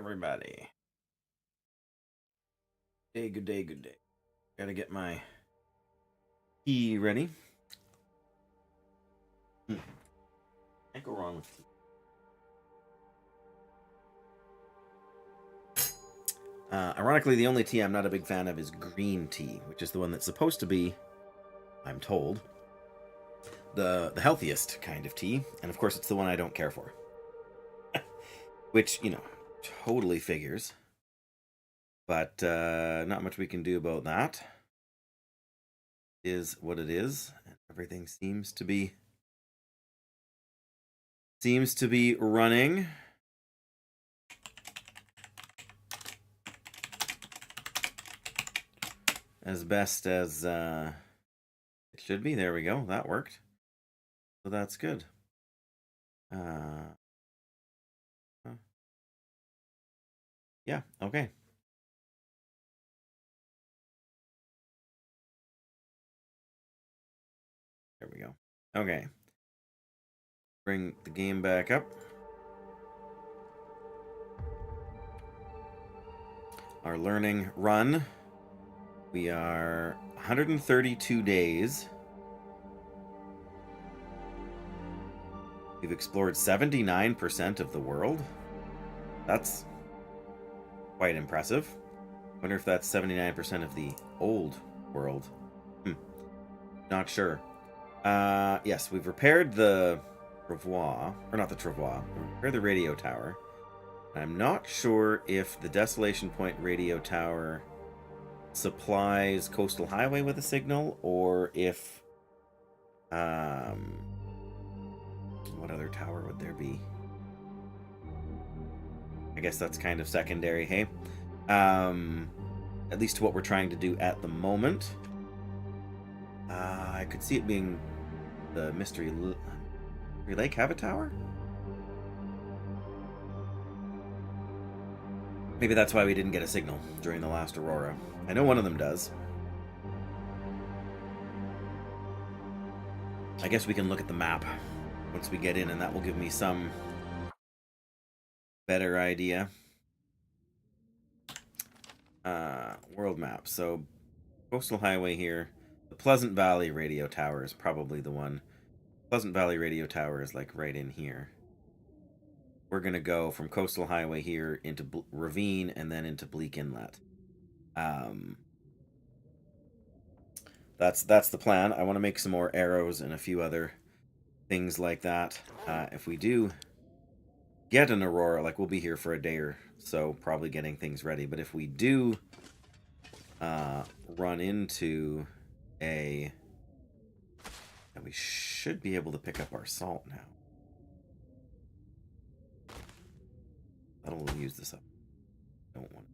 everybody. Good day, good day. Gotta get my tea ready. Can't go wrong with tea. Ironically, the only tea I'm not a big fan of is green tea, which is the one that's supposed to be, I'm told, the healthiest kind of tea. And of course, it's the one I don't care for. Which, totally figures. But not much we can do about that. Is what it is. And everything seems to be running. As best as it should be. There we go. That worked. So that's good. Yeah, okay. There we go. Okay. Bring the game back up. Our learning run. We are 132 days. We've explored 79% of the world. That's quite impressive. Wonder if that's 79% of the old world. Not sure. Yes, we've repaired the travois, or not the travois. We repaired the radio tower. I'm not sure if the Desolation Point radio tower supplies Coastal Highway with a signal, or if what other tower would there be? I guess that's kind of secondary, hey? At least to what we're trying to do at the moment. I could see it being the Mystery Lake have a tower? Maybe that's why we didn't get a signal during the last Aurora. I know one of them does. I guess we can look at the map once we get in, and that will give me some better idea. World map. So, Coastal Highway here. The Pleasant Valley radio tower is probably the one. Pleasant Valley radio tower is like right in here. We're going to go from Coastal Highway here into Ravine and then into Bleak Inlet. That's the plan. I want to make some more arrows and a few other things like that. If we do get an Aurora, like we'll be here for a day or so, probably getting things ready. But if we do run into a... And we should be able to pick up our salt now. That'll use this up. Don't want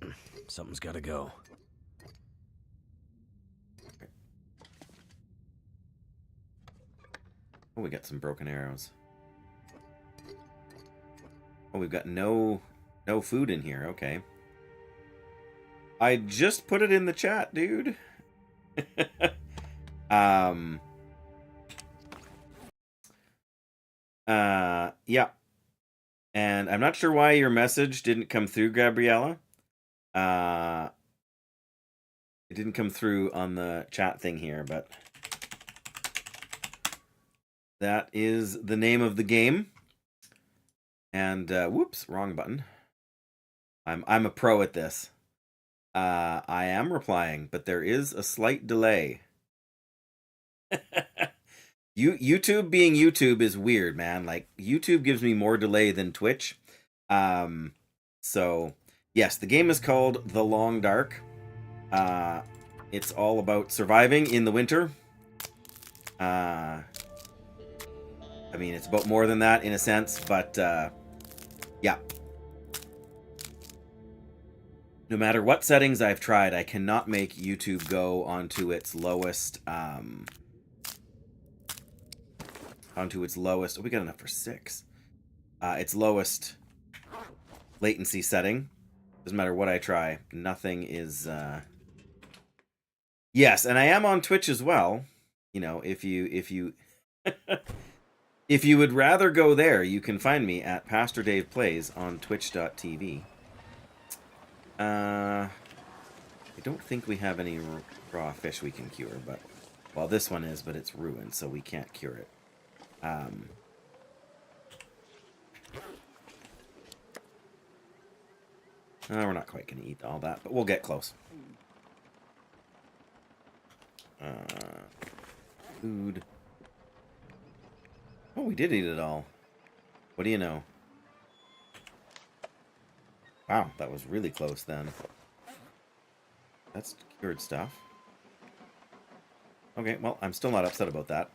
it. Something's got to go. Okay. Oh, we got some broken arrows. Oh, we've got no food in here. Okay. I just put it in the chat, dude. Yeah. And I'm not sure why your message didn't come through, Gabriella. It didn't come through on the chat thing here, but that is the name of the game. And whoops, wrong button. I'm a pro at this. I am replying, but there is a slight delay. YouTube being YouTube is weird, man. Like, YouTube gives me more delay than Twitch. So, yes, the game is called The Long Dark. It's all about surviving in the winter. I mean, it's about more than that in a sense, but, yeah. No matter what settings I've tried, I cannot make YouTube go onto its lowest, Oh, we got enough for 6. Its lowest latency setting. Doesn't matter what I try. Nothing is, Yes, and I am on Twitch as well. You know, if you If you would rather go there, you can find me at Pastor Dave Plays on twitch.tv. I don't think we have any raw fish we can cure, but... Well, this one is, but it's ruined, so we can't cure it. We're not quite going to eat all that, but we'll get close. Food. Oh, we did eat it all. What do you know? Wow, that was really close then. That's cured stuff. Okay, well, I'm still not upset about that.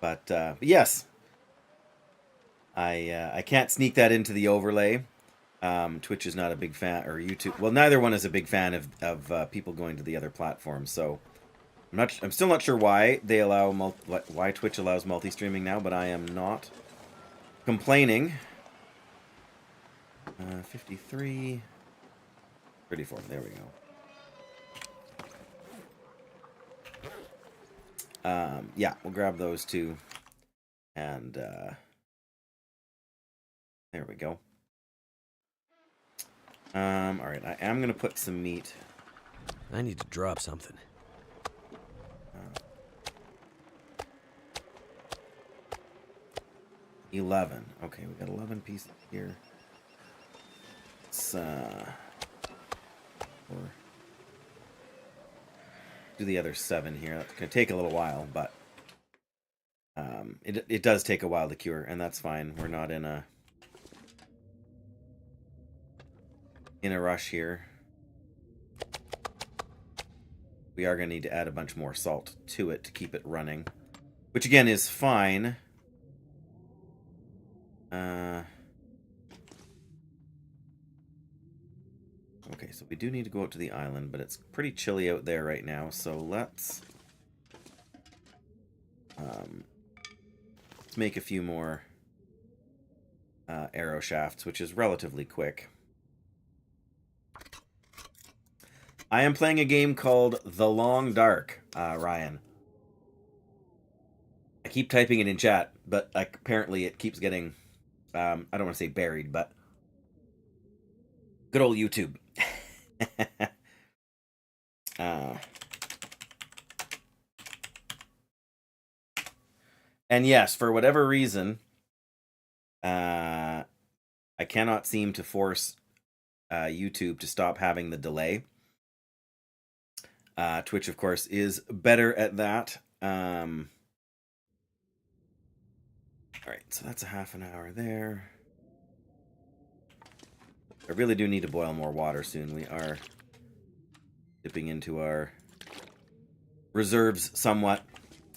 But yes. I can't sneak that into the overlay. Twitch is not a big fan, or YouTube. Well, neither one is a big fan of people going to the other platforms. So I'm still not sure why they allow why Twitch allows multi-streaming now, but I am not complaining. 53, 34. There we go. Yeah, we'll grab those two, and there we go. All right, I am gonna put some meat. I need to drop something. 11. Okay, we got 11 pieces here. Let's do the other 7 here. That's gonna take a little while, but it does take a while to cure, and that's fine. We're not in a rush here. We are going to need to add a bunch more salt to it to keep it running, which again is fine. Okay, so we do need to go out to the island, but it's pretty chilly out there right now, so let's make a few more arrow shafts, which is relatively quick. I am playing a game called The Long Dark, Ryan. I keep typing it in chat, but apparently it keeps getting, I don't want to say buried, but good old YouTube. And yes, for whatever reason, I cannot seem to force YouTube to stop having the delay. Twitch, of course, is better at that. All right, so that's a half an hour there. I really do need to boil more water soon. We are dipping into our reserves somewhat.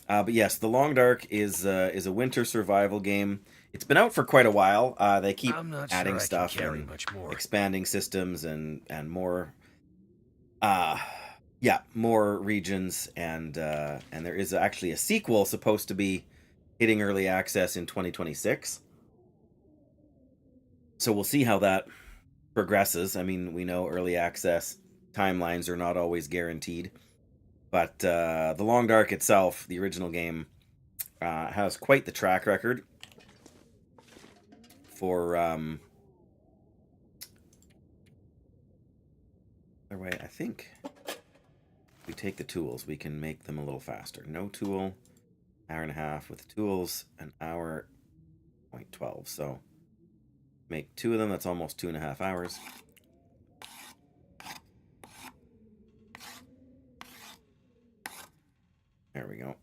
But yes, The Long Dark is a winter survival game. It's been out for quite a while. They keep adding stuff and expanding systems and more. Yeah, more regions, and there is actually a sequel supposed to be hitting early access in 2026. So we'll see how that progresses. I mean, we know early access timelines are not always guaranteed, but The Long Dark itself, the original game, has quite the track record for other way. I think we take the tools, we can make them a little faster. No tool, hour and a half. With the tools, an hour, 0.12. So make 2 of them, that's almost 2.5 hours. There we go.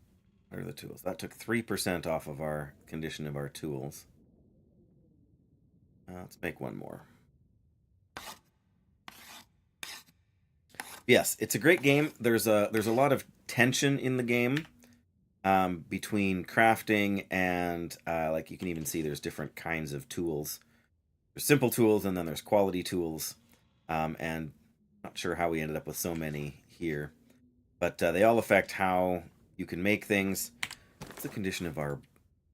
What are the tools? That took 3% off of our condition of our tools. Let's make 1 more. Yes, it's a great game. There's a lot of tension in the game between crafting and like you can even see there's different kinds of tools. There's simple tools and then there's quality tools, and not sure how we ended up with so many here, but they all affect how you can make things. What's the condition of our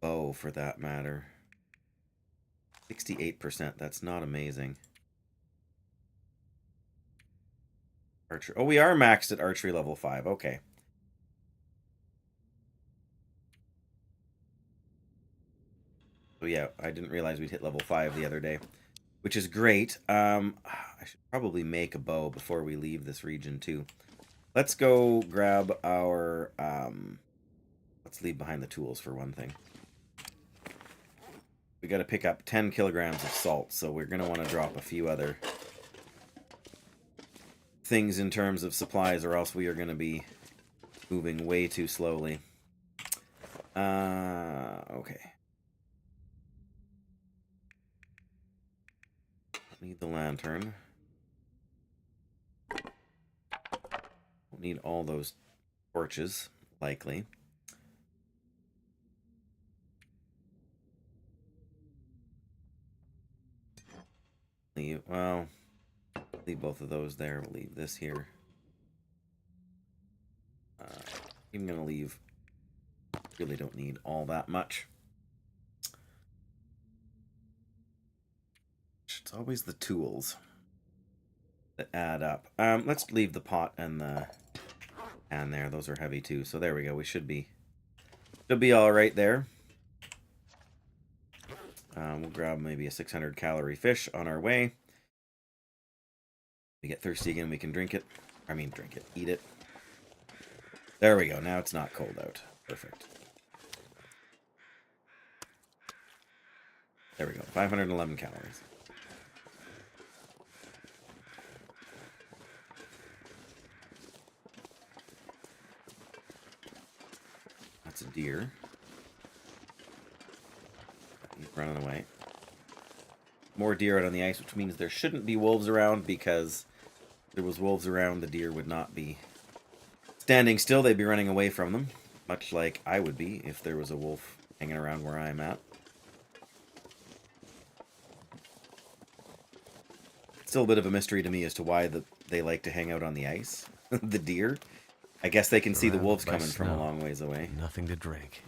bow for that matter? 68%. That's not amazing. Archer. Oh, we are maxed at archery level 5. Okay. So yeah, I didn't realize we'd hit level 5 the other day, which is great. I should probably make a bow before we leave this region too. Let's go grab our... let's leave behind the tools for one thing. We got to pick up 10 kilograms of salt, so we're going to want to drop a few other things in terms of supplies, or else we are going to be moving way too slowly. Okay. Need the lantern. We'll need all those torches, likely. Well, leave both of those there. We'll leave this here. I'm going to leave... Really don't need all that much. It's always the tools that add up. Let's leave the pot and the pan there. Those are heavy too. So there we go. We should be all right there. We'll grab maybe a 600 calorie fish on our way. We get thirsty again, we can drink it. I mean, drink it. Eat it. There we go. Now it's not cold out. Perfect. There we go. 511 calories. That's a deer. He's running away. More deer out on the ice, which means there shouldn't be wolves around, because if there was wolves around, the deer would not be standing still. They'd be running away from them, much like I would be if there was a wolf hanging around where I'm at. Still a bit of a mystery to me as to why they like to hang out on the ice. The deer. I guess they can see the wolves coming from a long ways away. Nothing to drink.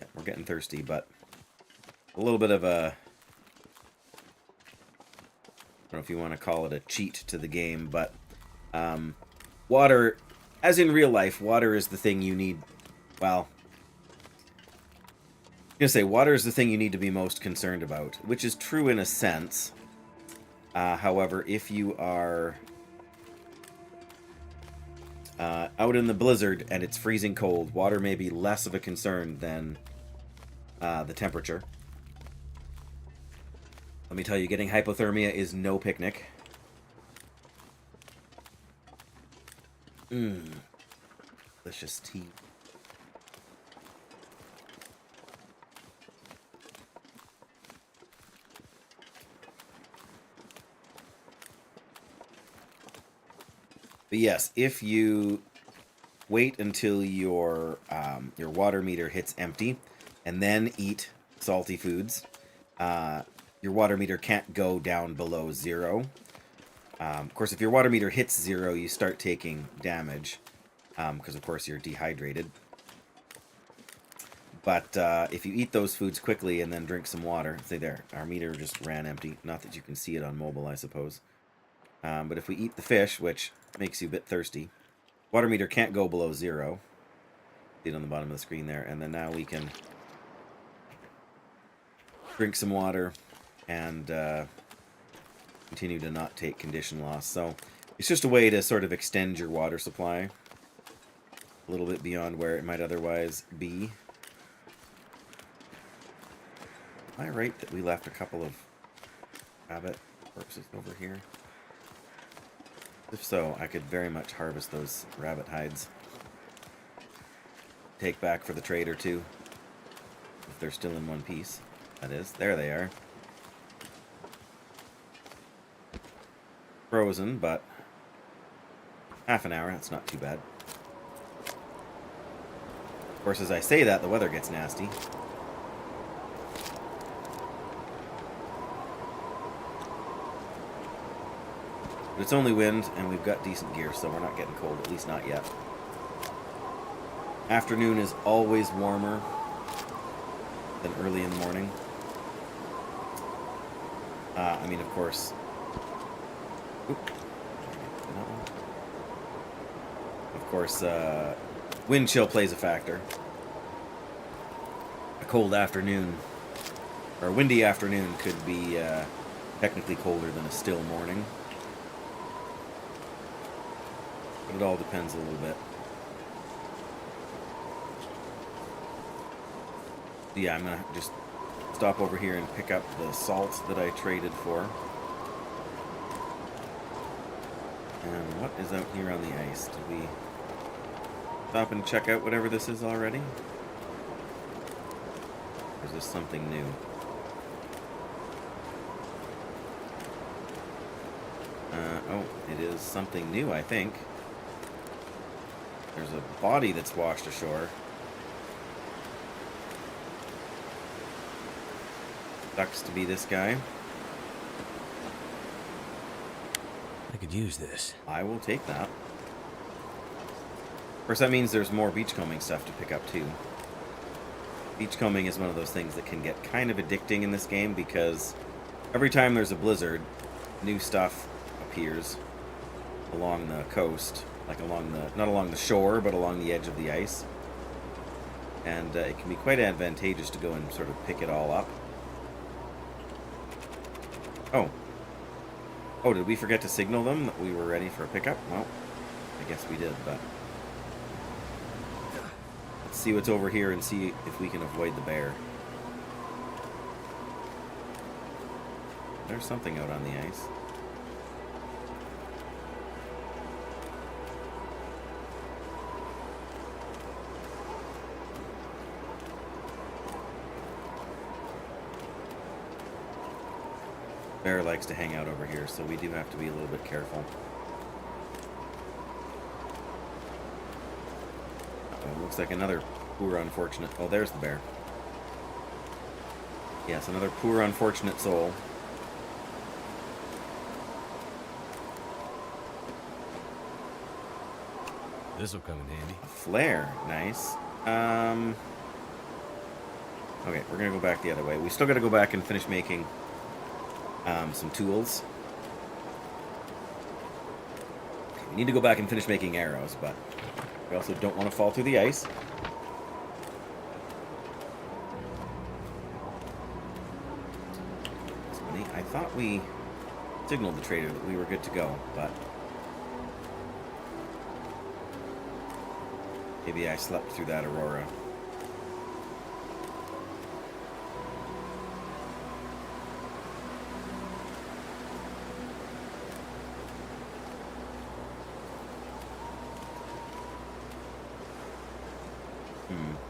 Yeah, we're getting thirsty, but a little bit of a... I don't know if you want to call it a cheat to the game, but water, as in real life, water is the thing you need. Well, I'm going to say water is the thing you need to be most concerned about, which is true in a sense. However, if you are out in the blizzard and it's freezing cold, water may be less of a concern than the temperature. Let me tell you, getting hypothermia is no picnic. Delicious tea. But yes, if you wait until your water meter hits empty and then eat salty foods, your water meter can't go down below 0. Of course, if your water meter hits 0, you start taking damage, because of course you're dehydrated. But if you eat those foods quickly and then drink some water, say there, our meter just ran empty. Not that you can see it on mobile, I suppose. But if we eat the fish, which makes you a bit thirsty, water meter can't go below 0. See it on the bottom of the screen there. And then now we can drink some water and continue to not take condition loss. So it's just a way to sort of extend your water supply a little bit beyond where it might otherwise be. Am I right that we left a couple of rabbit corpses over here? If so, I could very much harvest those rabbit hides. Take back for the trade or two. If they're still in one piece. That is. There they are. Frozen, but half an hour, that's not too bad. Of course, as I say that, the weather gets nasty. But it's only wind, and we've got decent gear, so we're not getting cold, at least not yet. Afternoon is always warmer than early in the morning. I mean, of course... Of course, wind chill plays a factor. A cold afternoon or a windy afternoon could be technically colder than a still morning. But it all depends a little bit. Yeah, I'm gonna just stop over here and pick up the salt that I traded for. And what is out here on the ice? Did we stop and check out whatever this is already? Or is this something new? Oh, it is something new, I think. There's a body that's washed ashore. Sucks to be this guy. I could use this. I will take that. Of course, that means there's more beachcombing stuff to pick up, too. Beachcombing is one of those things that can get kind of addicting in this game, because every time there's a blizzard, new stuff appears along the coast. Like along the, not along the shore, but along the edge of the ice. And it can be quite advantageous to go and sort of pick it all up. Oh. Oh, did we forget to signal them that we were ready for a pickup? Well, I guess we did, but... Let's see what's over here and see if we can avoid the bear. There's something out on the ice. Bear likes to hang out over here, so we do have to be a little bit careful. Uh-oh, looks like another poor unfortunate... Oh, there's the bear. Yes, another poor unfortunate soul. This'll come in handy. A flare, nice. Okay, we're gonna go back the other way. We still gotta go back and finish making some tools. Okay, we need to go back and finish making arrows, but we also don't want to fall through the ice. It's funny, I thought we signaled the trader that we were good to go, but maybe I slept through that aurora.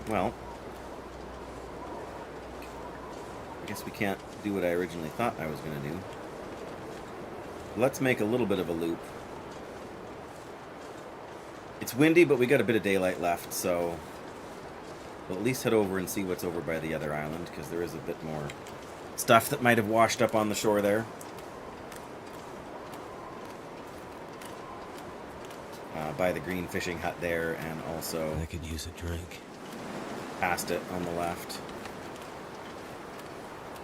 Well, I guess we can't do what I originally thought I was going to do. Let's make a little bit of a loop. It's windy, but we got a bit of daylight left, so we'll at least head over and see what's over by the other island, because there is a bit more stuff that might have washed up on the shore there. By the green fishing hut there, and also... I could use a drink. Past it on the left.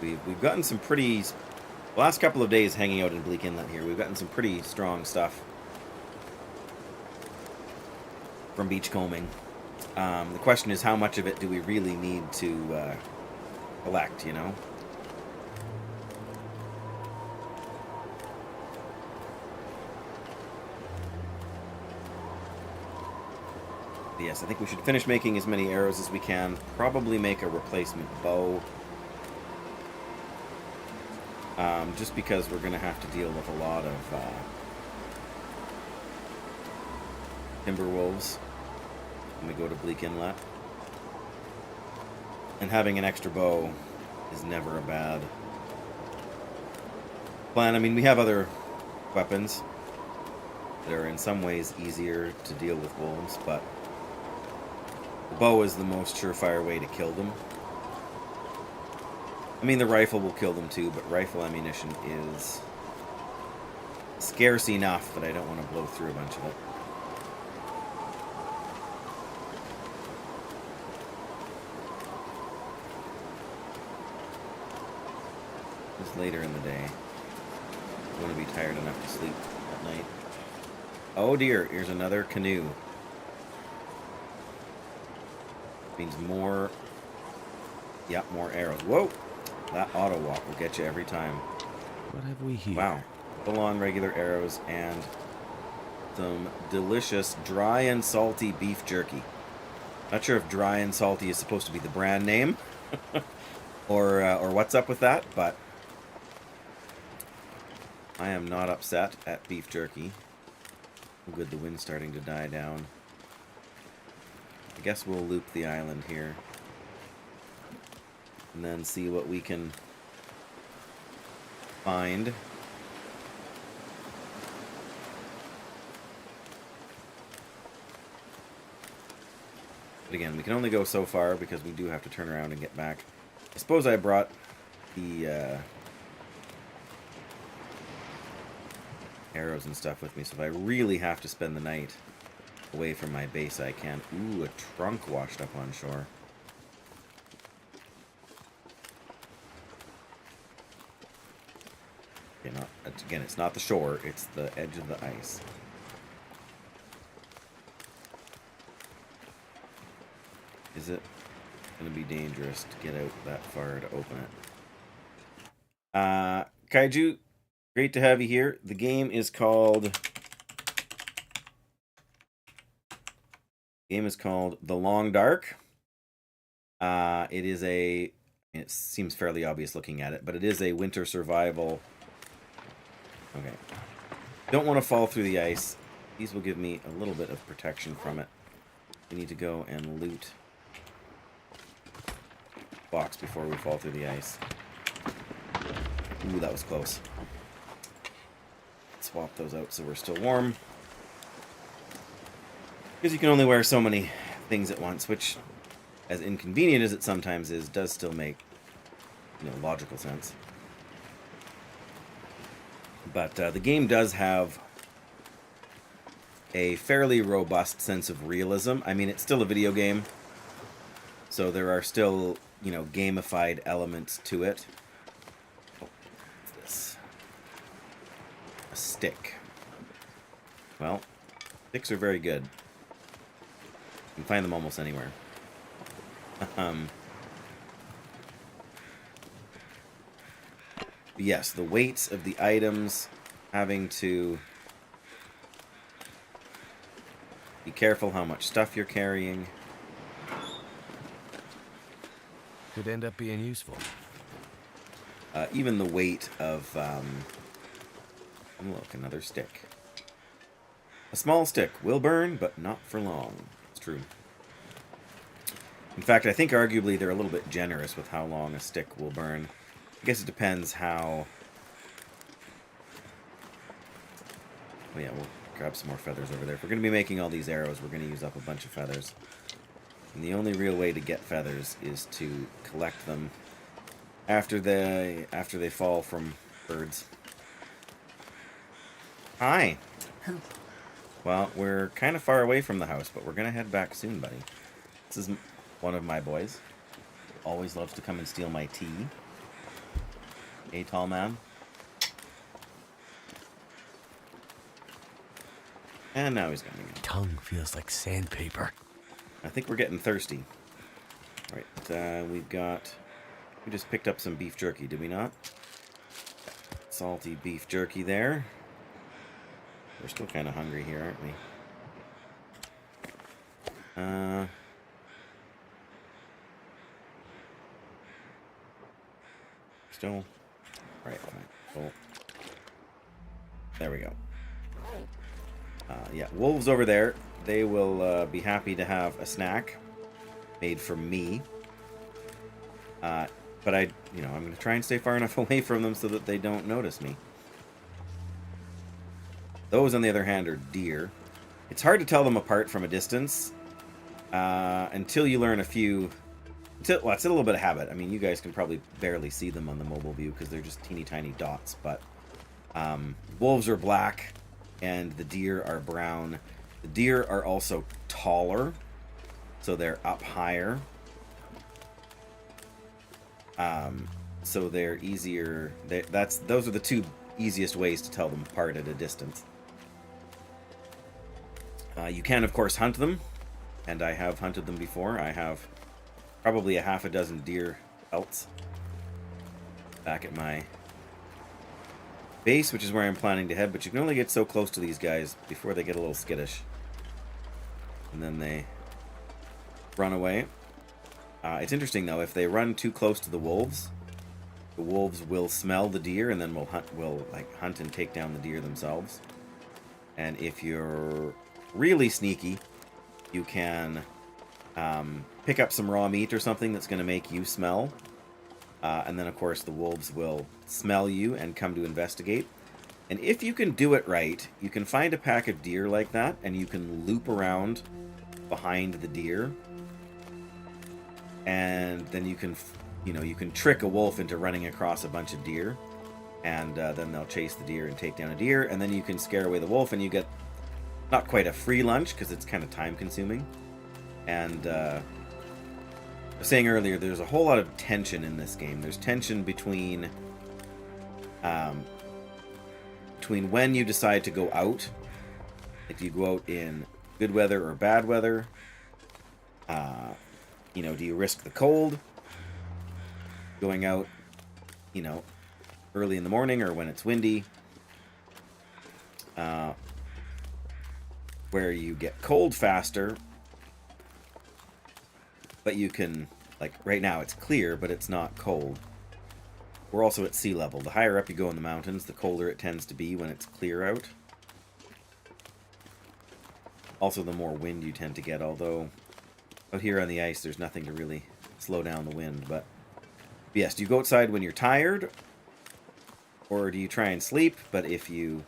We've gotten some pretty... The last couple of days hanging out in Bleak Inlet here, we've gotten some pretty strong stuff from beachcombing. The question is, how much of it do we really need to collect, you know? Yes, I think we should finish making as many arrows as we can. Probably make a replacement bow. Just because we're going to have to deal with a lot of timber wolves when we go to Bleak Inlet. And having an extra bow is never a bad plan. I mean, we have other weapons that are in some ways easier to deal with wolves, but the bow is the most surefire way to kill them. I mean, the rifle will kill them too, but rifle ammunition is scarce enough that I don't want to blow through a bunch of it. It's later in the day. I'm going to be tired enough to sleep at night. Oh dear, here's another canoe. Means more... Yep, more arrows. Whoa! That auto walk will get you every time. What have we here? Wow. Full-on regular arrows and some delicious dry and salty beef jerky. Not sure if dry and salty is supposed to be the brand name or what's up with that, but I am not upset at beef jerky. Oh, good, the wind's starting to die down. I guess we'll loop the island here and then see what we can find. But again, we can only go so far because we do have to turn around and get back. I suppose I brought the arrows and stuff with me, so if I really have to spend the night away from my base, I can. Ooh, a trunk washed up on shore. Okay, again, it's not the shore, it's the edge of the ice. Is it going to be dangerous to get out that far to open it? Kaiju, great to have you here. The game is called The Long Dark. It seems fairly obvious looking at it, but it is a winter survival. Okay. Don't want to fall through the ice. These will give me a little bit of protection from it. We need to go and loot box before we fall through the ice. Ooh, that was close. Swap those out so we're still warm. Because you can only wear so many things at once, which, as inconvenient as it sometimes is, does still make, logical sense. But the game does have a fairly robust sense of realism. I mean, it's still a video game, so there are still, gamified elements to it. Oh, what's this? A stick. Well, sticks are very good. You can find them almost anywhere. Yes, the weights of the items, having to be careful how much stuff you're carrying. Could end up being useful. Even the weight of, look, another stick. A small stick will burn, but not for long. It's true. In fact, I think arguably they're a little bit generous with how long a stick will burn. I guess it depends how... Oh yeah, we'll grab some more feathers over there. If we're going to be making all these arrows, we're going to use up a bunch of feathers. And the only real way to get feathers is to collect them after they fall from birds. Hi! Well, we're kind of far away from the house, but we're going to head back soon, buddy. This is one of my boys. Always loves to come and steal my tea. Hey, tall man. And now he's coming in. Tongue feels like sandpaper. I think we're getting thirsty. Alright, we just picked up some beef jerky, did we not? Salty beef jerky there. We're still kind of hungry here, aren't we? Still... Right, fine. Cool. There we go. Yeah, wolves over there. They will be happy to have a snack made from me. But I'm going to try and stay far enough away from them so that they don't notice me. Those, on the other hand, are deer. It's hard to tell them apart from a distance until you learn a few... Well, it's a little bit of habit. I mean, you guys can probably barely see them on the mobile view because they're just teeny tiny dots. But wolves are black and the deer are brown. The deer are also taller, so they're up higher. So they're easier. Those are the two easiest ways to tell them apart at a distance. You can, of course, hunt them, and I have hunted them before. I have probably a half a dozen deer pelts. back at my base, which is where I'm planning to head, but you can only get so close to these guys before they get a little skittish. And then they run away. It's interesting, though, if they run too close to the wolves will smell the deer and then will hunt and take down the deer themselves. And if you're really sneaky, you can pick up some raw meat or something that's going to make you smell. And then, of course, the wolves will smell you and come to investigate. And if you can do it right, you can find a pack of deer like that, and you can loop around behind the deer. And then you can trick a wolf into running across a bunch of deer. And then they'll chase the deer and take down a deer. And then you can scare away the wolf, and you get not quite a free lunch, because it's kind of time-consuming. And I was saying earlier, there's a whole lot of tension in this game. There's tension between when you decide to go out. If you go out in good weather or bad weather. Do you risk the cold? Going out, early in the morning or when it's windy. Where you get cold faster. But you can, like, right now it's clear, but it's not cold. We're also at sea level. The higher up you go in the mountains, the colder it tends to be when it's clear out. Also, the more wind you tend to get, although out here on the ice, there's nothing to really slow down the wind. But yes, do you go outside when you're tired? Or do you try and sleep? But if you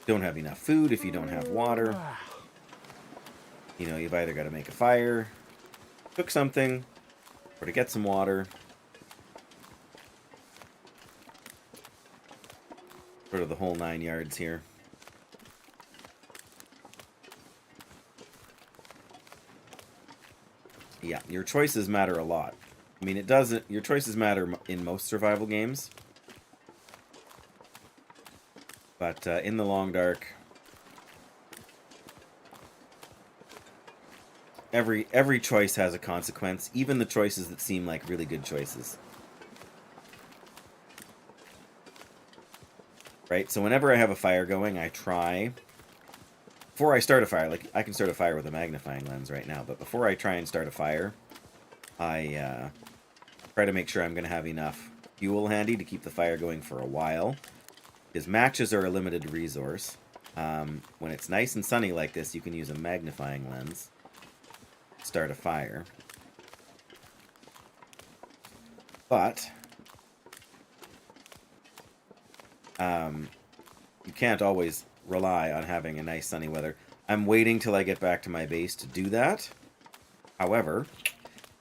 don't have enough food, if you don't have water, you've either got to make a fire, cook something, or to get some water. Sort of the whole 9 yards here. Yeah, your choices matter a lot. I mean, your choices matter in most survival games. But in the long dark, every choice has a consequence, even the choices that seem like really good choices. Right? So whenever I have a fire going, I try, before I start a fire, like I can start a fire with a magnifying lens right now, but before I try and start a fire, I try to make sure I'm going to have enough fuel handy to keep the fire going for a while, because matches are a limited resource. When it's nice and sunny like this, you can use a magnifying lens to start a fire. But you can't always rely on having a nice sunny weather. I'm waiting till I get back to my base to do that. However,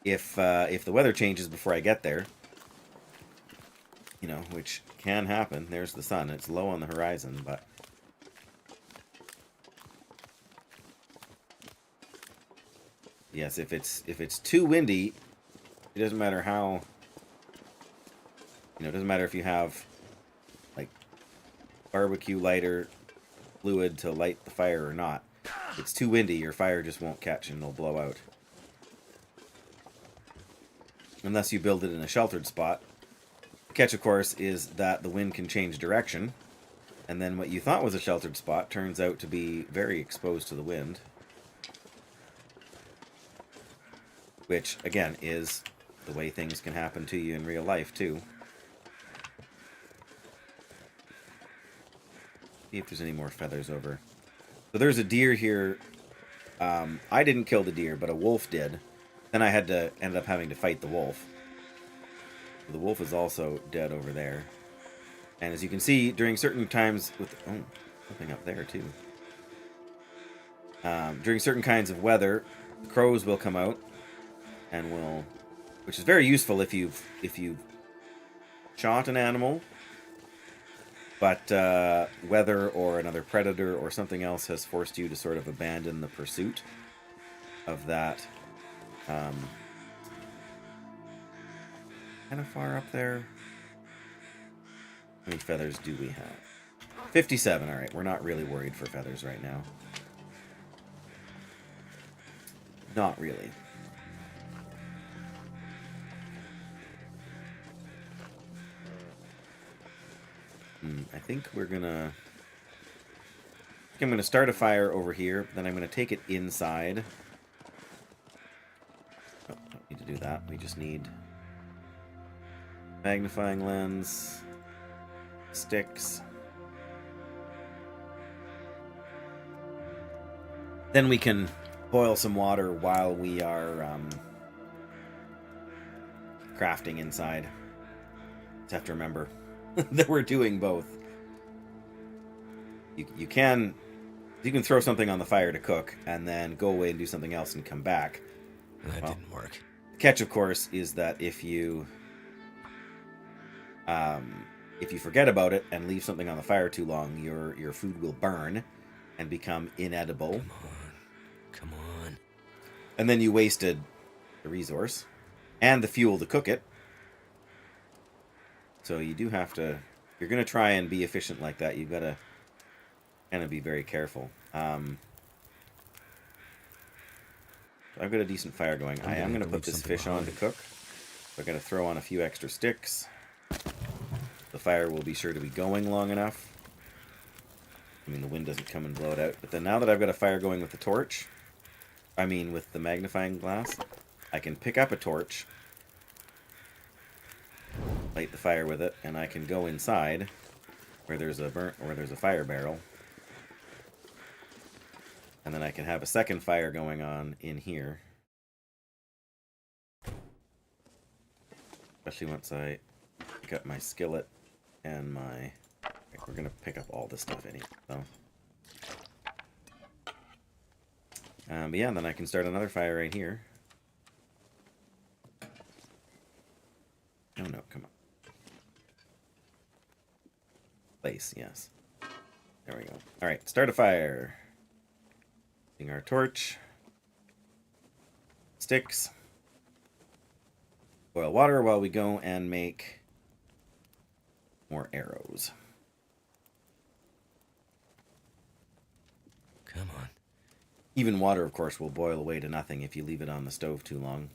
if the weather changes before I get there, which can happen. There's the sun. It's low on the horizon, but yes, if it's too windy, it doesn't matter how. It doesn't matter if you have like barbecue lighter fluid to light the fire or not. If it's too windy, your fire just won't catch and it'll blow out. Unless you build it in a sheltered spot. The catch, of course, is that the wind can change direction, and then what you thought was a sheltered spot turns out to be very exposed to the wind. Which, again, is the way things can happen to you in real life, too. See if there's any more feathers over. So there's a deer here. I didn't kill the deer, but a wolf did. Then I ended up having to fight the wolf. The wolf is also dead over there. And as you can see, during certain times with something up there too. During certain kinds of weather, crows will come out and which is very useful if you've shot an animal, but weather or another predator or something else has forced you to sort of abandon the pursuit of that. Kind of far up there. How many feathers do we have? 57. Alright, we're not really worried for feathers right now. Not really. I think we're gonna... I'm gonna start a fire over here, then I'm gonna take it inside. Oh, don't need to do that. We just need magnifying lens, sticks. Then we can boil some water while we are crafting inside. Just have to remember that we're doing both. You can throw something on the fire to cook and then go away and do something else and come back. That didn't work. The catch, of course, is that if you forget about it and leave something on the fire too long, your food will burn and become inedible. Come on. And then you wasted the resource and the fuel to cook it. So you do have to... You're going to try and be efficient like that. You've got to kind of be very careful. So I've got a decent fire going. I am going to put this fish on to cook. So I'm going to throw on a few extra sticks. The fire will be sure to be going long enough. I mean, the wind doesn't come and blow it out. But then now that I've got a fire going with the torch, with the magnifying glass, I can pick up a torch, light the fire with it, and I can go inside where there's a fire barrel. And then I can have a second fire going on in here. Especially once I pick up my skillet and my... We're going to pick up all this stuff in here. So. But yeah, then I can start another fire right here. Oh no, come on. Place, yes. There we go. Alright, start a fire. Using our torch. Sticks. Boil water while we go and make more arrows. Come on. Even water, of course, will boil away to nothing if you leave it on the stove too long.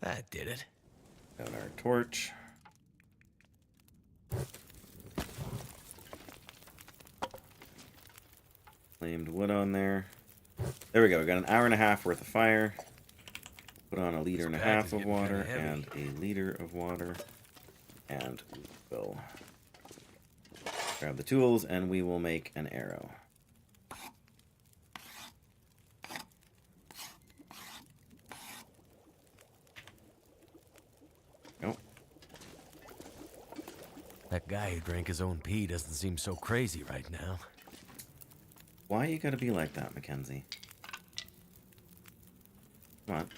That did it. Got our torch. Flamed wood on there. There we go. We got an hour and a half worth of fire. Put on a liter and a half of water and a liter of water. And we will grab the tools and we will make an arrow. Nope. That guy who drank his own pee doesn't seem so crazy right now. Why you gotta be like that, Mackenzie? Come on.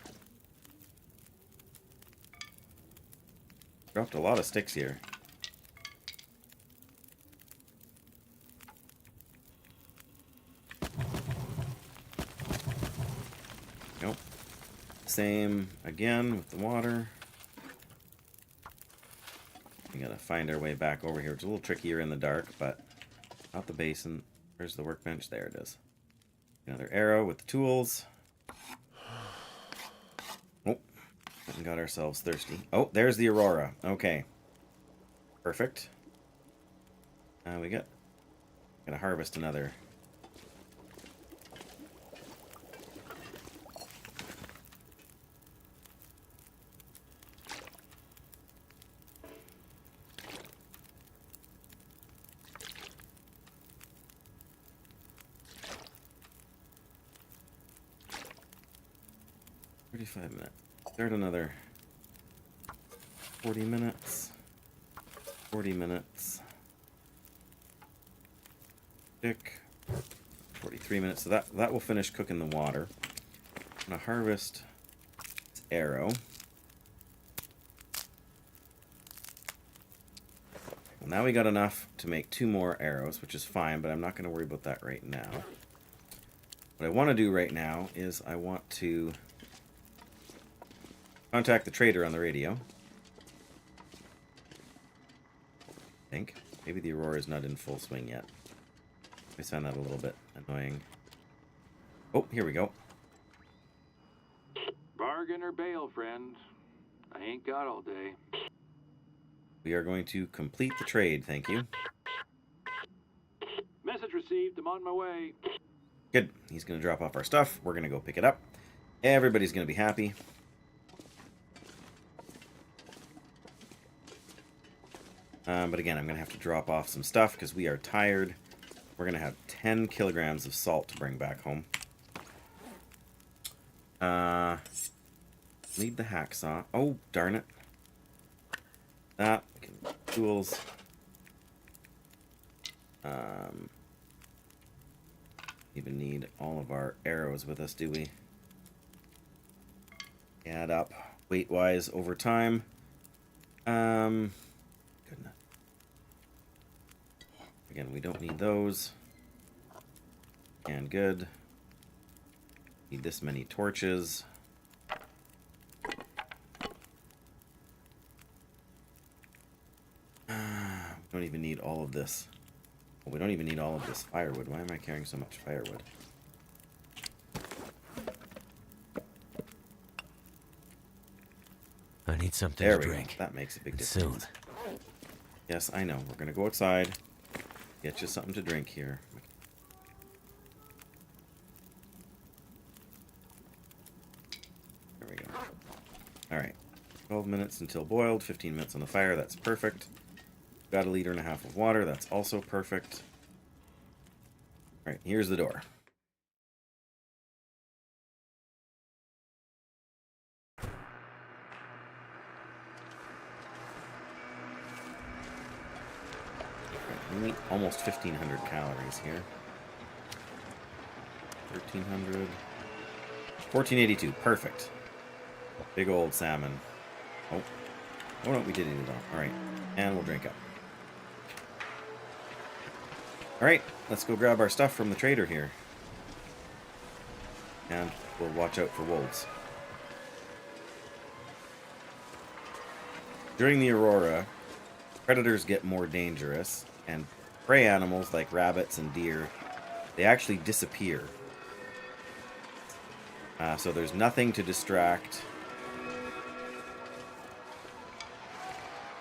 Dropped a lot of sticks here. Nope. Same again with the water. We gotta find our way back over here. It's a little trickier in the dark, but not the basin. Where's the workbench? There it is. Another arrow with the tools. Oh, and got ourselves thirsty. Oh, there's the aurora. Okay. Perfect. We gotta harvest another. Minutes. Start another 40 minutes. 40 minutes. Stick. 43 minutes. So that will finish cooking the water. I'm gonna harvest this arrow. Well, now we got enough to make 2 more arrows, which is fine, but I'm not gonna worry about that right now. What I want to do right now is I want to contact the trader on the radio. I think. Maybe the aurora is not in full swing yet. I found that a little bit annoying. Oh, here we go. Bargain or bail, friend. I ain't got all day. We are going to complete the trade, thank you. Message received. I'm on my way. Good. He's going to drop off our stuff. We're going to go pick it up. Everybody's going to be happy. But again, I'm going to have to drop off some stuff because we are tired. We're going to have 10 kilograms of salt to bring back home. Need the hacksaw. Oh, darn it. That. Tools. Even need all of our arrows with us, do we? Add up weight-wise over time. Goodness. Again, we don't need those. And good. Need this many torches. We don't even need all of this. Well, we don't even need all of this firewood. Why am I carrying so much firewood? I need something There to we drink. go. That makes a big And difference. soon. Yes, I know. We're going to go outside. Get you something to drink here. There we go. Alright. 12 minutes until boiled. 15 minutes on the fire. That's perfect. Got 1.5 liters of water. That's also perfect. Alright, here's the door. We eat almost 1,500 calories here. 1,300. 1482. Perfect. Big old salmon. Oh. Oh no, we did eat it all. Alright. And we'll drink up. Alright, let's go grab our stuff from the trader here. And we'll watch out for wolves. During the aurora, predators get more dangerous, and prey animals like rabbits and deer, they actually disappear. So there's nothing to distract.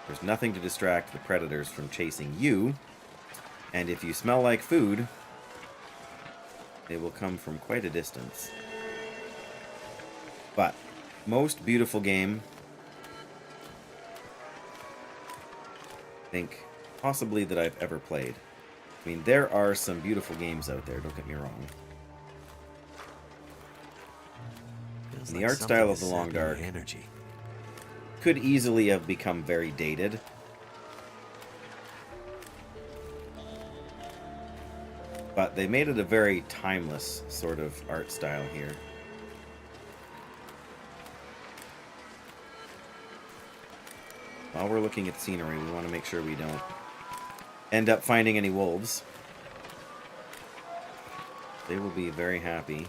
There's nothing to distract the predators from chasing you. And if you smell like food, they will come from quite a distance. But most beautiful game, I think, possibly that I've ever played. I mean, there are some beautiful games out there, don't get me wrong. Feels And the like art style of something The is Long sapping my Dark energy. could easily have become very dated. But they made it a very timeless sort of art style here. While we're looking at the scenery, we want to make sure we don't end up finding any wolves. They will be very happy.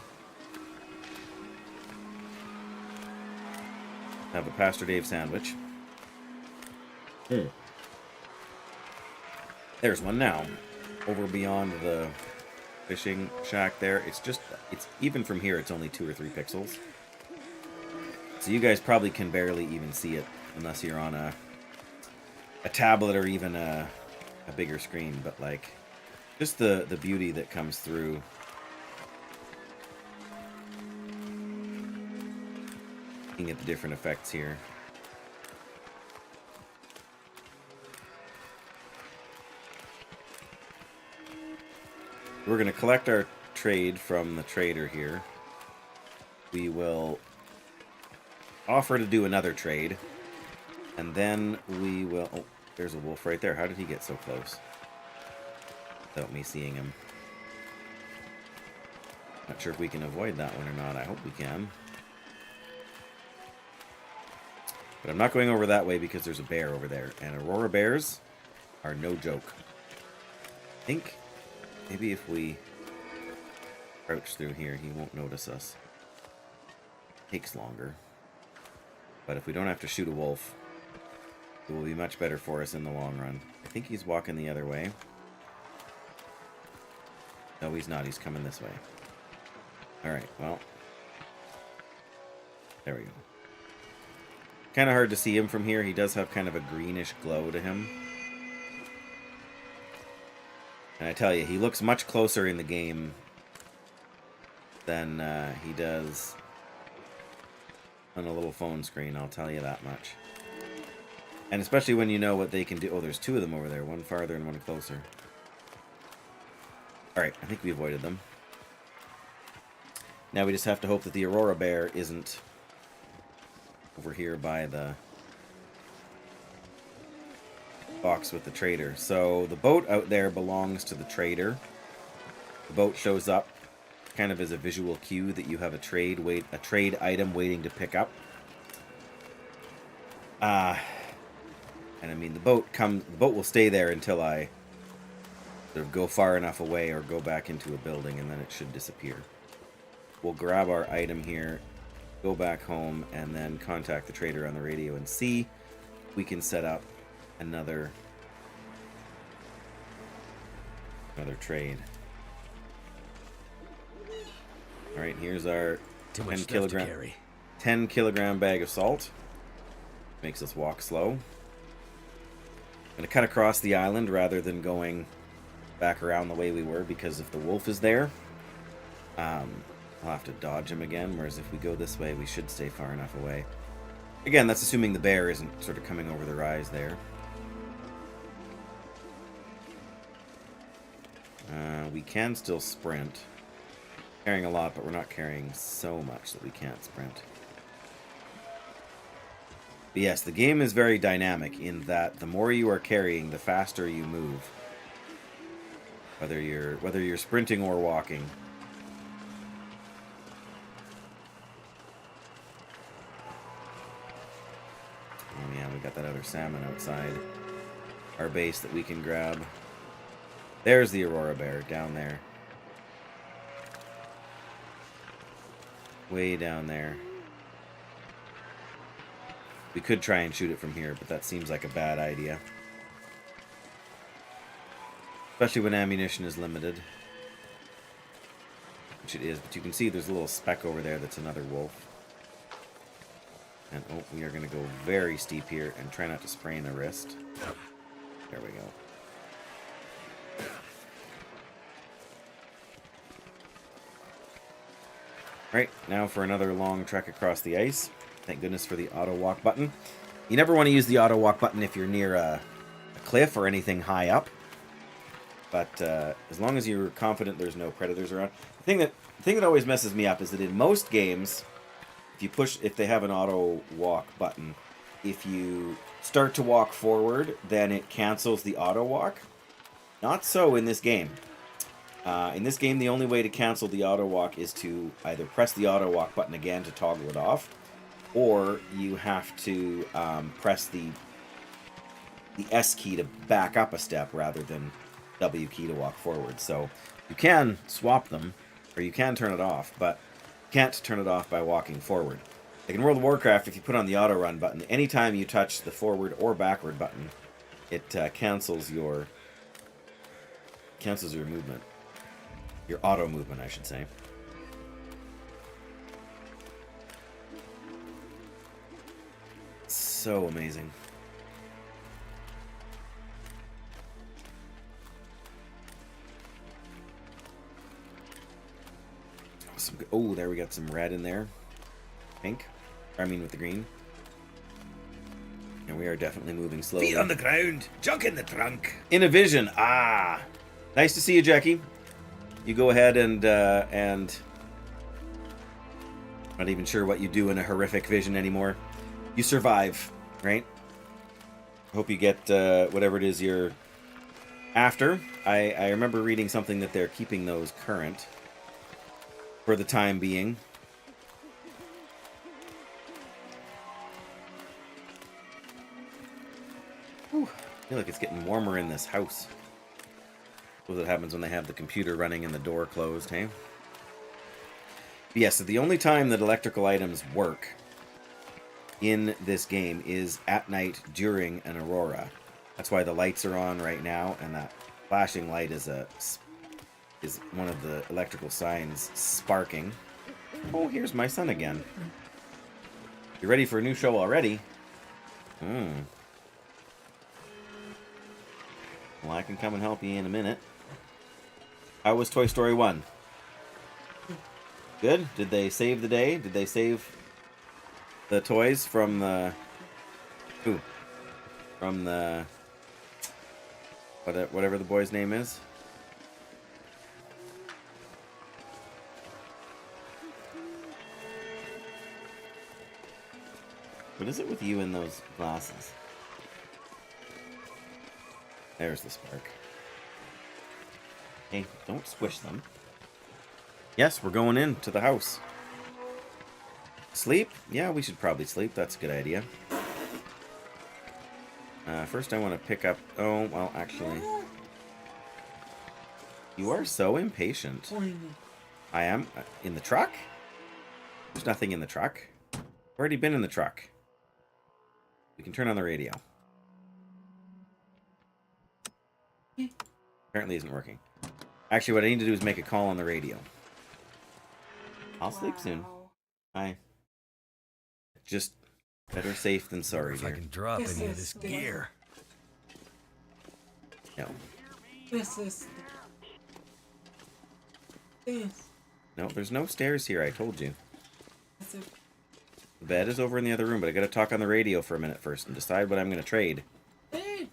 Have a Pastor Dave sandwich. There's one now. Over beyond the fishing shack there. It's even from here, it's only 2 or 3 pixels. So you guys probably can barely even see it unless you're on a tablet or even a bigger screen. But like, just the beauty that comes through. Looking at the different effects here. We're going to collect our trade from the trader here. We will offer to do another trade. And then we will... Oh, there's a wolf right there. How did he get so close? Without me seeing him. Not sure if we can avoid that one or not. I hope we can. But I'm not going over that way because there's a bear over there. And Aurora bears are no joke. I think maybe if we crouch through here, he won't notice us. Takes longer. But if we don't have to shoot a wolf, it will be much better for us in the long run. I think he's walking the other way. No, he's not. He's coming this way. Alright, well. There we go. Kind of hard to see him from here. He does have kind of a greenish glow to him. And I tell you, he looks much closer in the game than he does on a little phone screen, I'll tell you that much. And especially when you know what they can do. Oh, there's two of them over there. One farther and one closer. Alright, I think we avoided them. Now we just have to hope that the Aurora Bear isn't over here by the box with the trader. So the boat out there belongs to the trader. The boat shows up kind of as a visual cue that you have a trade item waiting to pick up. And I mean the boat will stay there until I sort of go far enough away or go back into a building, and then it should disappear. We'll grab our item here, go back home, and then contact the trader on the radio and see if we can set up another trade. Alright, here's our 10 kilogram bag of salt. Makes us walk slow. I'm going to cut across the island rather than going back around the way we were, because if the wolf is there, I'll have to dodge him again, whereas if we go this way, we should stay far enough away. Again, that's assuming the bear isn't sort of coming over the rise there. We can still sprint. Carrying a lot, but we're not carrying so much that we can't sprint. But yes, the game is very dynamic in that the more you are carrying, the faster you move. Whether you're sprinting or walking. Oh yeah, we got that other salmon outside our base that we can grab. There's the Aurora Bear down there. Way down there. We could try and shoot it from here, but that seems like a bad idea. Especially when ammunition is limited. Which it is, but you can see there's a little speck over there that's another wolf. And oh, we are going to go very steep here and try not to sprain the wrist. There we go. Right, now for another long trek across the ice. Thank goodness for the auto walk button. You never want to use the auto walk button if you're near a cliff or anything high up. But as long as you're confident there's no predators around. The thing that always messes me up is that in most games, if they have an auto walk button, if you start to walk forward, then it cancels the auto walk. Not so in this game. In this game, the only way to cancel the auto walk is to either press the auto walk button again to toggle it off, or you have to press the S key to back up a step rather than W key to walk forward. So you can swap them, or you can turn it off, but you can't turn it off by walking forward. Like in World of Warcraft, if you put on the auto run button, anytime you touch the forward or backward button, it cancels your movement. Your auto movement, I should say. So amazing. Oh, there we got some red in there. Pink. I mean with the green. And we are definitely moving slowly. Feet on the ground, junk in the trunk. In a vision. Ah. Nice to see you, Jackie. You go ahead and not even sure what you do in a horrific vision anymore. You survive, right? Hope you get whatever it is you're after. I remember reading something that they're keeping those current for the time being. Whew. I feel like it's getting warmer in this house. That's what happens when they have the computer running and the door closed, hey? But yeah, so the only time that electrical items work in this game is at night during an aurora. That's why the lights are on right now, and that flashing light is one of the electrical signs sparking. Oh, here's my son again. You ready for a new show already? Hmm. Well, I can come and help you in a minute. How was Toy Story 1? Good? Did they save the day? Did they save the toys from the... Ooh. From the... whatever the boy's name is? What is it with you and those glasses? There's the spark. Hey, don't squish them. Yes, we're going into the house. Sleep? Yeah, we should probably sleep. That's a good idea. First I want to pick up... Oh, well, actually... You are so impatient. I am? In the truck? There's nothing in the truck. I've already been in the truck. We can turn on the radio. Apparently isn't working. Actually, what I need to do is make a call on the radio. I'll sleep soon. Hi. Just better safe than sorry, If I dear. can drop any of this gear. No. This is this. No, there's no stairs here, I told you. This is The bed is over in the other room, but I gotta talk on the radio for a minute first and decide what I'm gonna trade. hey.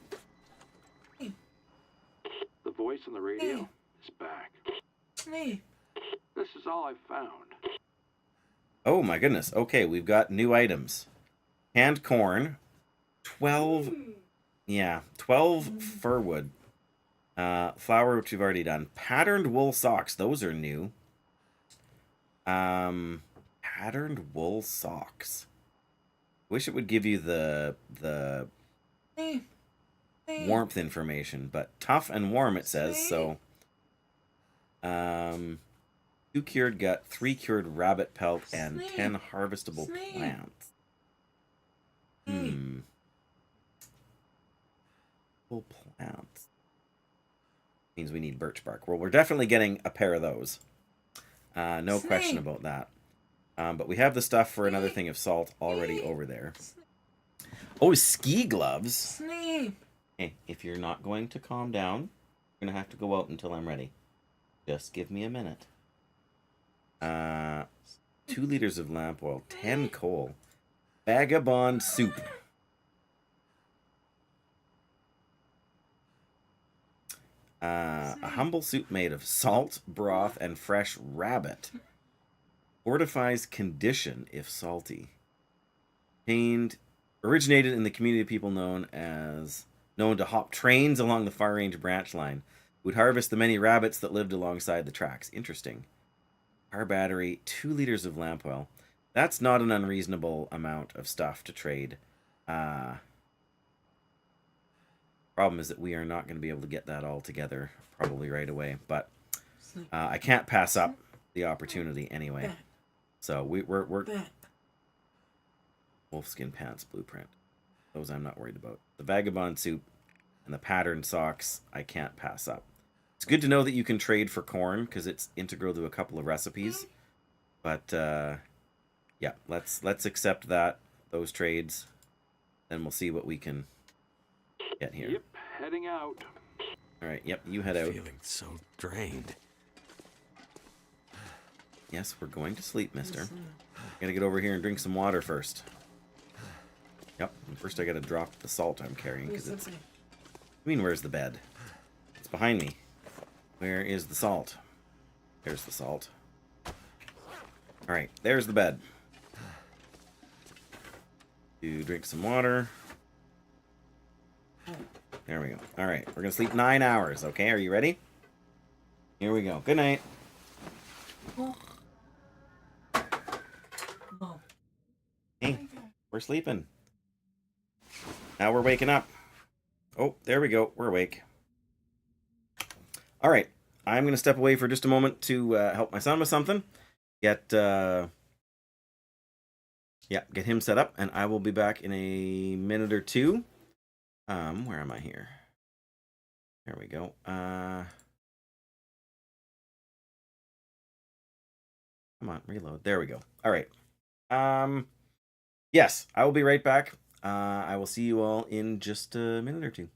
The voice on the radio is back. Hey. This is all I found. Oh my goodness. Okay, we've got new items. Canned corn. 12... Yeah, 12 fir wood. Flour, which we've already done. Patterned wool socks. Those are new. Patterned wool socks. Wish it would give you the Hey. Hey. warmth information, but tough and warm it says, so 2 cured gut, 3 cured rabbit pelt, and 10 harvestable plants. Full plants. Means we need birch bark. Well, we're definitely getting a pair of those. No question about that. But we have the stuff for another thing of salt already over there. Oh, ski gloves. Sleep. Hey, if you're not going to calm down, you're going to have to go out until I'm ready. Just give me a minute. 2 liters of lamp oil, 10 coal, vagabond soup. A humble soup made of salt, broth, and fresh rabbit. Fortifies condition if salty. Originated in the community of people known to hop trains along the Far Range branch line. Would harvest the many rabbits that lived alongside the tracks. Interesting. Car battery, 2 liters of lamp oil. That's not an unreasonable amount of stuff to trade. Problem is that we are not going to be able to get that all together probably right away. But I can't pass up the opportunity anyway. So we're wolfskin pants blueprint. Those I'm not worried about. The vagabond soup and the patterned socks I can't pass up. It's good to know that you can trade for corn because it's integral to a couple of recipes. But yeah, let's accept those trades. Then we'll see what we can get here. Yep, heading out. All right, yep, you head out. Feeling so drained. Yes, we're going to sleep, mister. Gotta get over here and drink some water first. Yep, and first I gotta drop the salt I'm carrying because it's... I mean, where's the bed? It's behind me. Where is the salt? There's the salt. Alright, there's the bed. To drink some water. There we go. Alright, we're gonna sleep 9 hours, okay? Are you ready? Here we go. Good night. Hey, we're sleeping. Now we're waking up. Oh, there we go. We're awake. All right. I'm going to step away for just a moment to help my son with something. Get him set up, and I will be back in a minute or two. Where am I here? There we go. Come on, reload. There we go. All right. Yes, I will be right back. I will see you all in just a minute or two.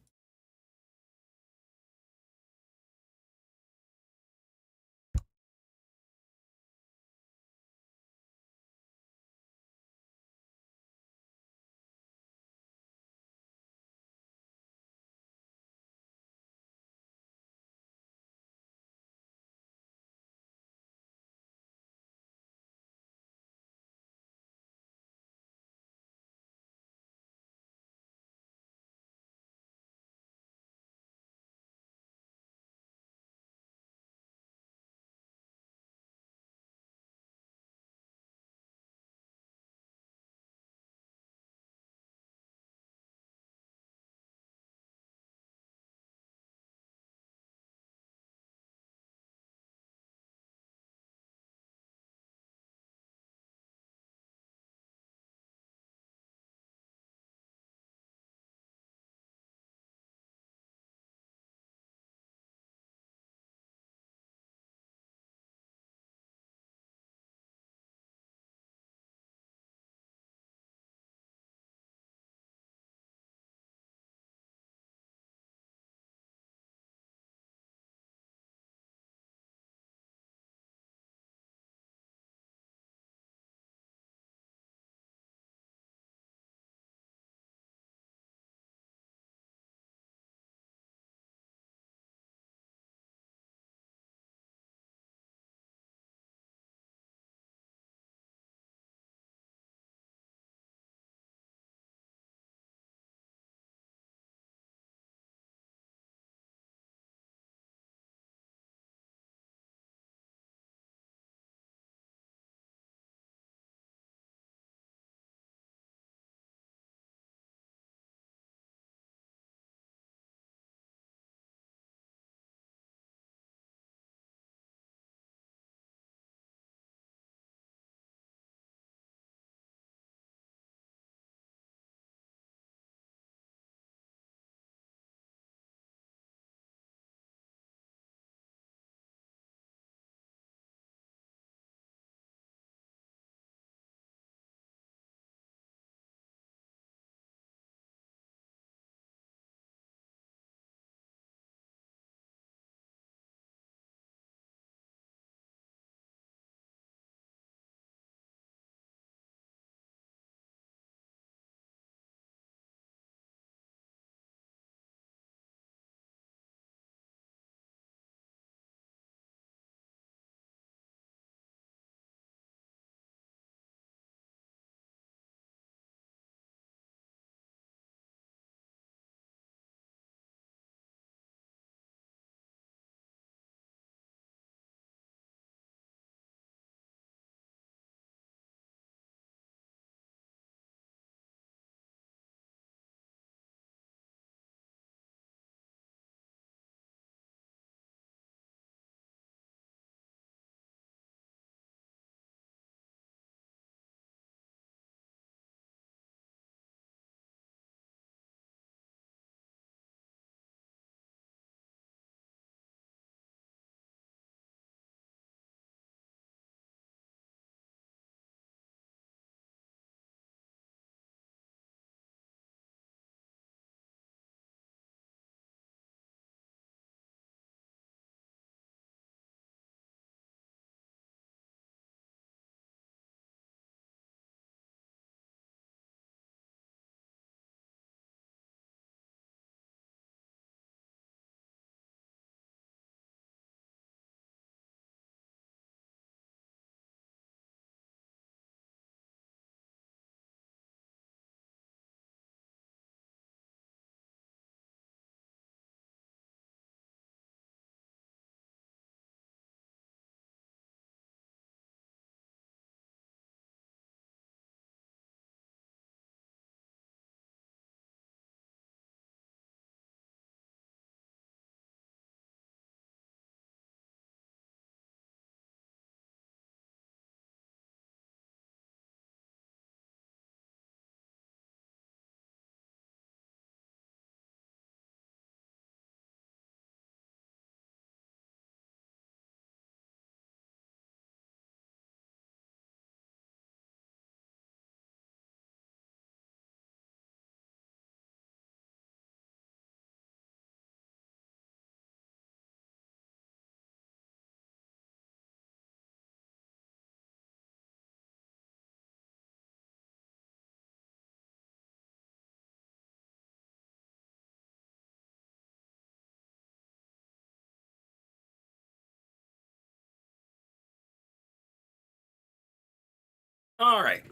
All right,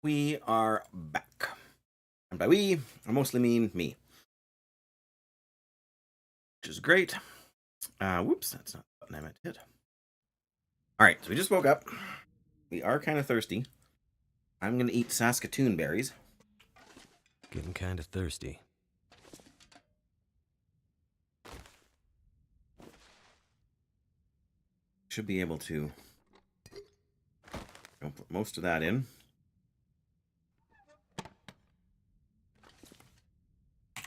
we are back. And by we, I mostly mean me. Which is great. Whoops, that's not the button I meant to hit. All right, so we just woke up. We are kind of thirsty. I'm going to eat Saskatoon berries. Getting kind of thirsty. Should be able to put most of that in.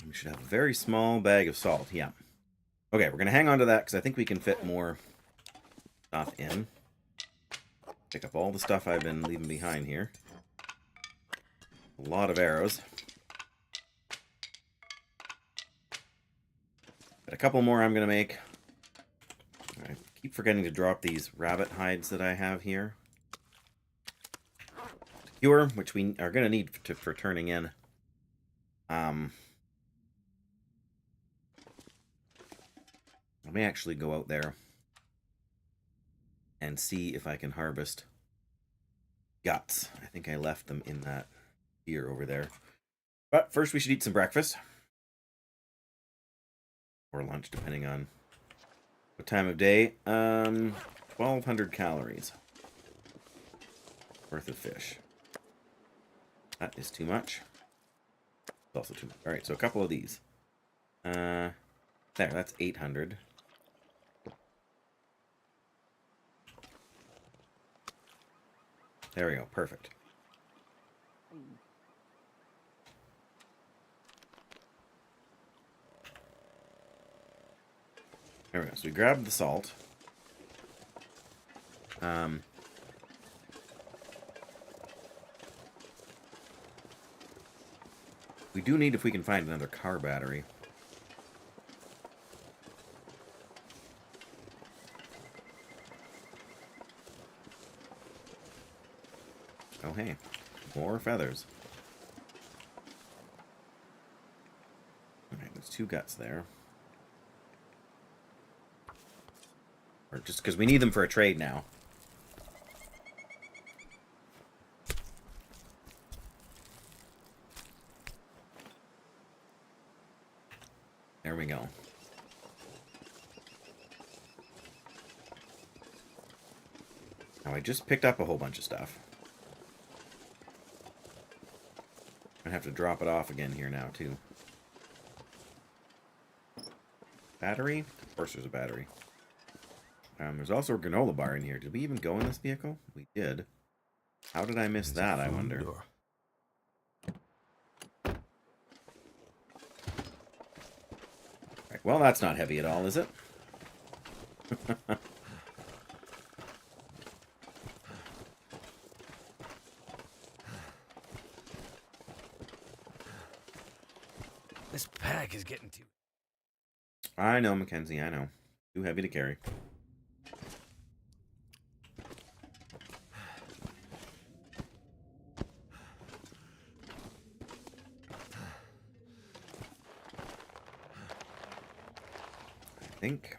We should have a very small bag of salt, yeah. Okay, we're going to hang on to that because I think we can fit more stuff in. Pick up all the stuff I've been leaving behind here. A lot of arrows. Got a couple more I'm going to make. I keep forgetting to drop these rabbit hides that I have here. Skewer, which we are going to need for turning in. Let me actually go out there and see if I can harvest guts. I think I left them in that here over there. But first we should eat some breakfast. Or lunch, depending on what time of day. 1,200 calories worth of fish. That is too much. It's also too much. Alright, so a couple of these. There, that's 800. There we go, perfect. There we go, so we grabbed the salt. We do need, if we can find another car battery. Oh, hey. More feathers. Alright, there's 2 guts there. Or just because we need them for a trade now. There we go. Now I just picked up a whole bunch of stuff. I'm gonna have to drop it off again here now, too. Battery? Of course there's a battery. There's also a granola bar in here. Did we even go in this vehicle? We did. How did I miss that, I wonder? Right, well, that's not heavy at all, is it? This pack is getting too... I know, Mackenzie, I know. Too heavy to carry. I think.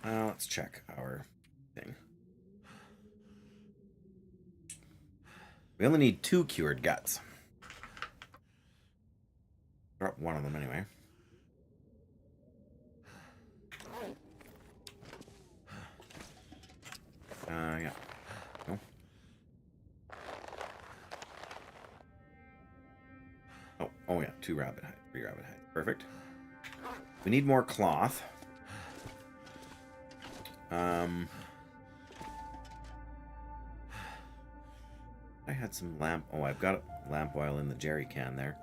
Let's check our thing. We only need 2 cured guts. Drop one of them anyway. Yeah. No. Oh yeah, 2 rabbit hides, 3 rabbit hides. Perfect. We need more cloth. I had some lamp. Oh, I've got lamp oil in the jerry can there.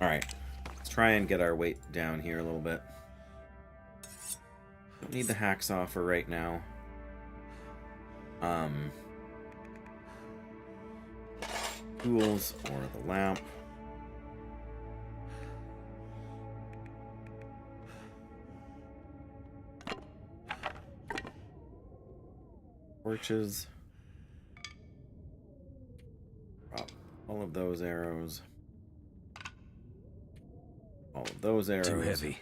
All right, let's try and get our weight down here a little bit. Don't need the hacksaw for right now. Tools or the lamp. Torches. Drop all of those arrows. All of those arrows. Too heavy.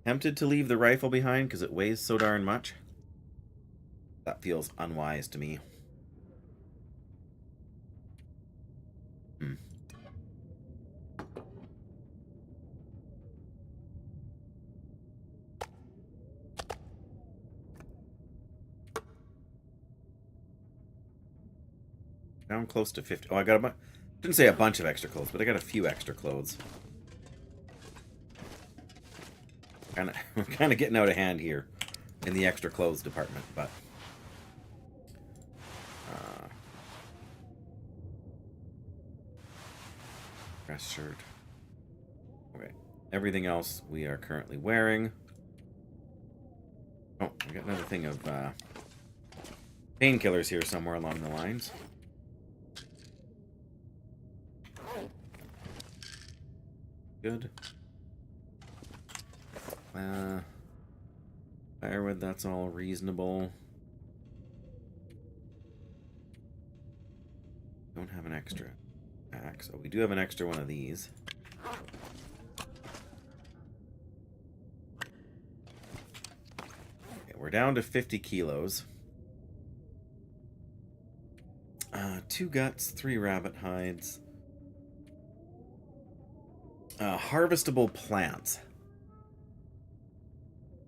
Tempted to leave the rifle behind because it weighs so darn much. That feels unwise to me. Hmm. Now I'm close to 50. Oh, I got a bunch. Didn't say a bunch of extra clothes, but I got a few extra clothes. We're kind of getting out of hand here in the extra clothes department, but dress shirt. Okay, everything else we are currently wearing. Oh, I got another thing of painkillers here somewhere along the lines. Good. Firewood, that's all reasonable. Don't have an extra axe. Oh, we do have an extra one of these. Okay, we're down to 50 kilos. 2 guts, 3 rabbit hides. Harvestable plants.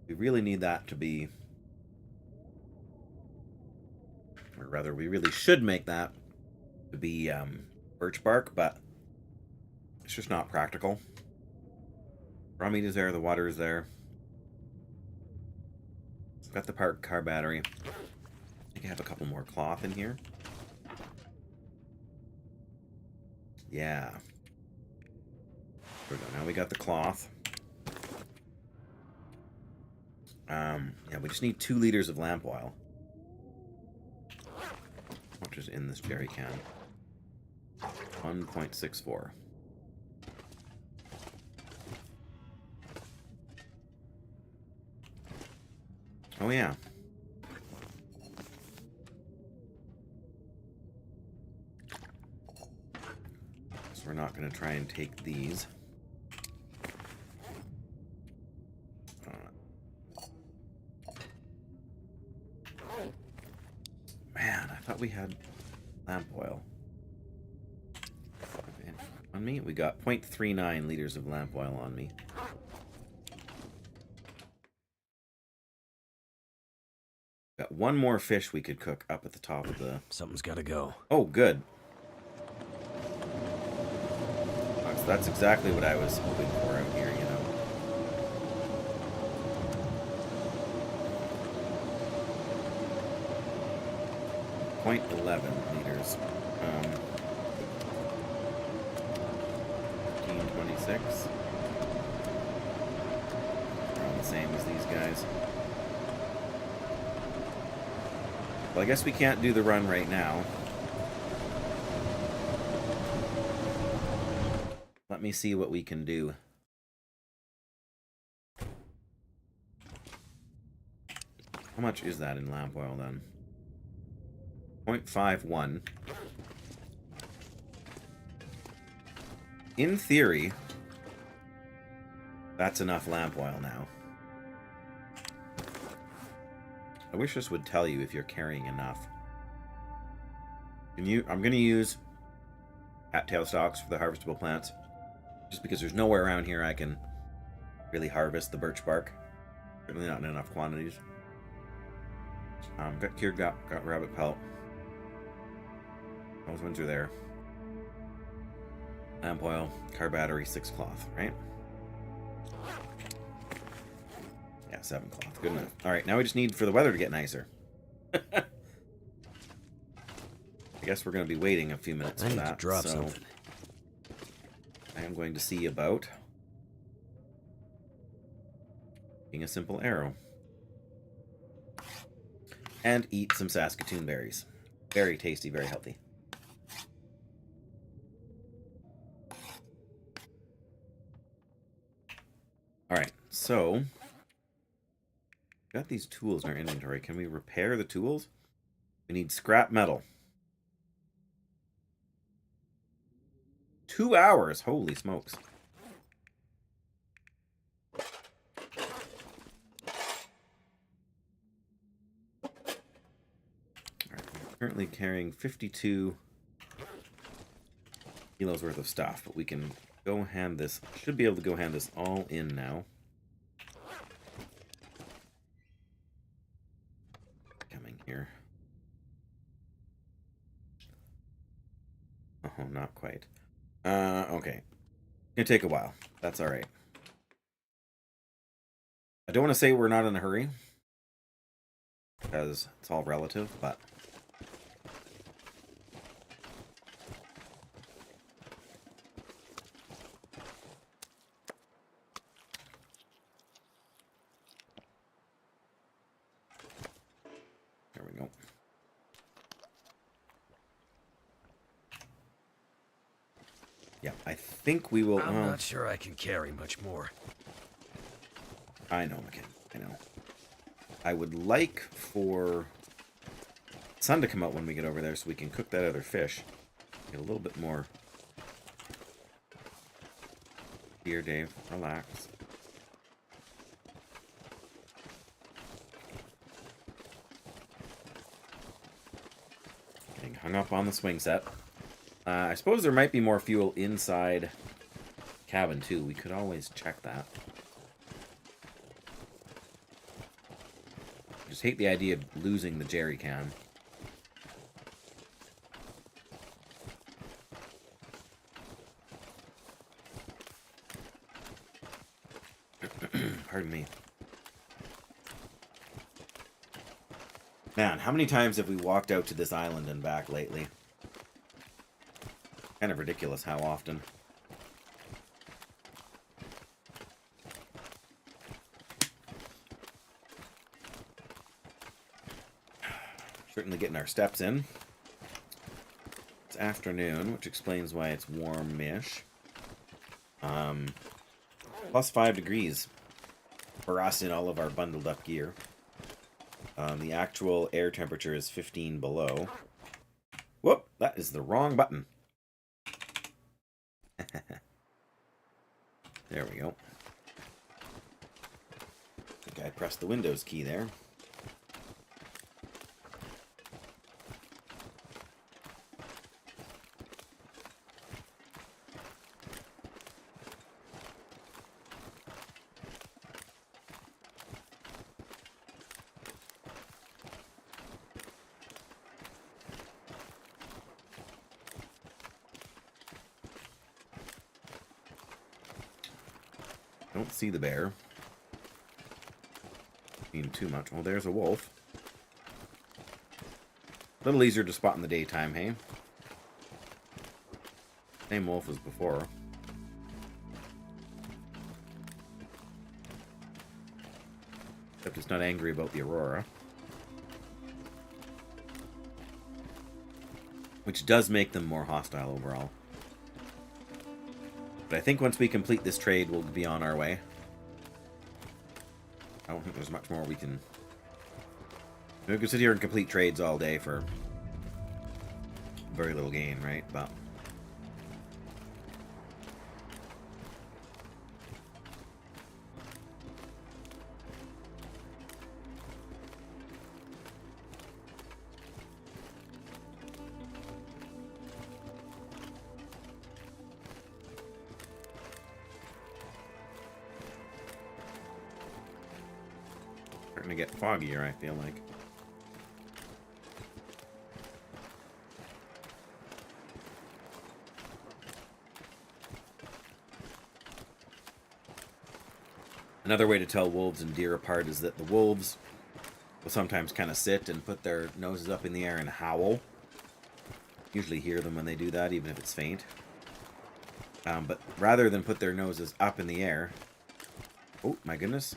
We really need that to be... Or rather, we really should make that to be birch bark, but it's just not practical. Raw meat is there, the water is there. Got the car battery. I think I have a couple more cloth in here. Yeah. There we go. Now we got the cloth. Yeah, we just need 2 liters of lamp oil. How much is in this jerry can? 1.64. Oh, yeah. So we're not going to try and take these. Man, I thought we had lamp oil. On me, we got 0.39 liters of lamp oil on me. Got 1 more fish we could cook up at the top of the... Something's gotta go. Oh, good. That's exactly what I was hoping for out here, you know. .11 liters. 1526. Around the same as these guys. Well, I guess we can't do the run right now. Let me see what we can do. How much is that in lamp oil then? 0.51. In theory, that's enough lamp oil now. I wish this would tell you if you're carrying enough. I'm going to use cattail stalks for the harvestable plants. Just because there's nowhere around here I can really harvest the birch bark. Certainly not in enough quantities. Got cured, got rabbit pelt. Those ones are there. Lamp oil, car battery, 6 cloth, right? Yeah, 7 cloth. Good enough. Alright, now we just need for the weather to get nicer. I guess we're going to be waiting a few minutes for that. I need to drop something. I am going to see about being a simple arrow. And eat some Saskatoon berries. Very tasty, very healthy. Alright, so got these tools in our inventory. Can we repair the tools? We need scrap metal. 2 hours. Holy smokes. currently carrying 52 kilos worth of stuff, but we can go hand this, should be able to go hand this all in now. Coming here. Oh, not quite. Okay. Gonna take a while. That's alright. I don't want to say we're not in a hurry, because it's all relative, but... There we go. Yeah, I think we will... I'm not sure I can carry much more. I know, McKin. I know. I would like for sun to come out when we get over there so we can cook that other fish. Get a little bit more. Here, Dave. Relax. Getting hung up on the swing set. I suppose there might be more fuel inside cabin, too. We could always check that. Just hate the idea of losing the jerry can. Pardon me. Man, how many times have we walked out to this island and back lately? Kind of ridiculous how often. Certainly getting our steps in. It's afternoon, which explains why it's warm-ish. Plus 5 degrees for us in all of our bundled up gear. The actual air temperature is 15 below. Whoop, that is the wrong button. There we go. I think I pressed the Windows key there. Don't see the bear. Being too much. Oh, there's a wolf. A little easier to spot in the daytime, hey? Same wolf as before. Except it's not angry about the aurora. Which does make them more hostile overall. But I think once we complete this trade, we'll be on our way. I don't think there's much more we can... We could sit here and complete trades all day for very little gain, right? But... starting to get foggier, I feel like. Another way to tell wolves and deer apart is that the wolves will sometimes kind of sit and put their noses up in the air and howl. Usually hear them when they do that, even if it's faint. But rather than put their noses up in the air... Oh, my goodness.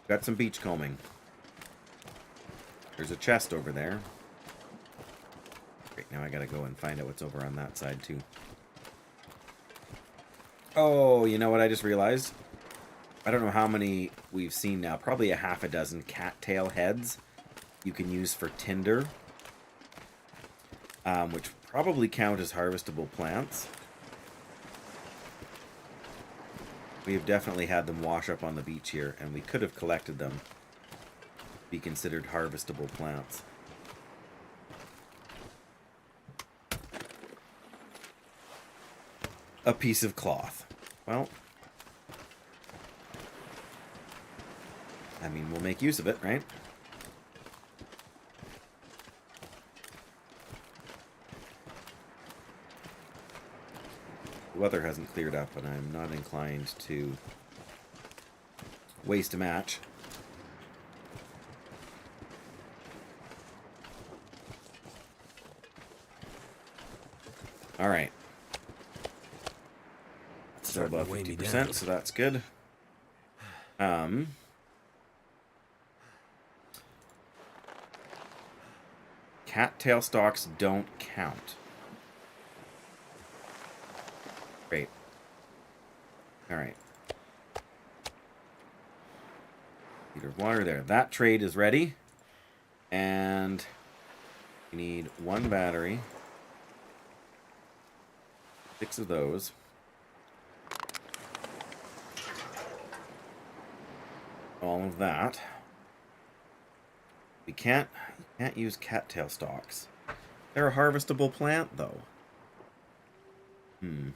Got some beachcombing. There's a chest over there. Great, now I gotta go and find out what's over on that side, too. Oh, you know what I just realized? I don't know how many we've seen now. Probably a half a dozen cattail heads you can use for tinder. Which probably count as harvestable plants. We have definitely had them wash up on the beach here, and we could have collected them to be considered harvestable plants. a piece of cloth. Well, I mean, we'll make use of it, right? The weather hasn't cleared up, and I'm not inclined to waste a match. All right. Still Starting to above weigh me 50%, down. so that's good. Cattail stalks don't count. Great. All right. Liter of water there. That trade is ready. And we need 1 battery. 6 of those. All of that. You can't use cattail stalks. They're a harvestable plant, though. Well,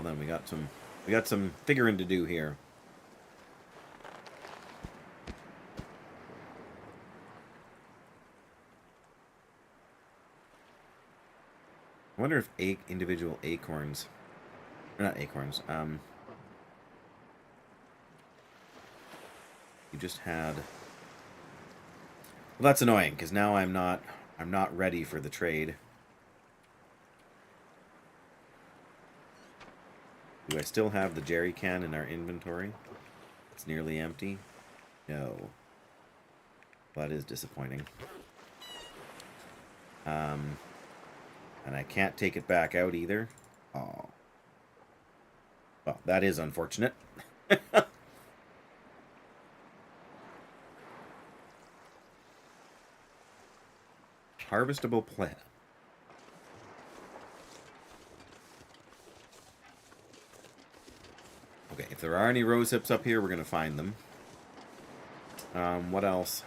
then we got some figuring to do here. I wonder if individual acorns, or not acorns. You just had. Well, that's annoying because now I'm not ready for the trade. Do I still have the jerry can in our inventory? It's nearly empty. No. That is disappointing. And I can't take it back out either. Oh. Well, that is unfortunate. Harvestable plant. Okay, if there are any rose hips up here, we're going to find them. What else?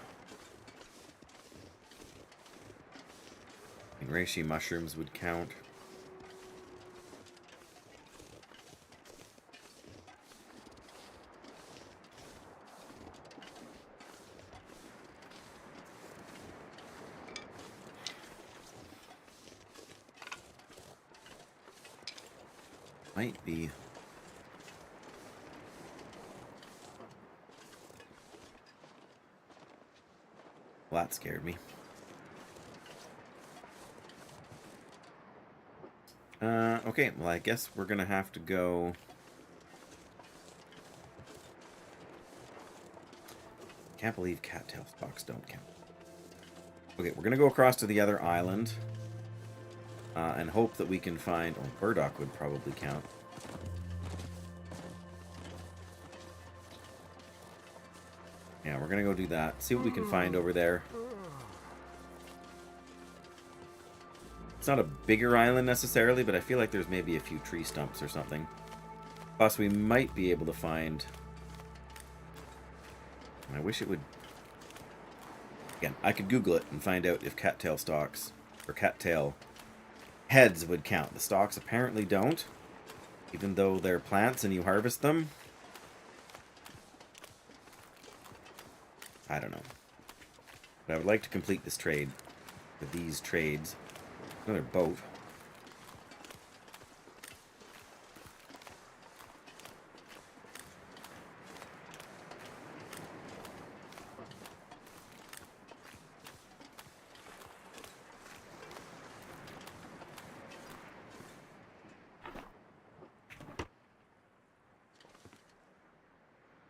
I think reishi mushrooms would count. Might be. Well, that scared me. Okay, well, I guess we're gonna have to go. Can't believe cattail stalks don't count. Okay, we're gonna go across to the other island. And hope that we can find... Oh, burdock would probably count. Yeah, we're gonna go do that. See what we can find over there. It's not a bigger island necessarily, but I feel like there's maybe a few tree stumps or something. Plus, we might be able to find... I wish it would... Again, I could Google it and find out if cattail stalks or cattail heads would count. The stalks apparently don't, even though they're plants and you harvest them. I don't know. But I would like to complete this trade with these trades. Another boat.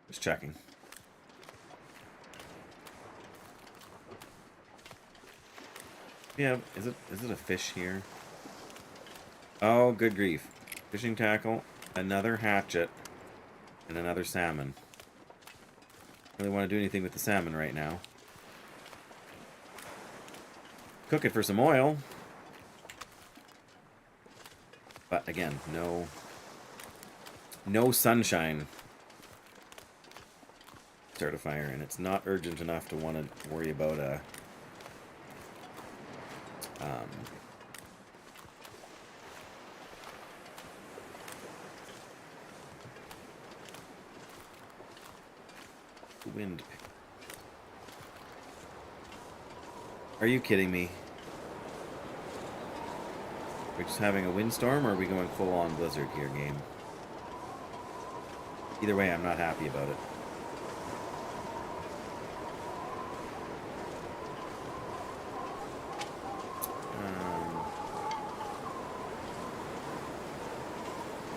Just checking. Yeah, is it a fish here? Oh, good grief. Fishing tackle, another hatchet, and another salmon. Don't really want to do anything with the salmon right now. Cook it for some oil. But again, no sunshine. Start a fire, and it's not urgent enough to want to worry about a the wind? Are you kidding me? We're just having a windstorm, or are we going full-on blizzard here, game? Either way, I'm not happy about it.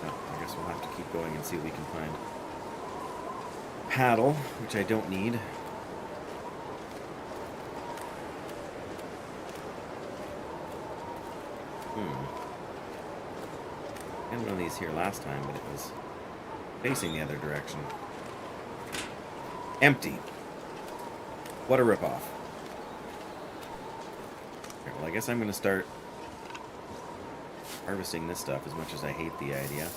I guess we'll have to keep going and see what we can find. Paddle, which I don't need. I had one of these here last time, but it was facing the other direction. Empty. What a ripoff. Okay, well, I guess I'm going to start harvesting this stuff as much as I hate the idea.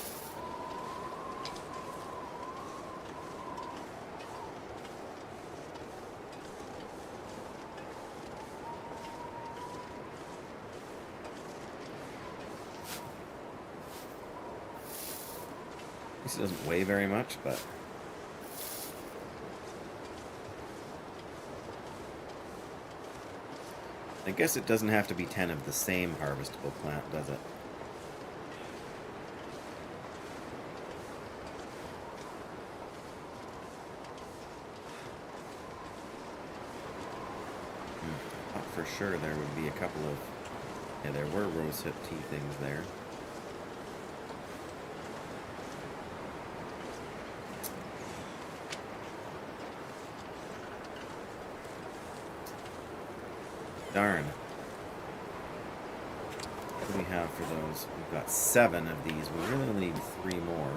At least it doesn't weigh very much, but... I guess it doesn't have to be 10 of the same harvestable plant, does it? I thought for sure there would be a couple of... Yeah, there were rosehip tea things there. Darn. What do we have for those? We've got 7 of these. We really only need 3 more.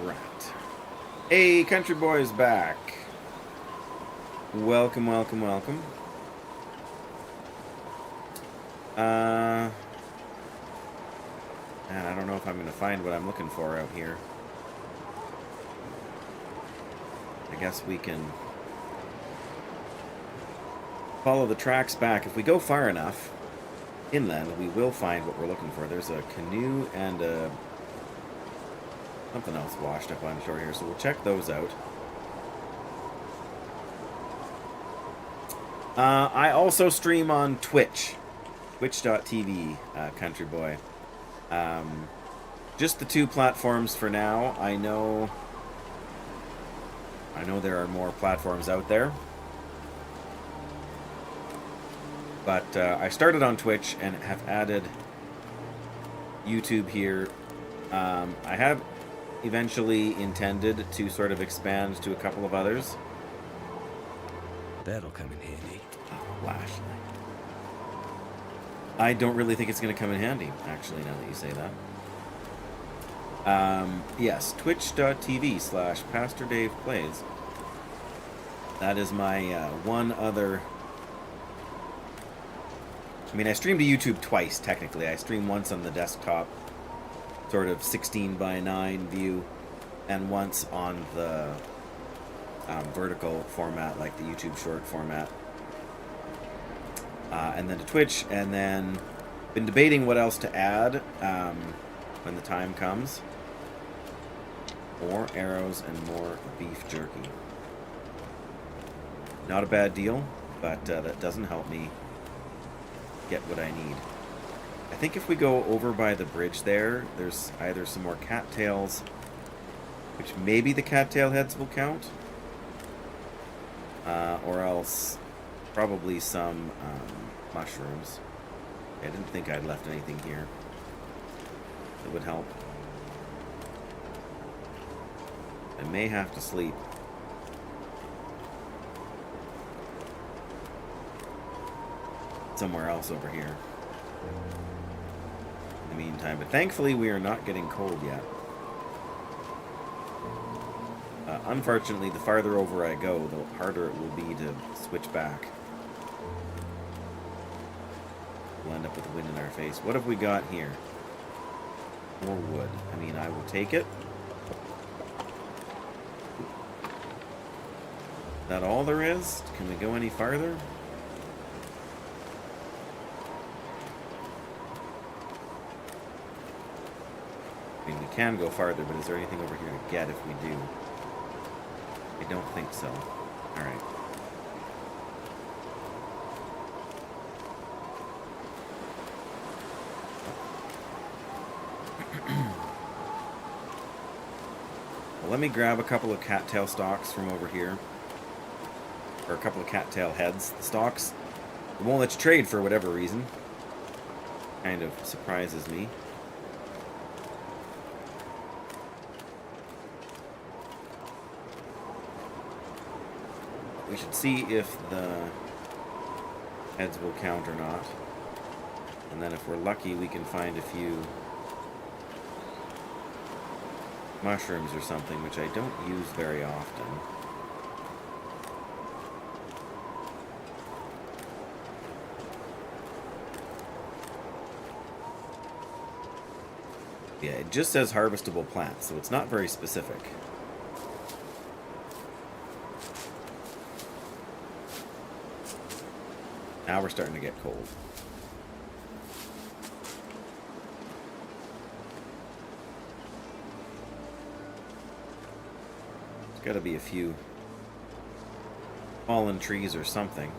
Right. Hey, Country Boy's back. Welcome, welcome, welcome. Man, I don't know if I'm going to find what I'm looking for out here. I guess we can follow the tracks back. If we go far enough inland, we will find what we're looking for. There's a canoe and something else washed up on shore here, so we'll check those out. I also stream on Twitch. Twitch.tv, Country Boy. Just the 2 platforms for now. I know there are more platforms out there. But I started on Twitch and have added YouTube here. I have eventually intended to sort of expand to a couple of others. That'll come in handy. Oh, flashlight. I don't really think it's going to come in handy, actually, now that you say that. Yes, twitch.tv/Pastor Dave Plays. That is my one other... I mean, I streamed to YouTube twice, technically. I streamed once on the desktop, sort of 16:9 view, and once on the vertical format, like the YouTube short format. And then to Twitch, and then been debating what else to add when the time comes. More arrows and more beef jerky. Not a bad deal, but that doesn't help me get what I need. I think if we go over by the bridge there, there's either some more cattails, which maybe the cattail heads will count, or else probably some mushrooms. I didn't think I'd left anything here that would help. I may have to sleep. Somewhere else over here in the meantime, but thankfully we are not getting cold yet. Unfortunately, the farther over I go, the harder it will be to switch back. We'll end up with wind in our face. What have we got here? More wood. I mean, I will take it. Is that all there is? Can we go any farther? I mean, we can go farther, but is there anything over here to get if we do? I don't think so. Alright. Well, let me grab a couple of cattail stalks from over here. Or a couple of cattail heads. The stalks, they won't let you trade for whatever reason. Kind of surprises me. We should see if the heads will count or not. And then if we're lucky, we can find a few mushrooms or something, which I don't use very often. Yeah, it just says harvestable plants, so it's not very specific. Now we're starting to get cold. There's got to be a few fallen trees or something.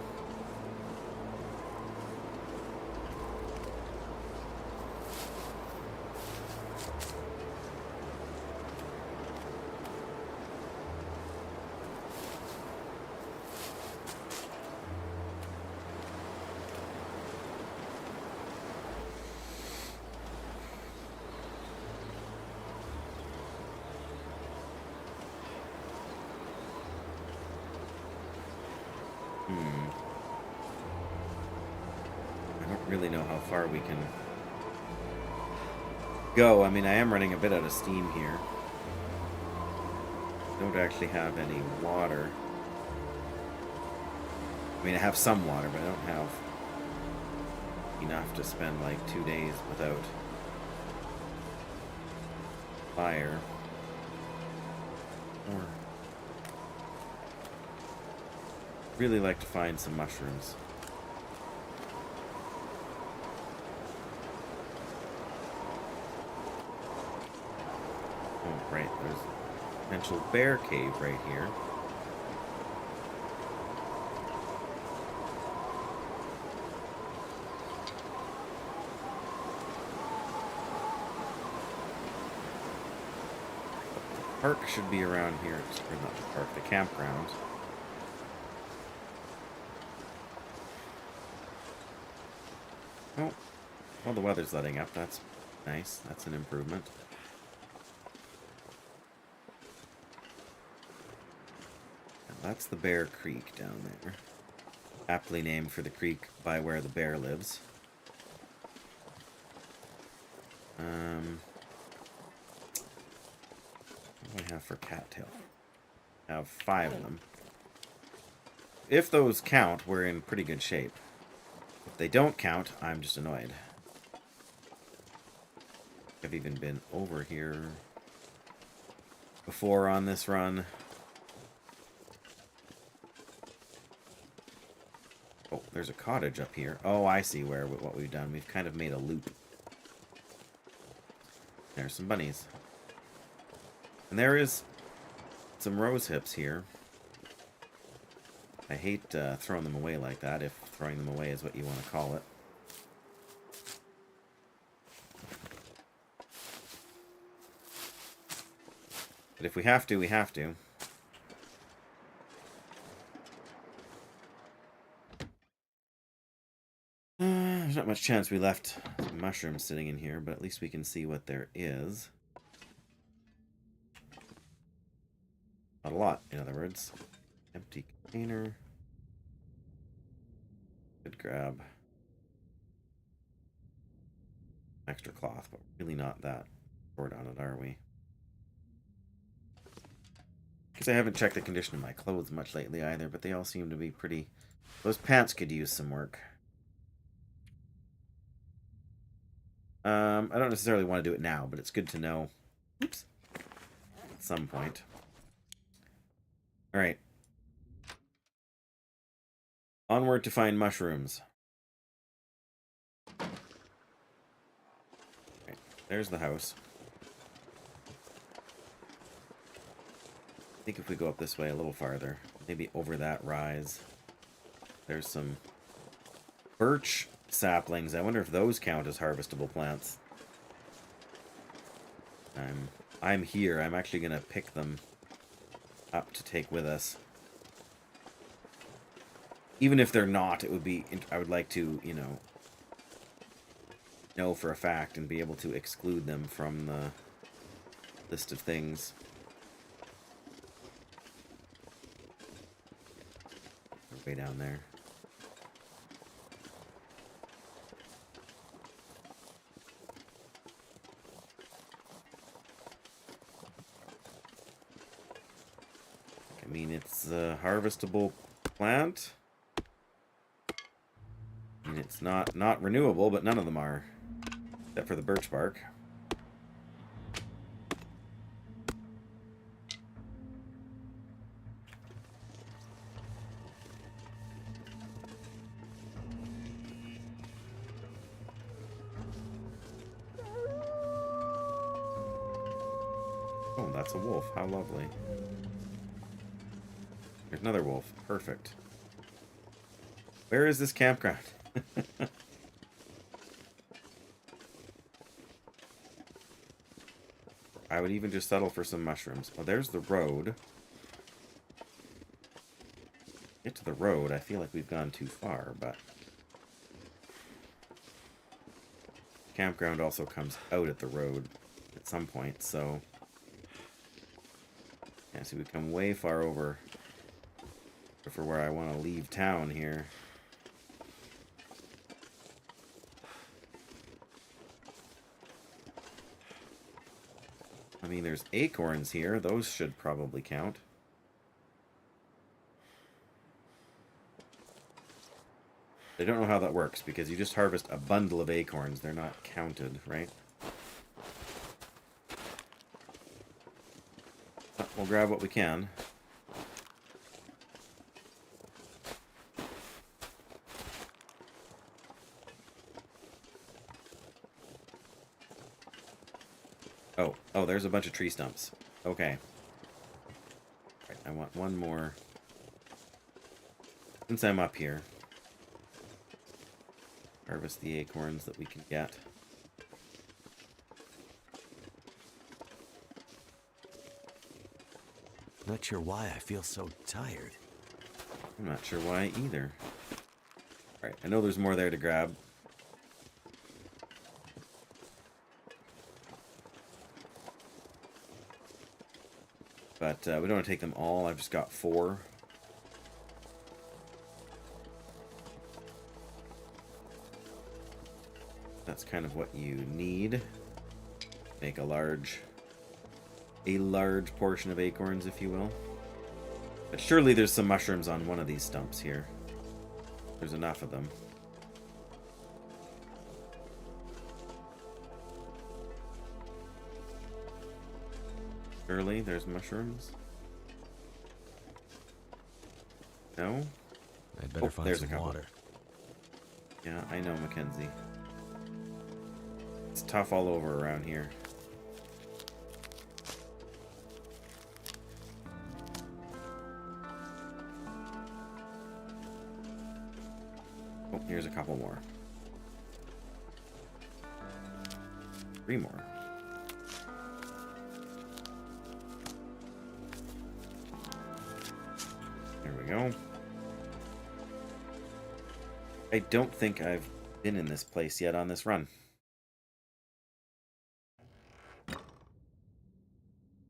I don't really know how far we can go. I mean, I am running a bit out of steam here. Don't actually have any water. I mean, I have some water, but I don't have enough to spend like 2 days without fire. Or really like to find some mushrooms. Oh, right, there's a potential bear cave right here. The park should be around here. Or not the park, the campground. Oh, well, the weather's letting up. That's nice. That's an improvement. And that's the Bear Creek down there. Aptly named for the creek by where the bear lives. What do I have for cattail? I have 5 of them. If those count, we're in pretty good shape. If they don't count, I'm just annoyed. I've even been over here before on this run. Oh, there's a cottage up here. Oh, I see what we've done. We've kind of made a loop. There's some bunnies. And there is some rose hips here. I hate throwing them away like that, if throwing them away is what you want to call it. But if we have to, we have to. There's not much chance we left some mushrooms sitting in here, but at least we can see what there is. Not a lot, in other words. Empty container. Could grab extra cloth, but really not that short on it, are we? Because I haven't checked the condition of my clothes much lately either, but they all seem to be pretty... Those pants could use some work. I don't necessarily want to do it now, but it's good to know. Oops. At some point. Alright. Onward to find mushrooms. Right, there's the house. think if we go up this way a little farther, maybe over that rise, there's some birch saplings. I wonder if those count as harvestable plants. I'm here. I'm actually gonna pick them up to take with us. Even if they're not, it would be. I would like to, know for a fact and be able to exclude them from the list of things. Way down there. I mean, it's a harvestable plant. I mean, it's not renewable, but none of them are, except for the birch bark. Oh, that's a wolf. How lovely. There's another wolf. Perfect. Where is this campground? I would even just settle for some mushrooms. Oh, there's the road. Get to the road. I feel like we've gone too far, but... campground also comes out at the road at some point, so... yeah, so we've come way far over for where I want to leave town here. I mean, there's acorns here. Those should probably count. I don't know how that works, because you just harvest a bundle of acorns. They're not counted, right? But we'll grab what we can. Oh, there's a bunch of tree stumps. Okay. Right, I want one more. Since I'm up here, harvest the acorns that we can get. Not sure why I feel so tired. I'm not sure why either. Alright, I know there's more there to grab. But we don't want to take them all. I've just got 4. That's kind of what you need. Make a large portion of acorns, if you will. But surely there's some mushrooms on one of these stumps here. There's enough of them. Surely there's mushrooms. No? I'd better find there's some a couple. water. Yeah, I know, Mackenzie. It's tough all over around here. Oh, here's a couple more. 3 more. There we go. I don't think I've been in this place yet on this run.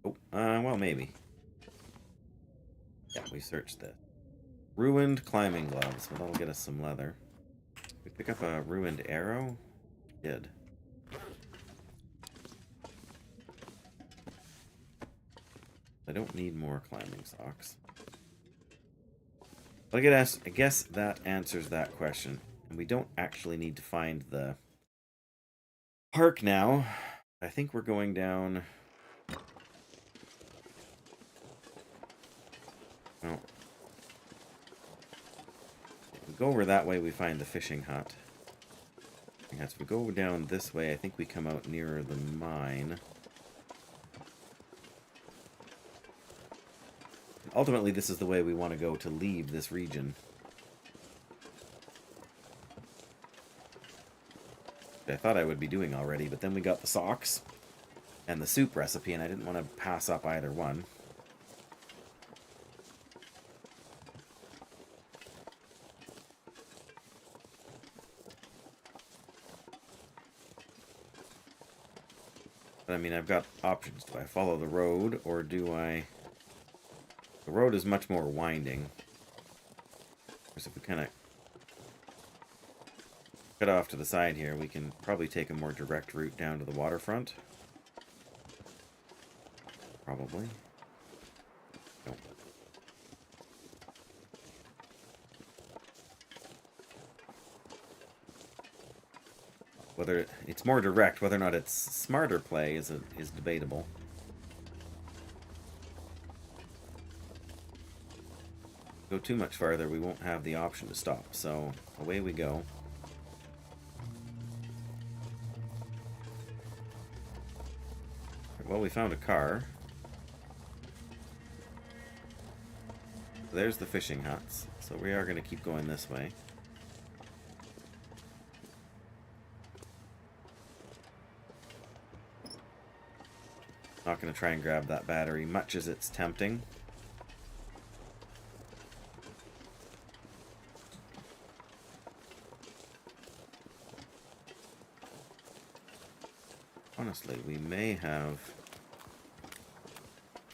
Oh, well, maybe. Yeah, we searched this. Ruined climbing gloves. Well, that'll get us some leather. We pick up a ruined arrow? We did. I don't need more climbing socks. But I guess that answers that question. And we don't actually need to find the park now. I think we're going down... oh. If we go over that way, we find the fishing hut. As we go down this way, I think we come out nearer the mine. ultimately, this is the way we want to go to leave this region. I thought I would be doing already, but then we got the socks and the soup recipe, and I didn't want to pass up either one. But I mean, I've got options. Do I follow the road, or do I... The road is much more winding. Because if we kind of cut off to the side here, we can probably take a more direct route down to the waterfront. Probably. Nope. Whether it's more direct, whether or not it's smarter play is debatable. Go too much farther, we won't have the option to stop. So away we go. Well, we found a car. There's the fishing huts. So we are going to keep going this way. Not going to try and grab that battery, much as it's tempting. Honestly, we may have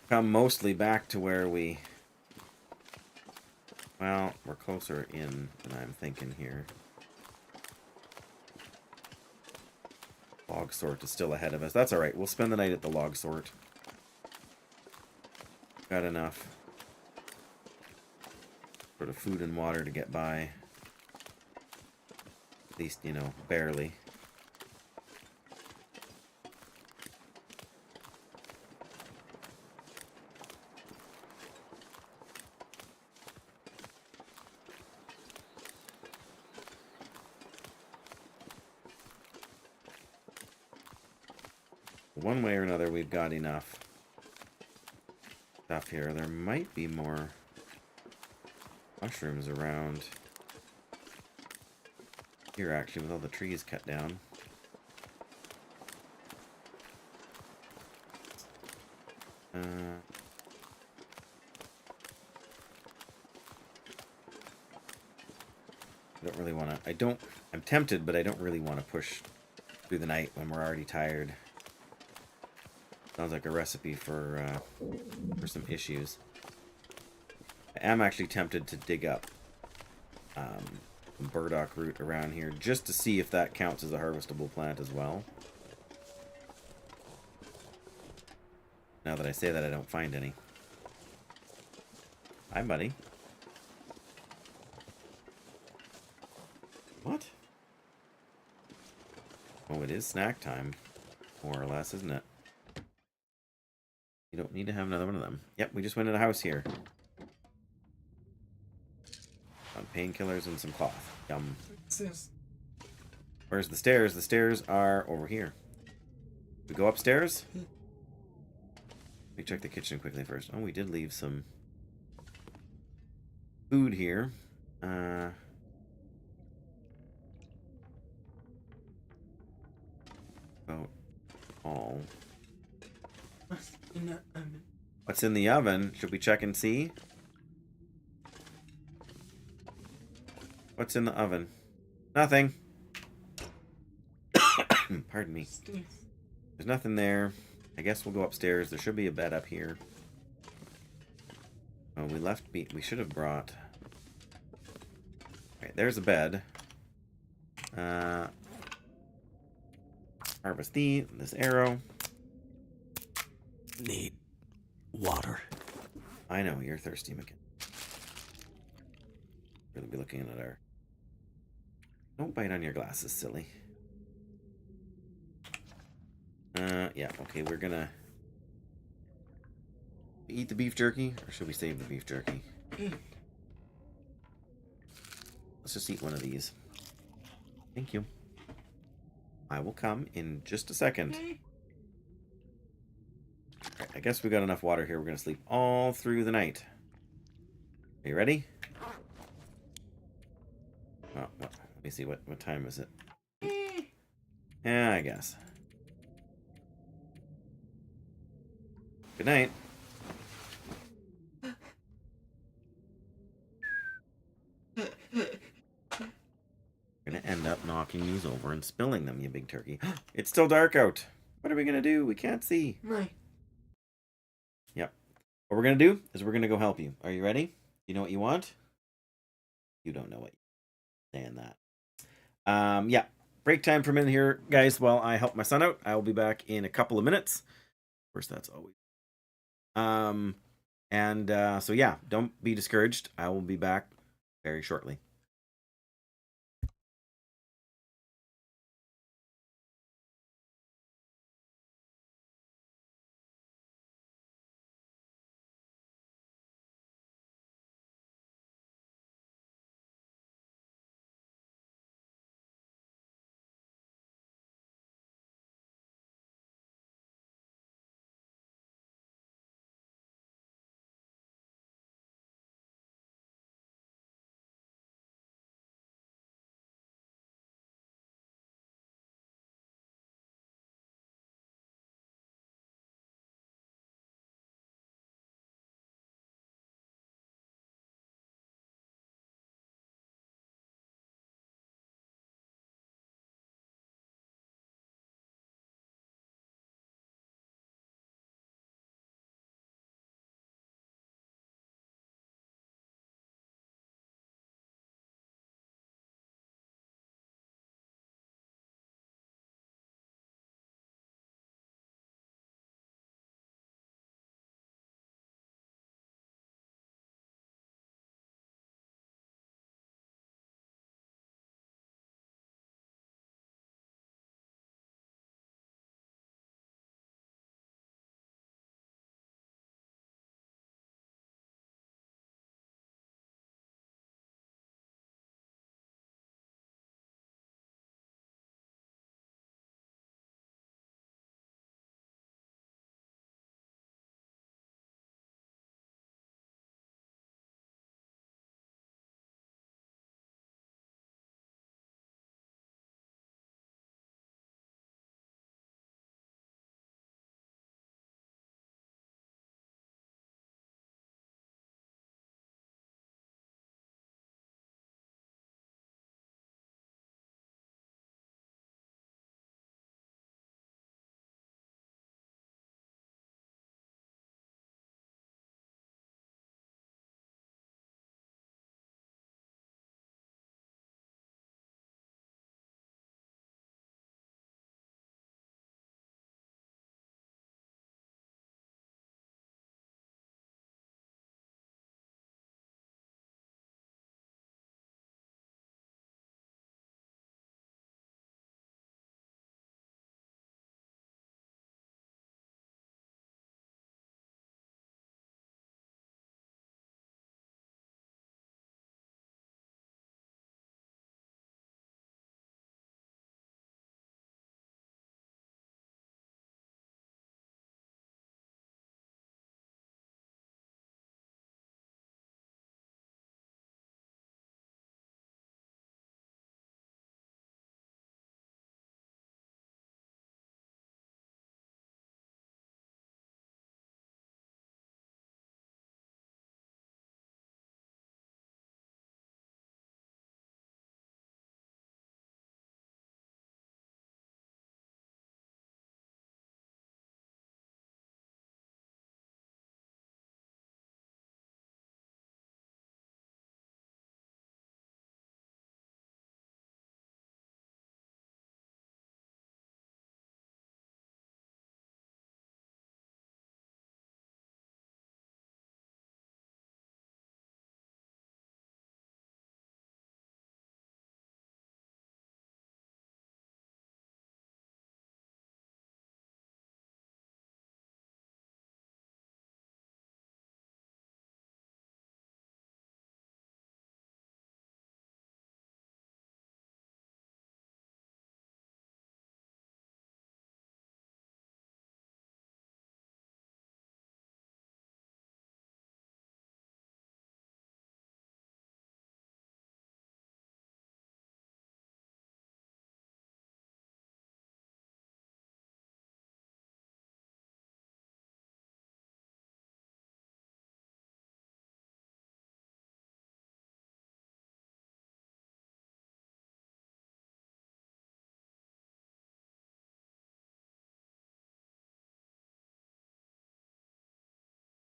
come mostly back to where we... Well, we're closer in than I'm thinking here. Log sort is still ahead of us. That's alright. We'll spend the night at the log sort. Got enough sort of food and water to get by. At least, you know, barely. One way or another, we've got enough stuff here. There might be more mushrooms around here, actually, with all the trees cut down. I don't really want to... I'm tempted, but I don't really want to push through the night when we're already tired. Sounds like a recipe for some issues. I am actually tempted to dig up some burdock root around here just to see if that counts as a harvestable plant as well. Now that I say that, I don't find any. Hi, buddy. What? Oh, it is snack time, more or less, isn't it? You don't need to have another one of them. Yep, we just went in a house here. Found painkillers and some cloth. Yum. Where's the stairs? The stairs are over here. We go upstairs? Let me check the kitchen quickly first. Oh, we did leave some food here. About all. In the oven. What's in the oven? Should we check and see? What's in the oven? Nothing. Pardon me. There's nothing there. I guess we'll go upstairs. There should be a bed up here. Oh, we should have brought... Okay, there's a bed. Harvest this arrow. Need water. I know, you're thirsty, McKin. Really be looking at our... Don't bite on your glasses, silly. Yeah, okay, we're gonna... Eat the beef jerky, or should we save the beef jerky? Let's just eat one of these. Thank you. I will come in just a second. Alright, I guess we got enough water here. We're gonna sleep all through the night. Are you ready? Oh, let me see. What time is it? Yeah, I guess. Good night. We're gonna end up knocking these over and spilling them, you big turkey. It's still dark out. What are we gonna do? We can't see. Night. Yep. What we're gonna do is we're gonna go help you. Are you ready? You know what you want? You don't know what you saying that. Yeah. Break time for a minute here, guys, while I help my son out. I will be back in a couple of minutes. Of course, that's always. So yeah, don't be discouraged. I will be back very shortly.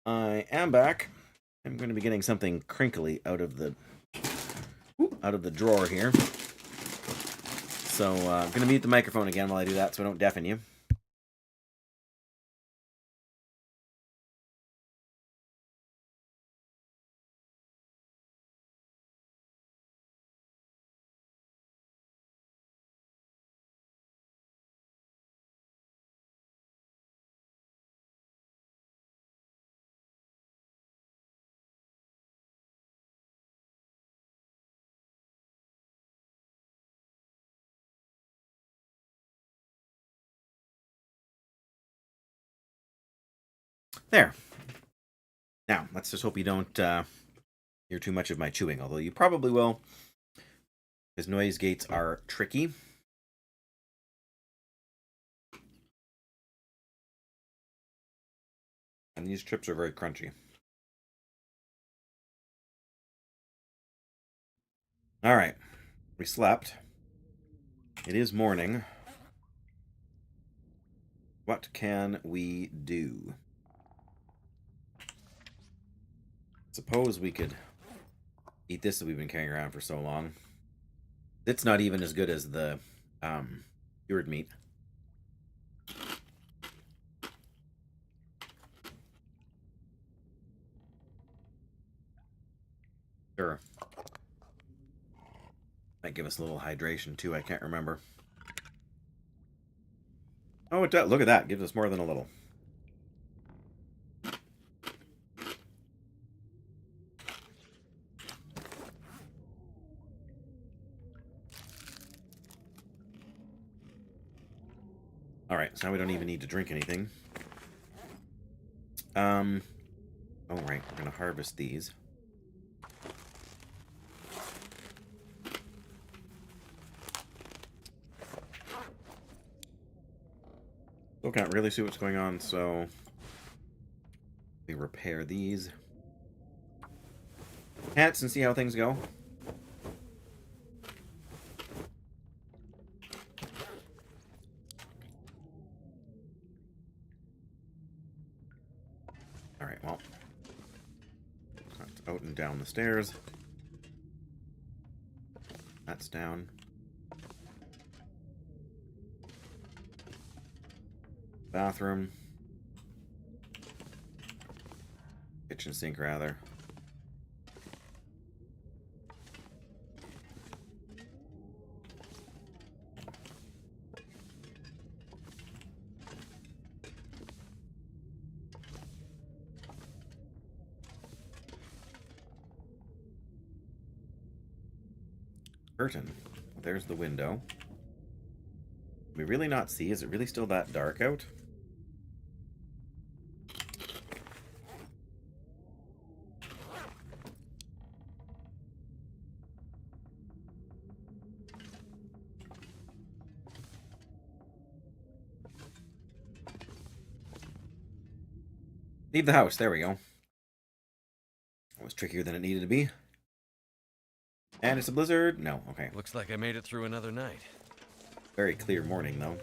I am back. I'm going to be getting something crinkly out of the drawer here. So I'm going to mute the microphone again while I do that so I don't deafen you. There. Now, let's just hope you don't hear too much of my chewing, although you probably will, because noise gates are tricky. And these chips are very crunchy. Alright. We slept. It is morning. What can we do? Suppose we could eat this that we've been carrying around for so long. It's not even as good as the cured meat. Sure. Might give us a little hydration too, I can't remember. Oh, it does. Look at that. Gives us more than a little. Alright, so now we don't even need to drink anything. Oh, right. We're going to harvest these. Still can't really see what's going on, so we repair these hats and see how things go. Alright, well. That's out and down the stairs. That's down. Bathroom. Kitchen sink, rather. Curtain. There's the window. Can we really not see? Is it really still that dark out? Leave the house. There we go. That was trickier than it needed to be. And it's a blizzard? No. Okay. Looks like I made it through another night. Very clear morning, though.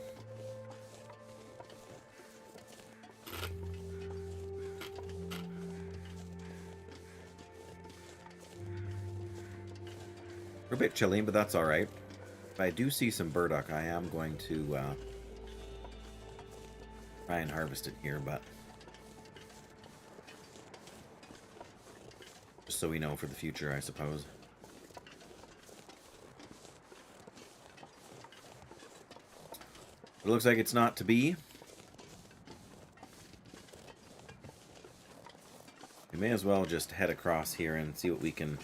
We're a bit chilly, but that's alright. If I do see some burdock, I am going to try and harvest it here, but just so we know for the future, I suppose. It looks like it's not to be. We may as well just head across here and see what we can...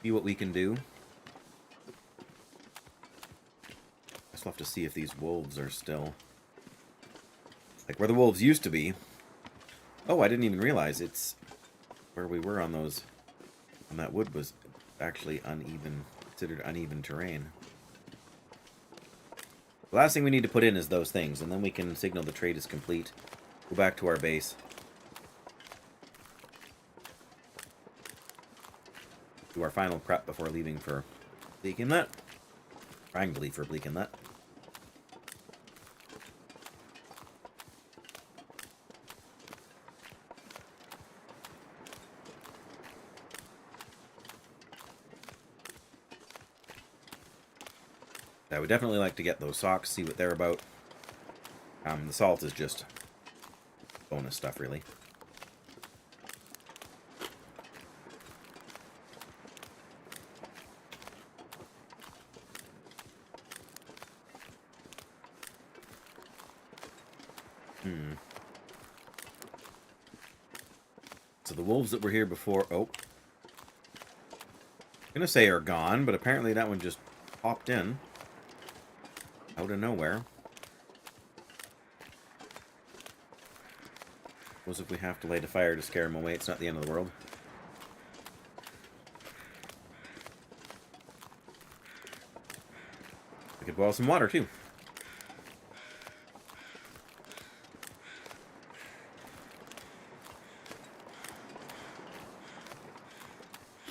see what we can do. I still have to see if these wolves are still... like where the wolves used to be. Oh, I didn't even realize it's where we were on those... and that wood was actually uneven, considered uneven terrain. The last thing we need to put in is those things, and then we can signal the trade is complete. Go back to our base. Do our final prep before leaving for Bleak Inlet. Triangly for Bleak Inlet. I would definitely like to get those socks, see what they're about. The salt is just bonus stuff, really. So the wolves that were here before... Oh. I'm gonna say are gone, but apparently that one just popped in. Out of nowhere. Suppose if we have to light a fire to scare him away, it's not the end of the world. We could boil some water, too.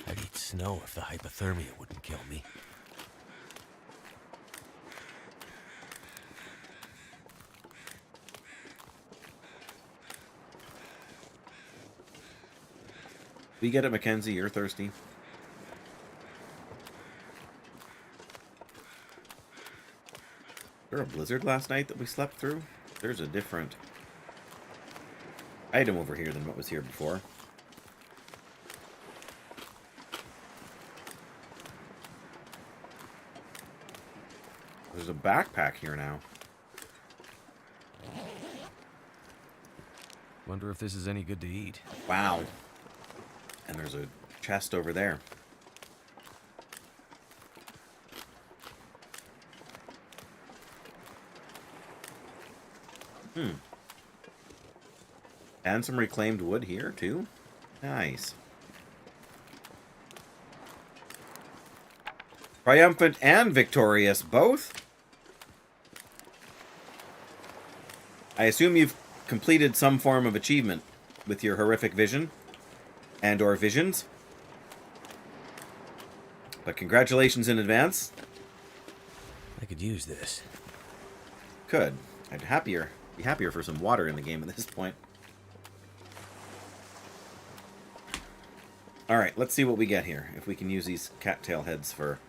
I'd eat snow if the hypothermia wouldn't kill me. We get it, Mackenzie. You're thirsty. Was there a blizzard last night that we slept through? There's a different item over here than what was here before. There's a backpack here now. Wonder if this is any good to eat. Wow. And there's a chest over there. And some reclaimed wood here, too. Nice. Triumphant and victorious, both. I assume you've completed some form of achievement with your horrific vision and or visions. But congratulations in advance. I could use this. Could. I'd be happier for some water in the game at this point. Alright, let's see what we get here. If we can use these cattail heads for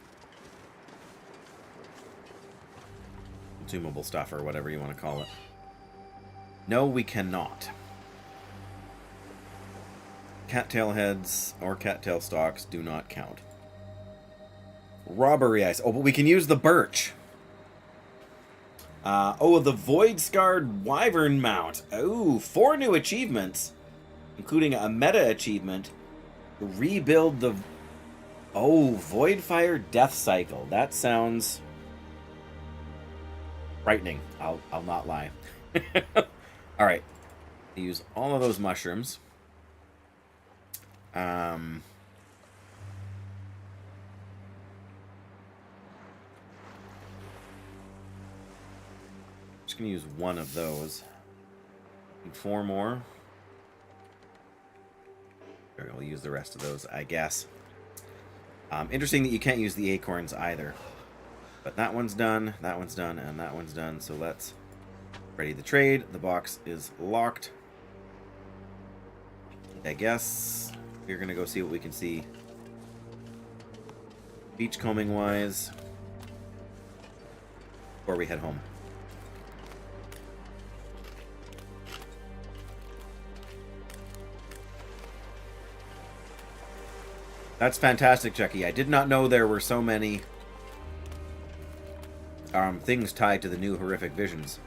consumable stuff or whatever you want to call it. No, we cannot. Cattail heads or cattail stalks do not count. Robbery ice. Oh, but we can use the birch. The Void-Scarred Wyvern Mount. Oh, 4 new achievements, including a meta achievement. Rebuild the... Oh, Voidfire Death Cycle. That sounds frightening. I'll not lie. Alright. Use all of those mushrooms. Just gonna use one of those. Need 4 more. There, we'll use the rest of those, I guess. Interesting that you can't use the acorns either. But that one's done, and that one's done. So let's ready the trade. The box is locked. I guess we're gonna go see what we can see beachcombing wise before we head home. That's fantastic, Chucky. I did not know there were so many things tied to the new horrific visions.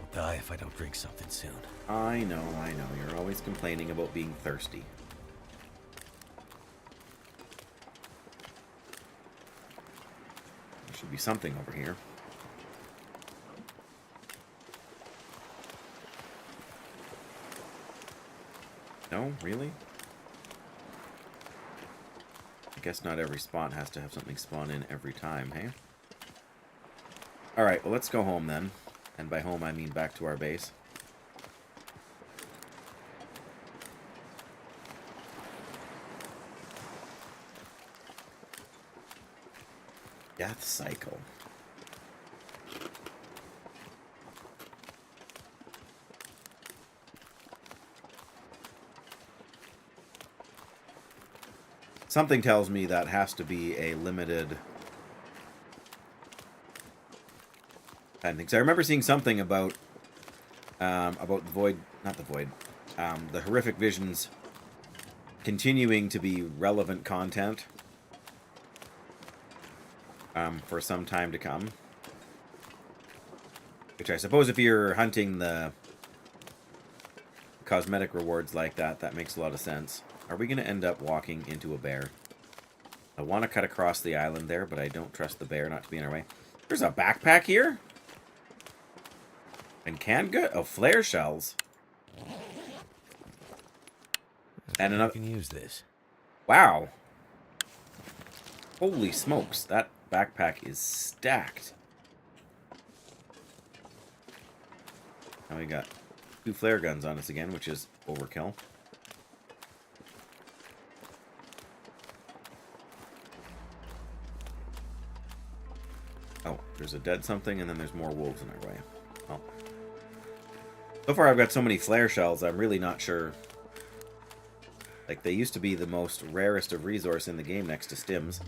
I'll die if I don't drink something soon. I know. You're always complaining about being thirsty. There should be something over here. No? Really? I guess not every spot has to have something spawn in every time, hey? Alright, well let's go home then. And by home I mean back to our base. Death cycle. Something tells me that has to be a limited... I think so. I remember seeing something about the void, not the void, the horrific visions continuing to be relevant content for some time to come. Which I suppose if you're hunting the cosmetic rewards like that, that makes a lot of sense. Are we going to end up walking into a bear? I want to cut across the island there, but I don't trust the bear not to be in our way. There's a backpack here? And canned good? Oh, flare shells. And another... You can use this. Wow. Holy smokes, that backpack is stacked. Now we got 2 flare guns on us again, which is overkill. Oh, there's a dead something, and then there's more wolves in our way. Well, so far I've got so many flare shells, I'm really not sure. Like, they used to be the most rarest of resource in the game next to stims.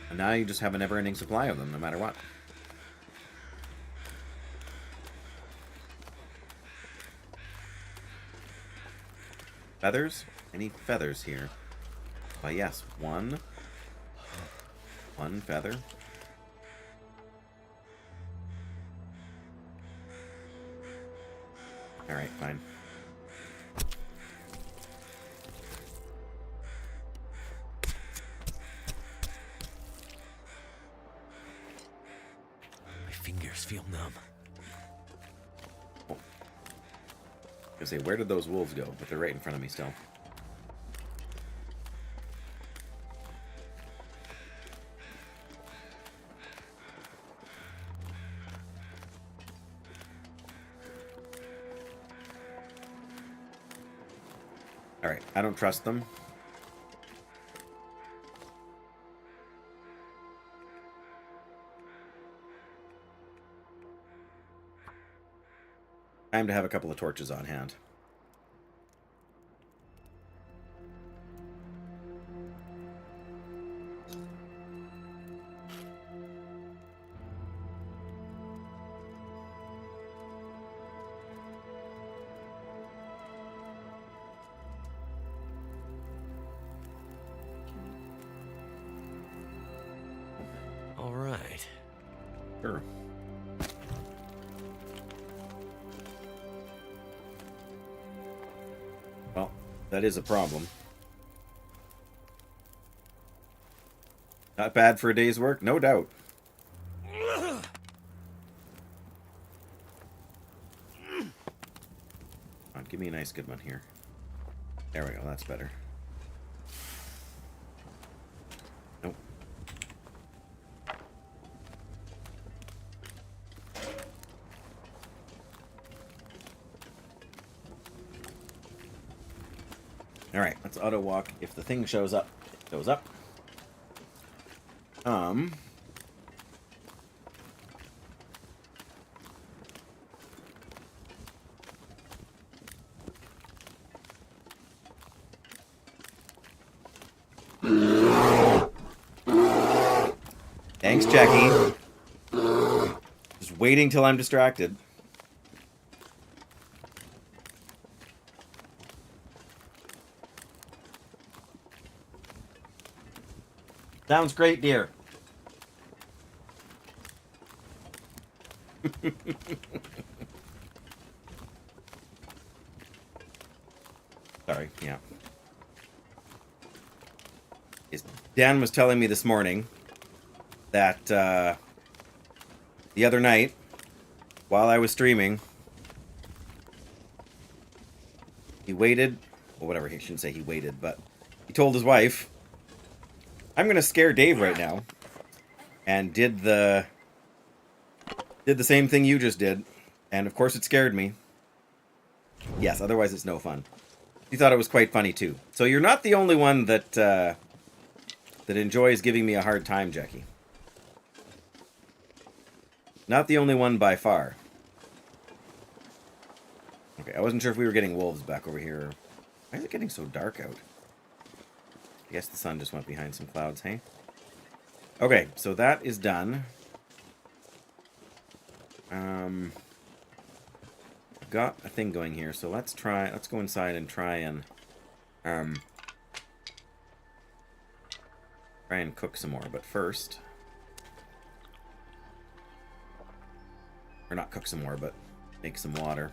And now you just have a never-ending supply of them, no matter what. Feathers? Any feathers here? Why, yes. One feather. Alright, fine. My fingers feel numb. Oh. I was gonna say, where did those wolves go? But they're right in front of me still. Alright, I don't trust them. Time to have a couple of torches on hand. All right. Sure. Well, that is a problem. Not bad for a day's work, no doubt. Come on, give me a nice good one here. There we go, that's better. Nope. Alright, let's auto walk. If the thing shows up, it shows up. Thanks, Jackie. Just waiting till I'm distracted. Sounds great, dear. Sorry, yeah. Dan was telling me this morning that the other night, while I was streaming, he waited, or whatever, he shouldn't say he waited, but he told his wife, I'm going to scare Dave right now, and did the same thing you just did, and of course it scared me. Yes, otherwise it's no fun. She thought it was quite funny too. So you're not the only one that that enjoys giving me a hard time, Jackie. Not the only one by far. Okay, I wasn't sure if we were getting wolves back over here. Why is it getting so dark out? I guess the sun just went behind some clouds, hey? Okay, so that is done. I've got a thing going here, so let's go inside and try and cook some more, but first, or not cook some more, but make some water.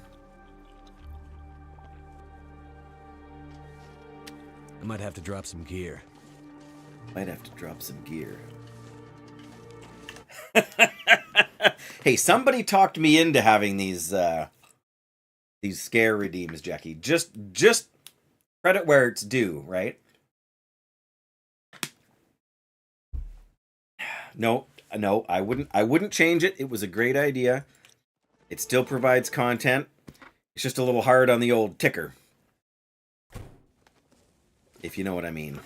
I might have to drop some gear. Might have to drop some gear. Hey, somebody talked me into having these scare redeems, Jackie. Just credit where it's due, right? No, I wouldn't change it. It was a great idea. It still provides content. It's just a little hard on the old ticker. If you know what I mean.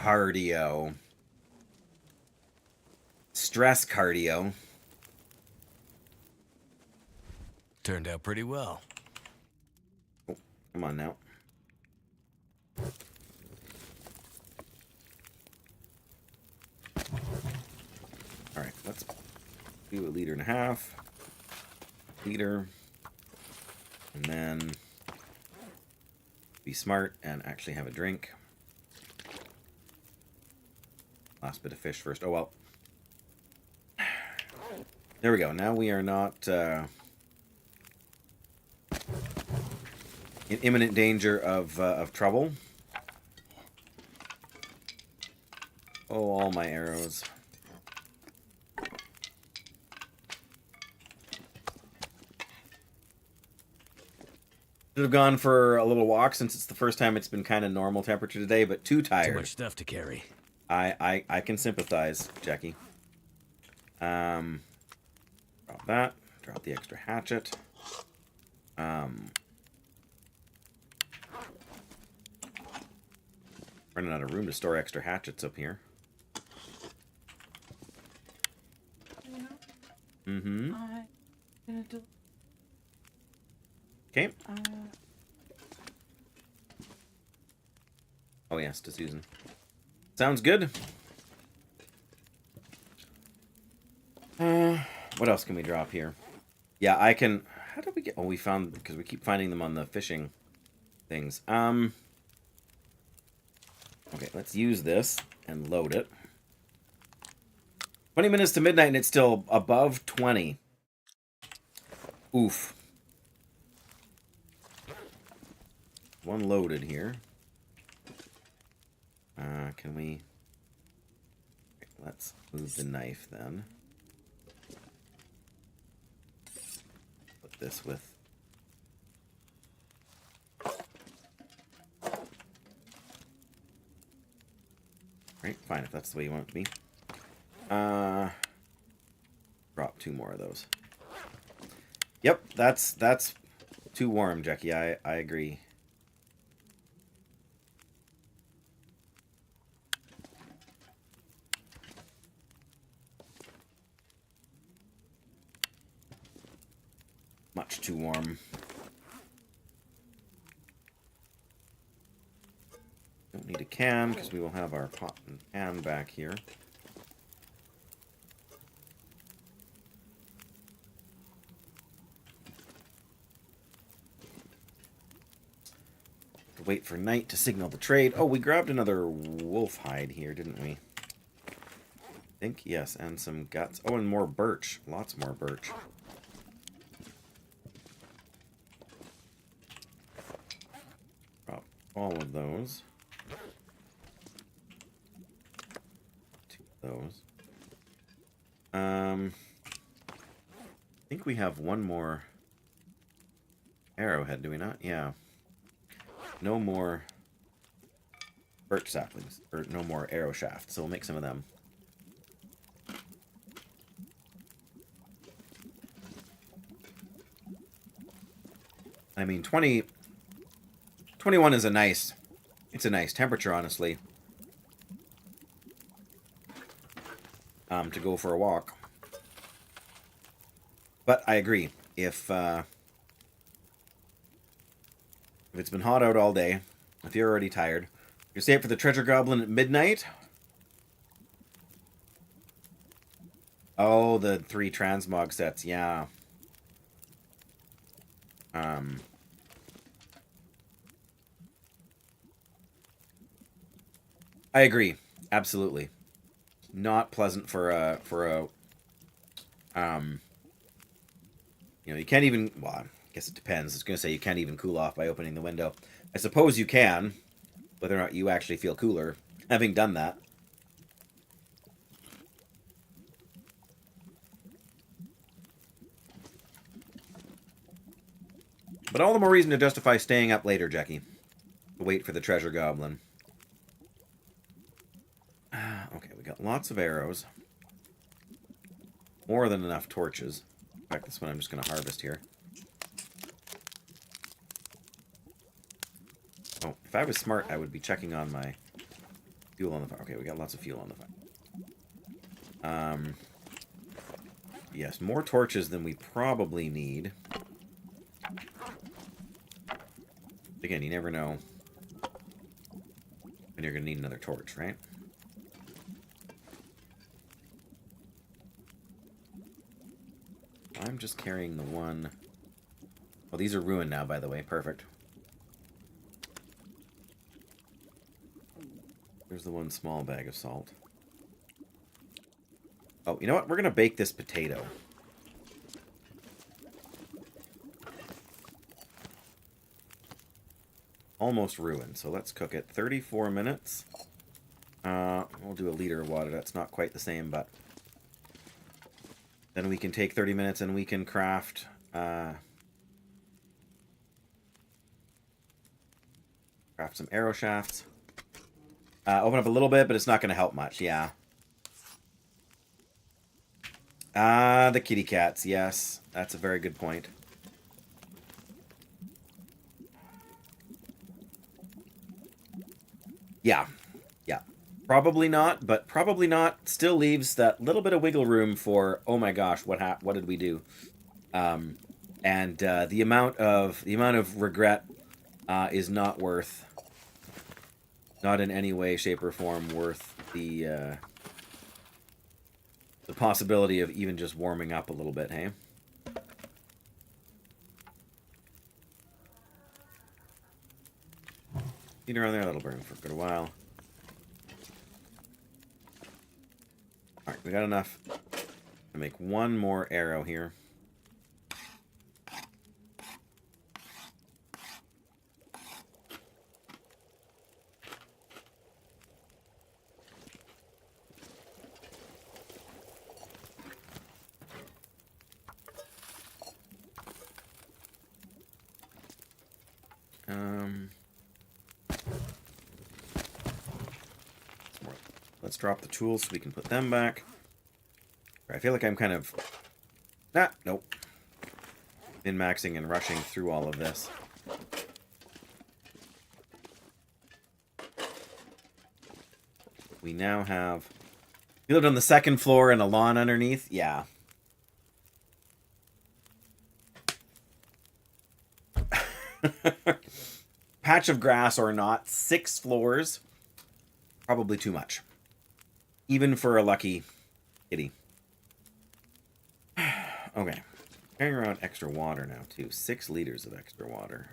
Cardio. Stress cardio. Turned out pretty well. Oh, come on now. Alright, let's do 1.5 liters. Liter. And then be smart and actually have a drink. Last bit of fish first. Oh well. There we go. Now we are not in imminent danger of trouble. Oh, all my arrows. Should have gone for a little walk since it's the first time it's been kind of normal temperature today, but too tired. Too much stuff to carry. I can sympathize, Jackie. Drop that. Drop the extra hatchet. Running out of room to store extra hatchets up here. Mm-hmm. I'm gonna do. Okay. Oh yes, to Susan. Sounds good. What else can we drop here? Yeah, I can. How did we get? Oh, we found because we keep finding them on the fishing things. Okay, let's use this and load it. 20 minutes to midnight and it's still above 20. Oof. One loaded here. Can we... Let's move the knife then. Put this with... Right, fine, if that's the way you want it to be. Drop 2 more of those. Yep, that's too warm, Jackie. I agree. Much too warm. Don't need a can because we will have our pot and pan back here. Wait for night to signal the trade. Oh, we grabbed another wolf hide here, didn't we? I think, yes, and some guts. Oh, and more birch. Lots more birch. Drop all of those. 2 of those. think we have one more arrowhead, do we not? Yeah. No more birch saplings, or no more arrow shafts, so we'll make some of them. I mean, 21 is a nice temperature, honestly, to go for a walk. But I agree, if it's been hot out all day, if you're already tired, you stay up for the treasure goblin at midnight. Oh, the 3 transmog sets, yeah. I agree. Absolutely. Not pleasant for a you can't even, well, I guess it depends. I was going to say you can't even cool off by opening the window. I suppose you can, whether or not you actually feel cooler having done that. But all the more reason to justify staying up later, Jackie. To wait for the treasure goblin. Okay, we got lots of arrows. More than enough torches. In fact, this one I'm just going to harvest here. Oh, if I was smart, I would be checking on my fuel on the fire. Okay, we got lots of fuel on the fire. Yes, more torches than we probably need. Again, you never know when you're going to need another torch, right? I'm just carrying the one... Oh, these are ruined now, by the way. Perfect. There's the one small bag of salt. Oh, you know what? We're going to bake this potato. Almost ruined, so let's cook it. 34 minutes. We'll do a liter of water. That's not quite the same, but... Then we can take 30 minutes and we can craft... craft some arrow shafts. Open up a little bit, but it's not going to help much, yeah. The kitty cats, yes. That's a very good point. Yeah. Yeah. Probably not, but probably not still leaves that little bit of wiggle room for, oh my gosh, what did we do? And the amount of regret is not worth, not in any way, shape, or form worth the possibility of even just warming up a little bit, hey? Feed around there, that'll burn for a good while. Alright, we got enough to make one more arrow here. Let's drop the tools so we can put them back. I feel like I'm kind of... nope. Min-maxing and rushing through all of this. We now have... We lived on the second floor and a lawn underneath? Yeah. Patch of grass or not, 6 floors. Probably too much. Even for a lucky kitty. Okay. Carrying around extra water now, too. 6 liters of extra water.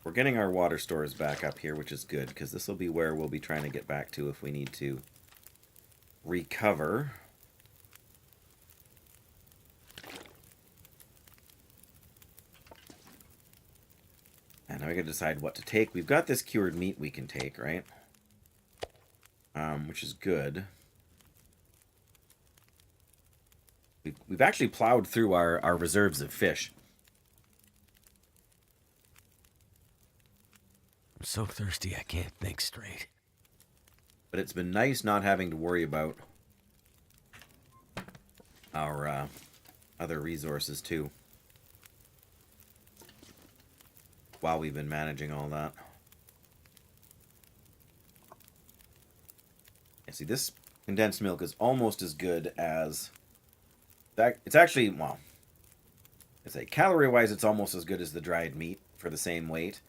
We're getting our water stores back up here, which is good, because this will be where we'll be trying to get back to if we need to recover. And now we gotta decide what to take. We've got this cured meat we can take, right? which is good. We've actually plowed through our reserves of fish. I'm so thirsty I can't think straight. But it's been nice not having to worry about our other resources too, while we've been managing all that. Yeah, see, this condensed milk is almost as good as... It's actually, well, I say calorie-wise, it's almost as good as the dried meat for the same weight.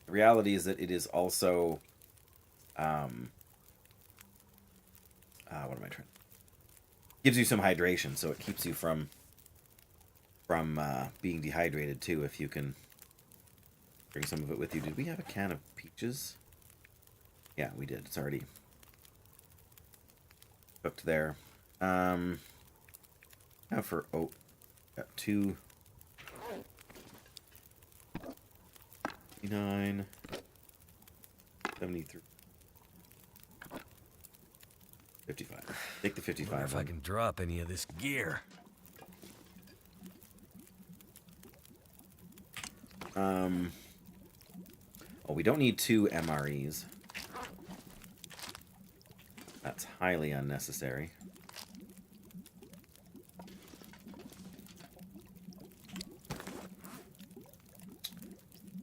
The reality is that it is also... what am I trying? Gives you some hydration, so it keeps you from being dehydrated too. If you can bring some of it with you. Did we have a can of peaches? Yeah, we did. It's already cooked there. Now for oat, got 2.9, 73. 55. Take the 55. Wonder if I can drop any of this gear. Oh, we don't need 2 MREs. That's highly unnecessary.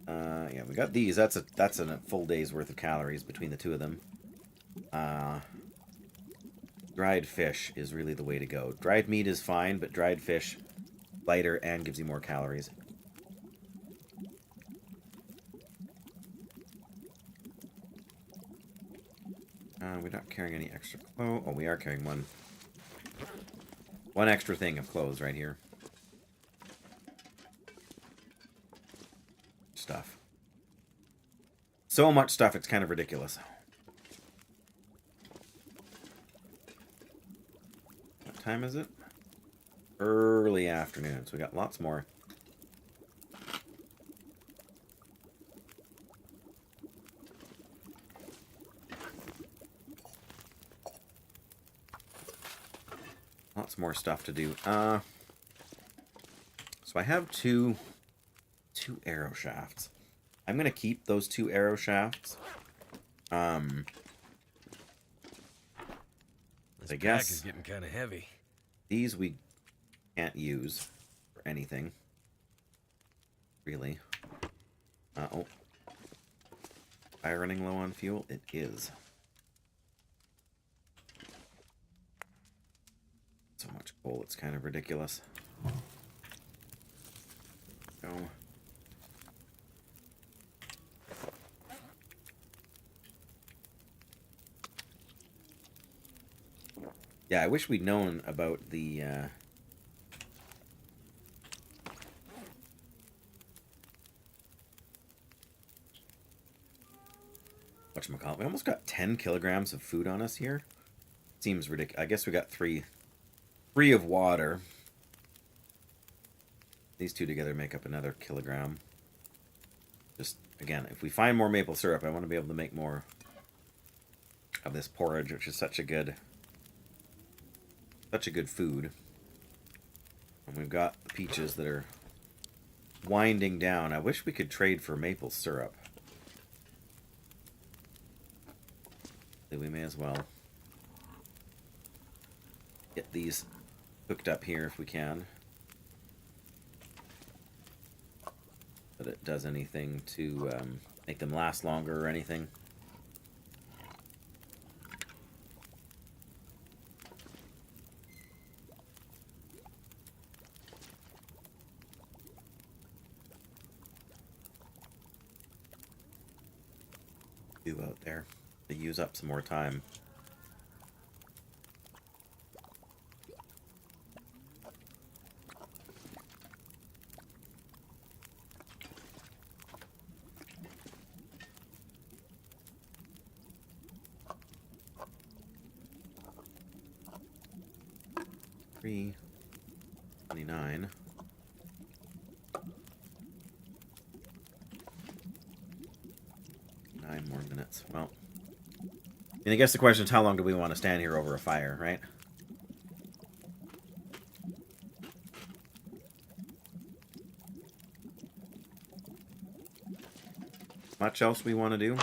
Yeah, we got these. That's a full day's worth of calories between the two of them. Dried fish is really the way to go. Dried meat is fine, but dried fish, lighter and gives you more calories. We're not carrying any extra clothes. Oh, we are carrying one extra thing of clothes right here. Stuff. So much stuff, it's kind of ridiculous. What time is it? Early afternoon, so we got lots more. Lots more stuff to do. So I have two arrow shafts. I'm gonna keep those 2 arrow shafts. This I pack guess is getting kind of heavy. these we can't use for anything, really. Oh, fire running low on fuel. It is. So much coal, it's kind of ridiculous. Go. Yeah, I wish we'd known about the whatchamacallit. We almost got 10 kilograms of food on us here. Seems ridiculous. I guess we got three of water. These two together make up another kilogram. Just, again, if we find more maple syrup, I want to be able to make more of this porridge, which is such a good food. And we've got the peaches that are winding down. I wish we could trade for maple syrup. We may as well get these hooked up here if we can. But it does anything to make them last longer or anything. Do out there to use up some more time. $3.29. Nine more minutes. Well, And I guess the question is, how long do we want to stand here over a fire, right? Much else we want to do?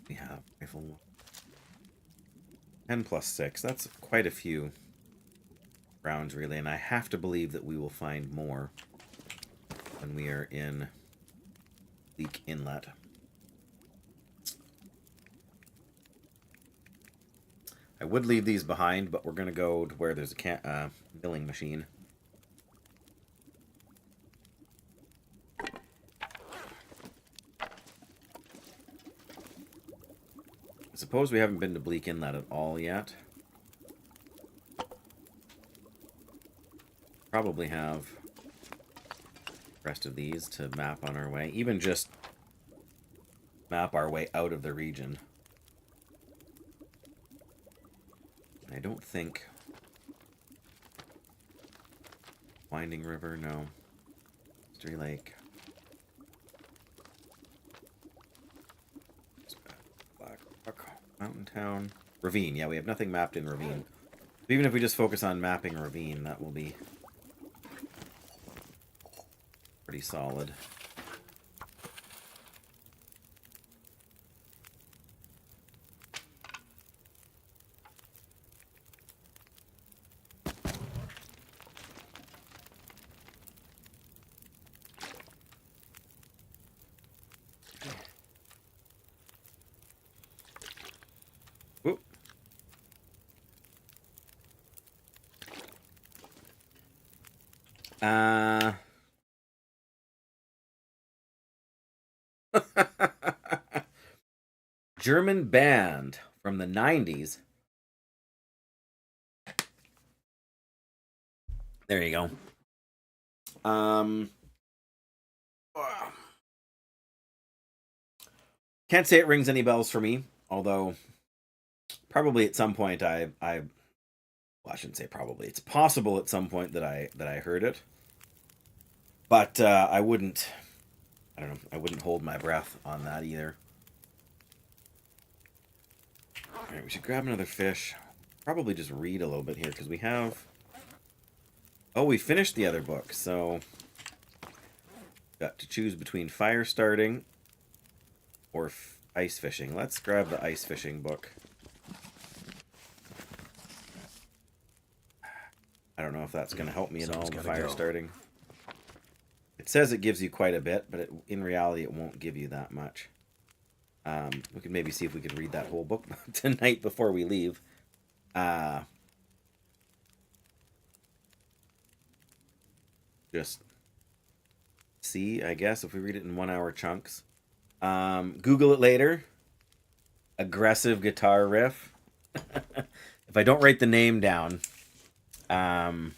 We have rifle 10 plus 6. That's quite a few rounds, really, and I have to believe that we will find more when we are in Bleak Inlet. I would leave these behind, but we're going to go to where there's a milling machine. I suppose we haven't been to Bleak Inlet at all yet. Probably have the rest of these to map on our way. Even just map our way out of the region. I don't think... Winding River, no. Mystery Lake. Black Rock, Mountain Town. Ravine, yeah, we have nothing mapped in Ravine. Even if we just focus on mapping Ravine, that will be pretty solid. Whoop. German band from the 90s. There you go. Can't say it rings any bells for me, although probably at some point well, I shouldn't say probably. It's possible at some point that I heard it. But I don't know, I wouldn't hold my breath on that either. Alright, we should grab another fish. Probably just read a little bit here, because we have... Oh, we finished the other book, so... Got to choose between fire starting or ice fishing. Let's grab the ice fishing book. I don't know if that's going to help me at all, the fire starting. It says it gives you quite a bit, but in reality it won't give you that much. We could maybe see if we could read that whole book tonight before we leave. Just see, I guess, if we read it in 1 hour chunks. Google it later. Aggressive guitar riff. If I don't write the name down, I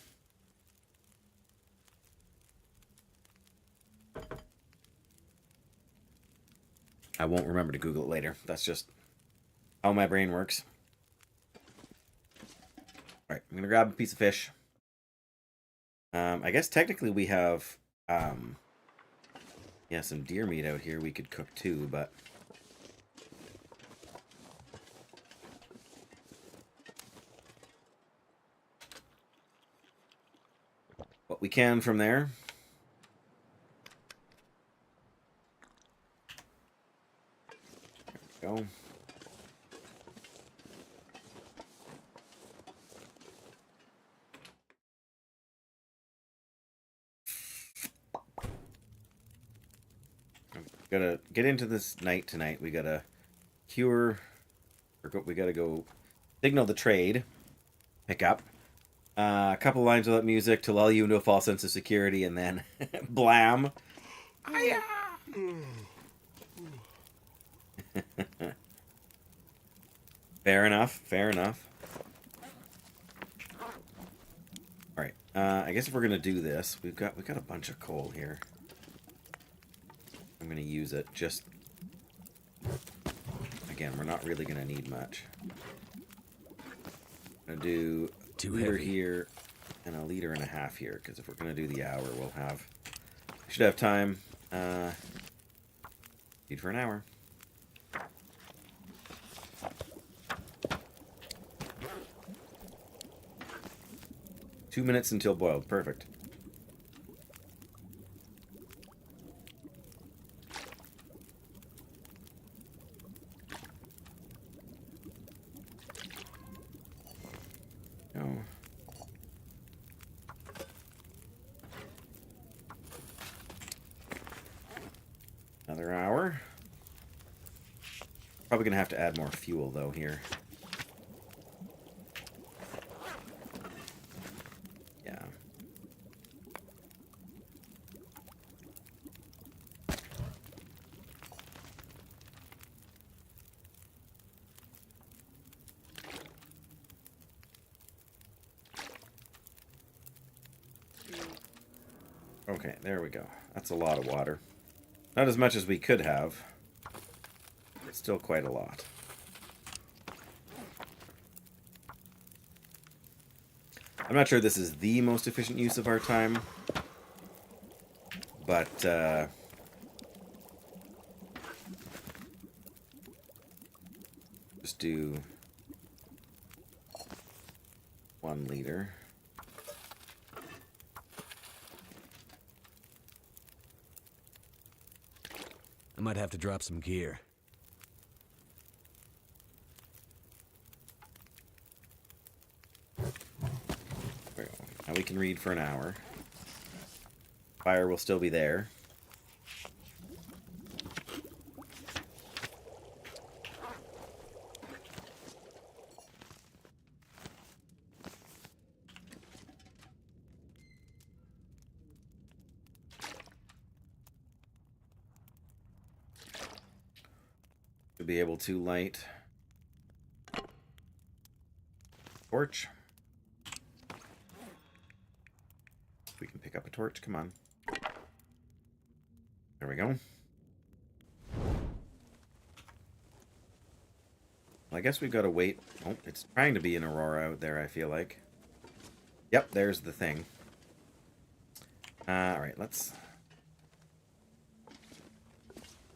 won't remember to Google it later. That's just how my brain works. Alright, I'm going to grab a piece of fish. I guess technically we have, yeah, some deer meat out here we could cook too, but... what we can from there. There we go. Gotta get into this night tonight. We gotta cure, or we gotta go signal the trade, pick up a couple lines without music to lull you into a false sense of security, and then blam. Fair enough. Fair enough. All right. I guess if we're gonna do this, we've got a bunch of coal here. I'm going to use it just... Again, we're not really going to need much. I'm going to do a liter here and a liter and a half here, because if we're going to do the hour, we'll have... We should have time. Feed for an hour. Two minutes until boiled. Perfect. Oh. Another hour. Probably gonna have to add more fuel though here. Yeah. Okay, there we go. That's a lot of water. Not as much as we could have, but still quite a lot. I'm not sure this is the most efficient use of our time, but just do 1 liter. I might have to drop some gear. There we go. Now we can read for an hour. Fire will still be there. To be able to light torch. We can pick up a torch. Come on. There we go. Well, I guess we've got to wait. Oh, it's trying to be an aurora out there, I feel like. Yep, there's the thing. Alright, let's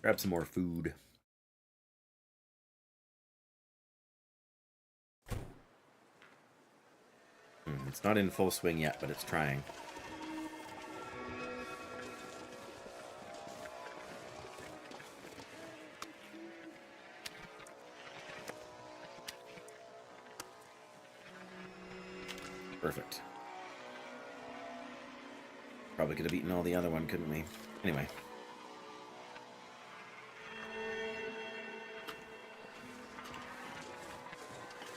grab some more food. It's not in full swing yet, but it's trying. Perfect. Probably could have eaten all the other one, couldn't we? Anyway.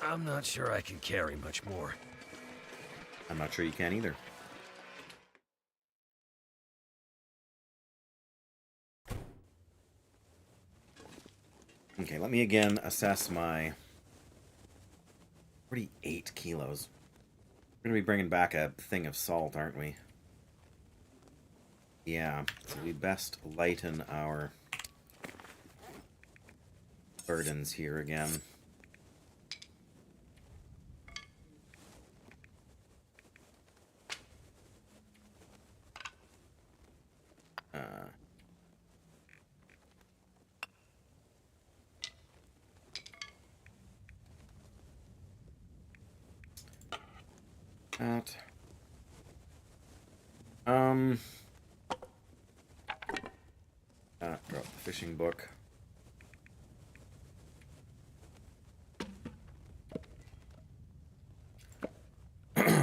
I'm not sure I can carry much more. I'm not sure you can either. Okay, let me again assess my 48 kilos. We're going to be bringing back a thing of salt, aren't we? Yeah, so we best lighten our burdens here again. That. Drop the fishing book.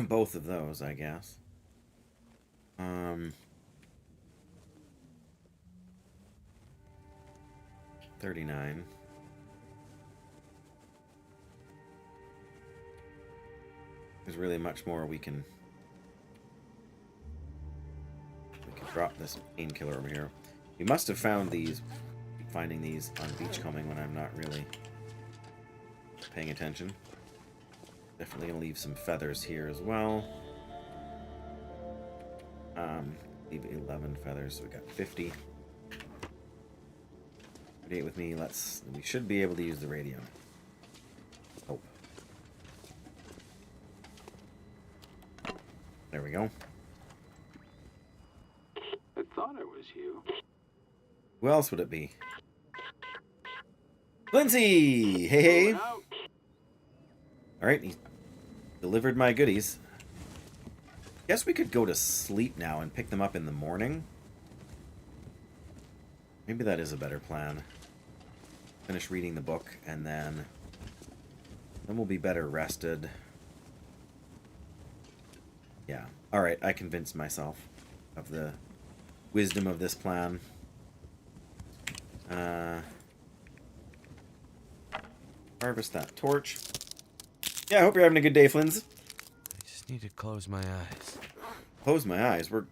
Both of those, I guess. 39. There's really much more we can drop this painkiller over here. We must have found these, finding these on beachcombing when I'm not really paying attention. Definitely gonna leave some feathers here as well. Leave 11 feathers, so we got 50. Date with me. We should be able to use the radio. Hope. There we go. I thought it was you. Who else would it be? Lindsay! Hey, hey! Moving out. Alright, he delivered my goodies. Guess we could go to sleep now and pick them up in the morning. Maybe that is a better plan. Finish reading the book, and then we'll be better rested. Yeah. Alright, I convinced myself of the wisdom of this plan. Harvest that torch. Yeah, I hope you're having a good day, Flins. I just need to close my eyes. Close my eyes. We're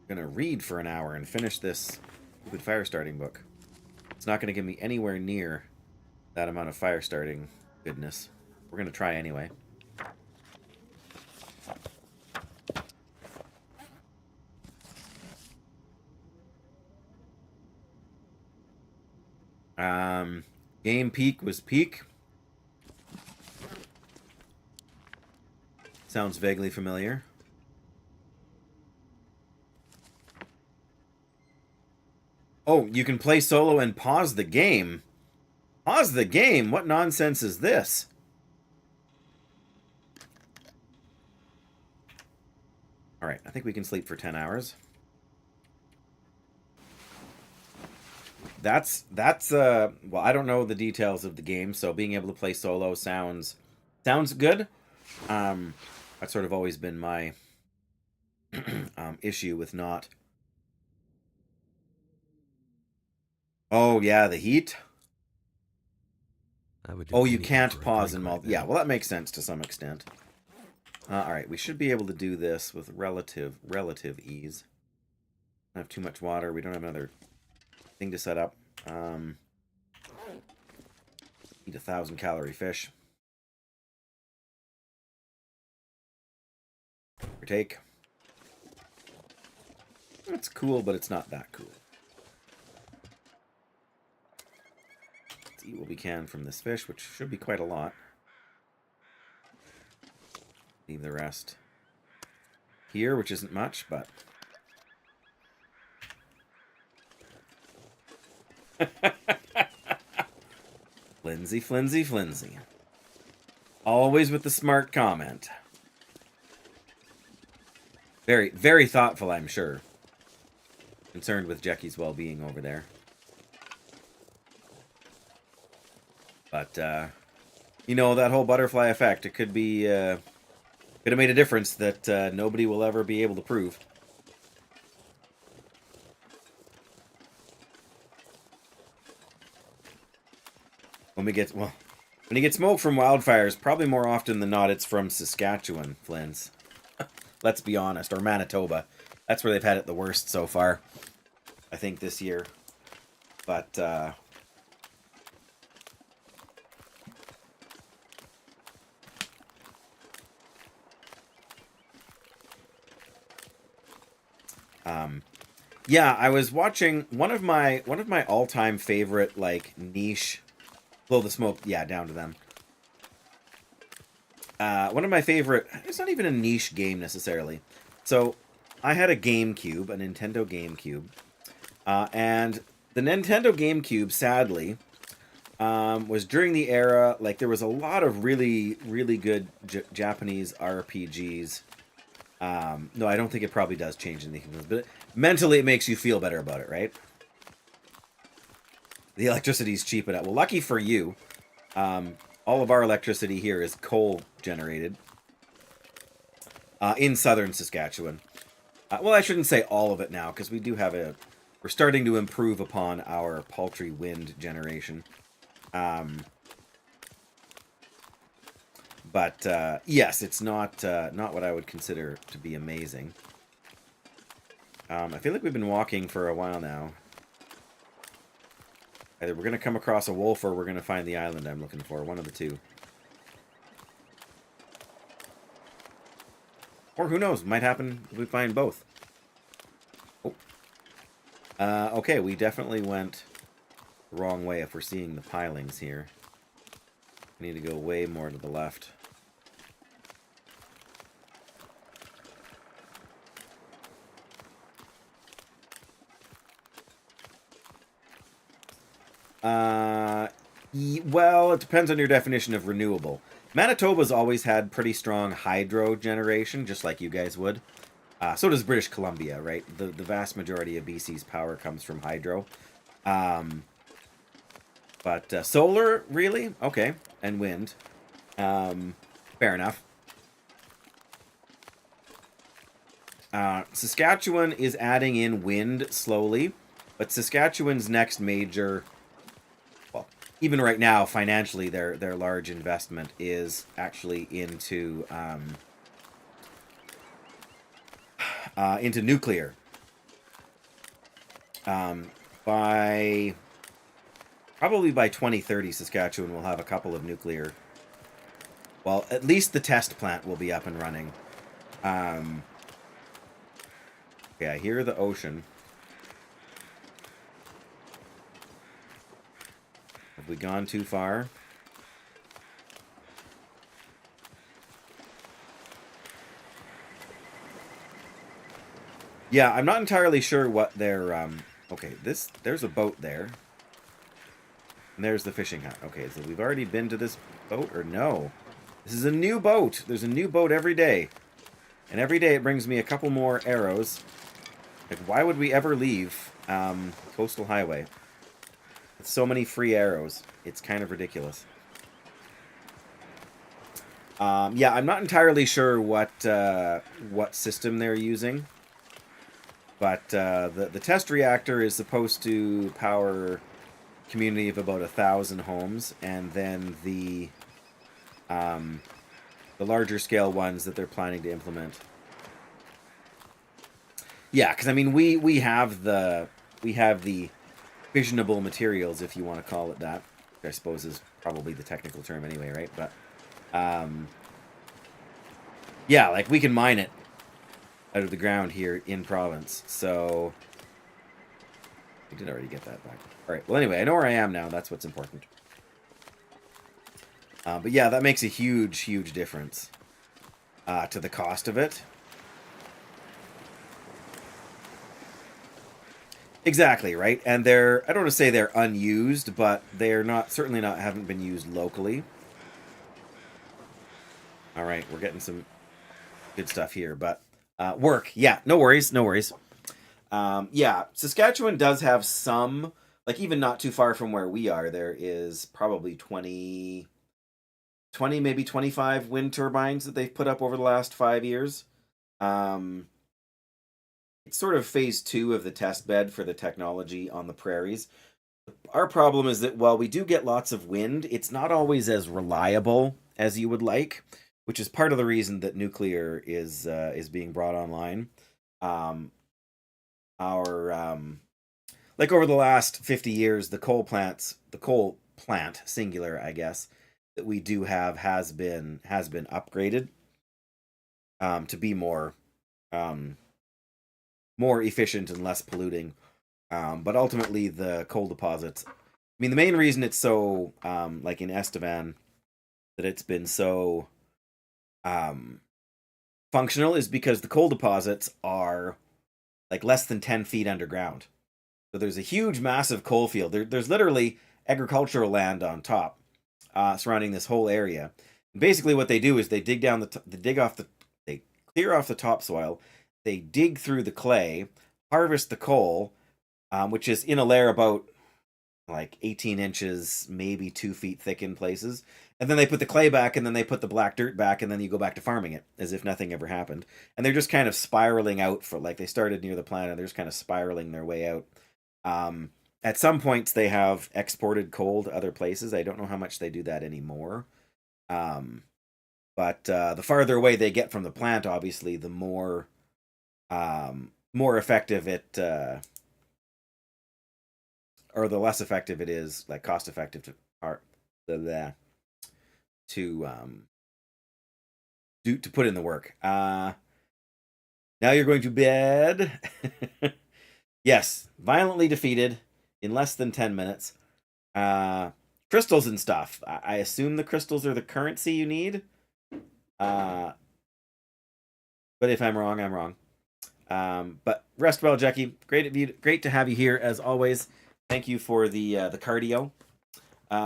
gonna read for an hour and finish this stupid fire starting book. It's not gonna give me anywhere near that amount of fire starting goodness. We're gonna try anyway. Game peak was peak. Sounds vaguely familiar. Oh, you can play solo and pause the game. Pause the game? What nonsense is this? Alright, I think we can sleep for 10 hours. That's well, I don't know the details of the game, so being able to play solo sounds good. That's sort of always been my issue with not. Oh yeah, the heat. I would Oh, do you anything can't for a pause drink in right multi. Yeah, now. well, that makes sense to some extent. Alright, we should be able to do this with relative ease. Don't have too much water. We don't have another thing to set up. Eat 1,000-calorie fish. Or take. It's cool, but it's not that cool. Let's eat what we can from this fish, which should be quite a lot. Leave the rest here, which isn't much, but... Flimsy, flimsy, flimsy. Always with the smart comment. Very, very thoughtful, I'm sure. Concerned with Jackie's well-being over there. But, you know, that whole butterfly effect, it could be, could have made a difference that nobody will ever be able to prove. When you get smoke from wildfires, probably more often than not, it's from Saskatchewan, Flins. Let's be honest, or Manitoba. That's where they've had it the worst so far, I think, this year. But, yeah, I was watching one of my all-time favorite, like, niche... Blow the smoke, yeah, down to them. One of my favorite... It's not even a niche game, necessarily. So, I had a GameCube, a Nintendo GameCube. And the Nintendo GameCube, sadly, was during the era... Like, there was a lot of really, really good Japanese RPGs. No, I don't think it probably does change anything. But mentally, it makes you feel better about it, right? The electricity's cheap enough. Well, lucky for you, all of our electricity here is coal generated in southern Saskatchewan. Well, I shouldn't say all of it now, because we do have a... We're starting to improve upon our paltry wind generation. But yes, it's not what I would consider to be amazing. I feel like we've been walking for a while now. Either we're going to come across a wolf or we're going to find the island I'm looking for. One of the two. Or who knows? Might happen if we find both. Oh. Okay, we definitely went the wrong way if we're seeing the pilings here. We need to go way more to the left. Well, it depends on your definition of renewable. Manitoba's always had pretty strong hydro generation, just like you guys would. So does British Columbia, right? The vast majority of BC's power comes from hydro. Um, but solar, really? Okay. And wind. Fair enough. Saskatchewan is adding in wind slowly, but Saskatchewan's next major, well, even right now, financially, their large investment is actually into nuclear. By probably by 2030, Saskatchewan will have a couple of nuclear. Well, at least the test plant will be up and running. Okay, I hear the ocean. Have we gone too far? Yeah, I'm not entirely sure what their okay, there's a boat there. And there's the fishing hut. Okay, so we've already been to this boat, or no? This is a new boat. There's a new boat every day. And every day it brings me a couple more arrows. Like, why would we ever leave Coastal Highway? With so many free arrows. It's kind of ridiculous. Yeah, I'm not entirely sure what system they're using. But the test reactor is supposed to power a community of about 1,000 homes, and then the larger scale ones that they're planning to implement. Yeah, because I mean we have the fissionable materials, if you want to call it that. Which I suppose is probably the technical term anyway, right? But yeah, like we can mine it out of the ground here in province. So we did already get that back. All right. Well, anyway, I know where I am now. That's what's important. But yeah, that makes a huge, huge difference to the cost of it. Exactly, right? And they're, I don't want to say they're unused, but they're not, certainly not, haven't been used locally. All right, we're getting some good stuff here, but work. Yeah, no worries, no worries. Yeah, Saskatchewan does have some, like even not too far from where we are, there is probably 20, maybe 25 wind turbines that they've put up over the last 5 years. It's sort of phase 2 of the test bed for the technology on the prairies. Our problem is that while we do get lots of wind, it's not always as reliable as you would like, which is part of the reason that nuclear is being brought online. Like over the last 50 years, the coal plant singular, I guess, that we do have has been upgraded to be more efficient and less polluting. But ultimately, the coal deposits. I mean, the main reason it's so like in Estevan that it's been so functional is because the coal deposits are like less than 10 feet underground. So there's a huge, massive coal field. There's literally agricultural land on top surrounding this whole area. And basically, what they do is they dig down they clear off the topsoil. They dig through the clay, harvest the coal, which is in a layer about like 18 inches, maybe 2 feet thick in places. And then they put the clay back, and then they put the black dirt back, and then you go back to farming it as if nothing ever happened. And they're just kind of spiraling out for, like, they started near the plant, and they're just kind of spiraling their way out. At some points, they have exported coal to other places. I don't know how much they do that anymore. But the farther away they get from the plant, obviously, the more effective it, or the less effective it is, like cost effective to put in the work. Now you're going to bed. Yes, violently defeated in less than 10 minutes. Crystals and stuff. I assume the crystals are the currency you need. But if I'm wrong, I'm wrong. But rest well, Jackie. Great to have you here as always. Thank you for the cardio.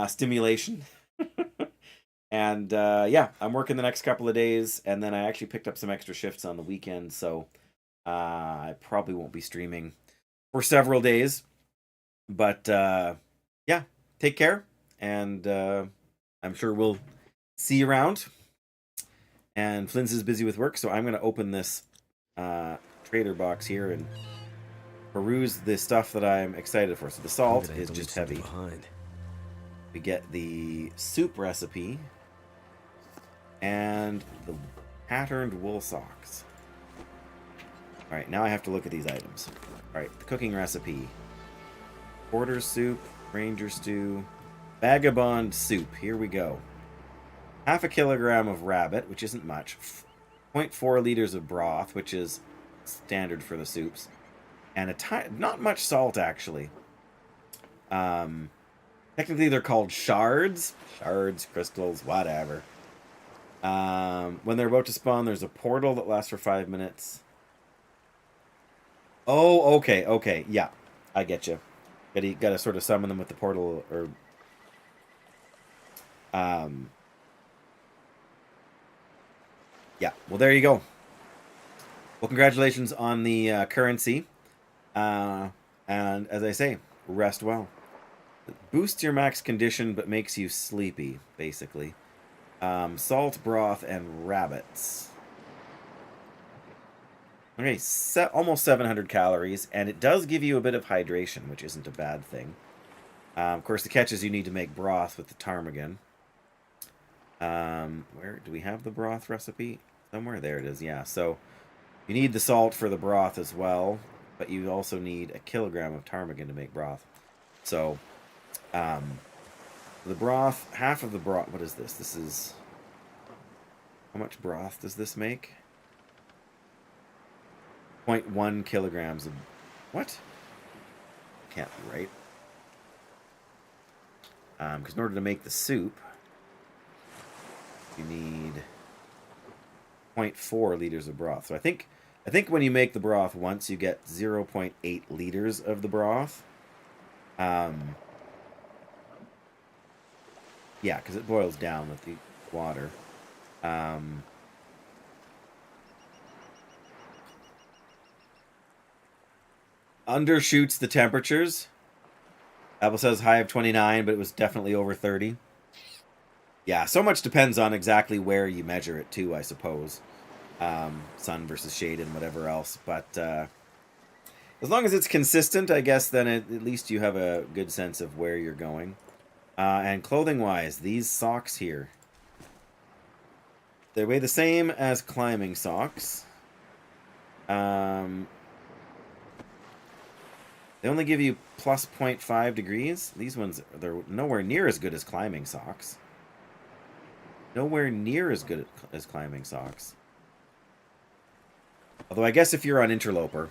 stimulation. And yeah, I'm working the next couple of days, and then I actually picked up some extra shifts on the weekend, so I probably won't be streaming for several days. But yeah, take care, and I'm sure we'll see you around. And Flynn's is busy with work, so I'm going to open this trader box here and peruse the stuff that I'm excited for. So the salt is just heavy. Behind. We get the soup recipe and the patterned wool socks. Alright, now I have to look at these items. Alright, the cooking recipe. Porter soup, ranger stew, vagabond soup. Here we go. Half a kilogram of rabbit, which isn't much. 0.4 liters of broth, which is standard for the soups. And not much salt, actually. Technically, they're called shards. Shards, crystals, whatever. When they're about to spawn, there's a portal that lasts for 5 minutes. Oh, okay, yeah. I get you. Gotta sort of summon them with the portal, or... yeah, well, there you go. Well, congratulations on the currency. And as I say, rest well. It boosts your max condition, but makes you sleepy, basically. Salt, broth, and rabbits. Okay, almost 700 calories, and it does give you a bit of hydration, which isn't a bad thing. Of course, the catch is you need to make broth with the ptarmigan. Where do we have the broth recipe? Somewhere there it is, yeah. So you need the salt for the broth as well, but you also need a kilogram of ptarmigan to make broth. So the broth, half of the broth, what is this? This is, how much broth does this make? 0.1 kilograms of, what? Can't be right. Because in order to make the soup, you need 0.4 liters of broth. So I think when you make the broth once, you get 0.8 liters of the broth. Yeah, because it boils down with the water. Undershoots the temperatures. Apple says high of 29, but it was definitely over 30. Yeah, so much depends on exactly where you measure it too, I suppose. Sun versus shade and whatever else. But as long as it's consistent, I guess, then at least you have a good sense of where you're going. And clothing-wise, these socks here. They weigh the same as climbing socks. They only give you plus 0.5 degrees. These ones, they're nowhere near as good as climbing socks. Nowhere near as good as climbing socks. Although I guess if you're on Interloper,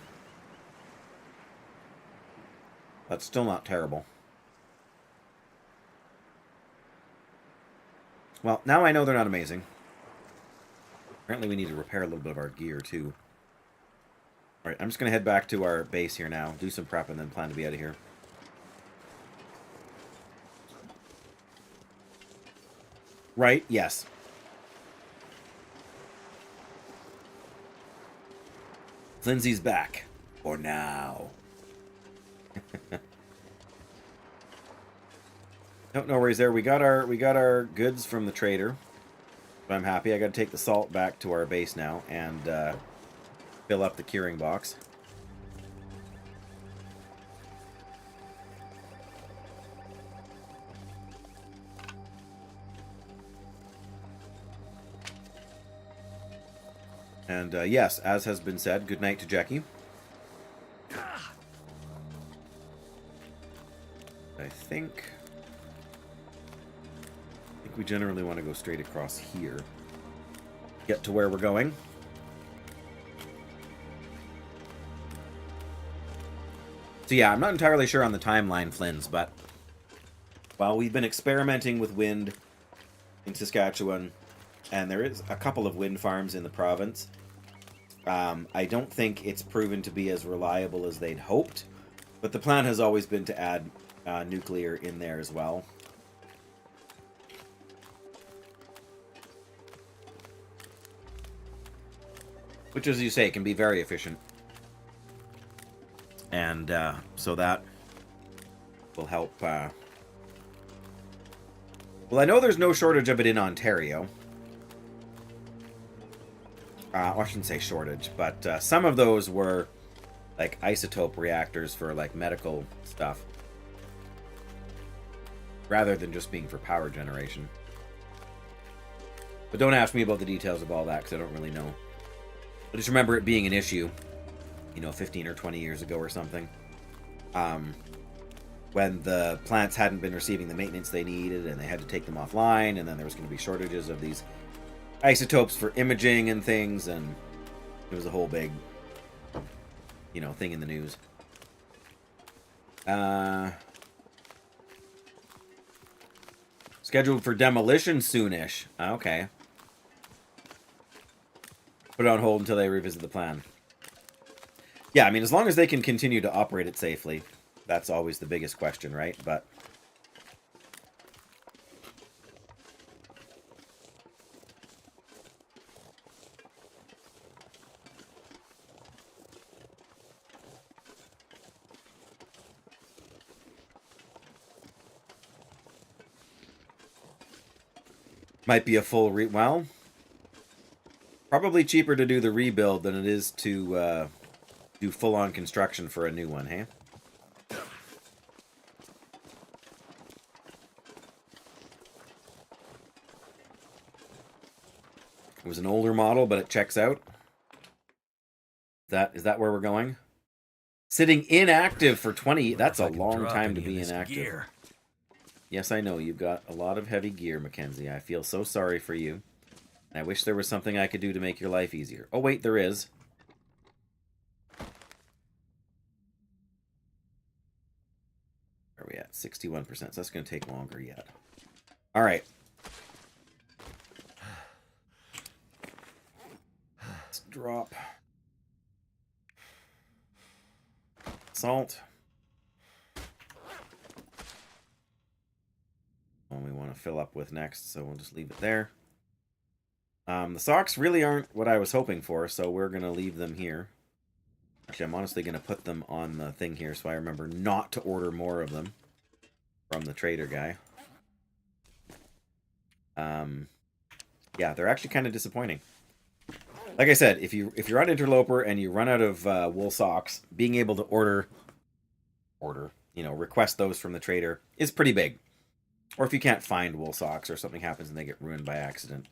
that's still not terrible. Well, now I know they're not amazing. Apparently we need to repair a little bit of our gear, too. Alright, I'm just going to head back to our base here now, do some prep, and then plan to be out of here. Right? Yes. Lindsay's back. For now. No worries there. We got our goods from the trader. But I'm happy. I got to take the salt back to our base now and fill up the curing box. And yes, as has been said, good night to Jackie. I think we generally want to go straight across here. Get to where we're going. So yeah, I'm not entirely sure on the timeline, Flynn's, but while we've been experimenting with wind in Saskatchewan, and there is a couple of wind farms in the province, I don't think it's proven to be as reliable as they'd hoped, but the plan has always been to add nuclear in there as well. which, as you say, can be very efficient. And so that will help. Well, I know there's no shortage of it in Ontario. I shouldn't say shortage, but some of those were like isotope reactors for like medical stuff, rather than just being for power generation. But don't ask me about the details of all that, because I don't really know. But just remember it being an issue, 15 or 20 years ago or something. When the plants hadn't been receiving the maintenance they needed, and they had to take them offline, and then there was going to be shortages of these isotopes for imaging and things, and it was a whole big, thing in the news. Scheduled for demolition soonish. Okay. Put it on hold until they revisit the plan. Yeah, I mean, as long as they can continue to operate it safely, that's always the biggest question, right? But might be a full well, probably cheaper to do the rebuild than it is to do full-on construction for a new one, hey? It was an older model, but it checks out. Is that where we're going? Sitting inactive for 20... That's a long time to be inactive. Gear. Yes, I know. You've got a lot of heavy gear, Mackenzie. I feel so sorry for you. And I wish there was something I could do to make your life easier. Oh, wait, there is. Where are we at? 61%. So that's going to take longer yet. All right. Let's drop salt. One we want to fill up with next, so we'll just leave it there. The socks really aren't what I was hoping for, so we're going to leave them here. Actually, I'm honestly going to put them on the thing here so I remember not to order more of them from the trader guy. Yeah, they're actually kind of disappointing. Like I said, if you're on Interloper and you run out of wool socks, being able to request those from the trader is pretty big. Or if you can't find wool socks or something happens and they get ruined by accident.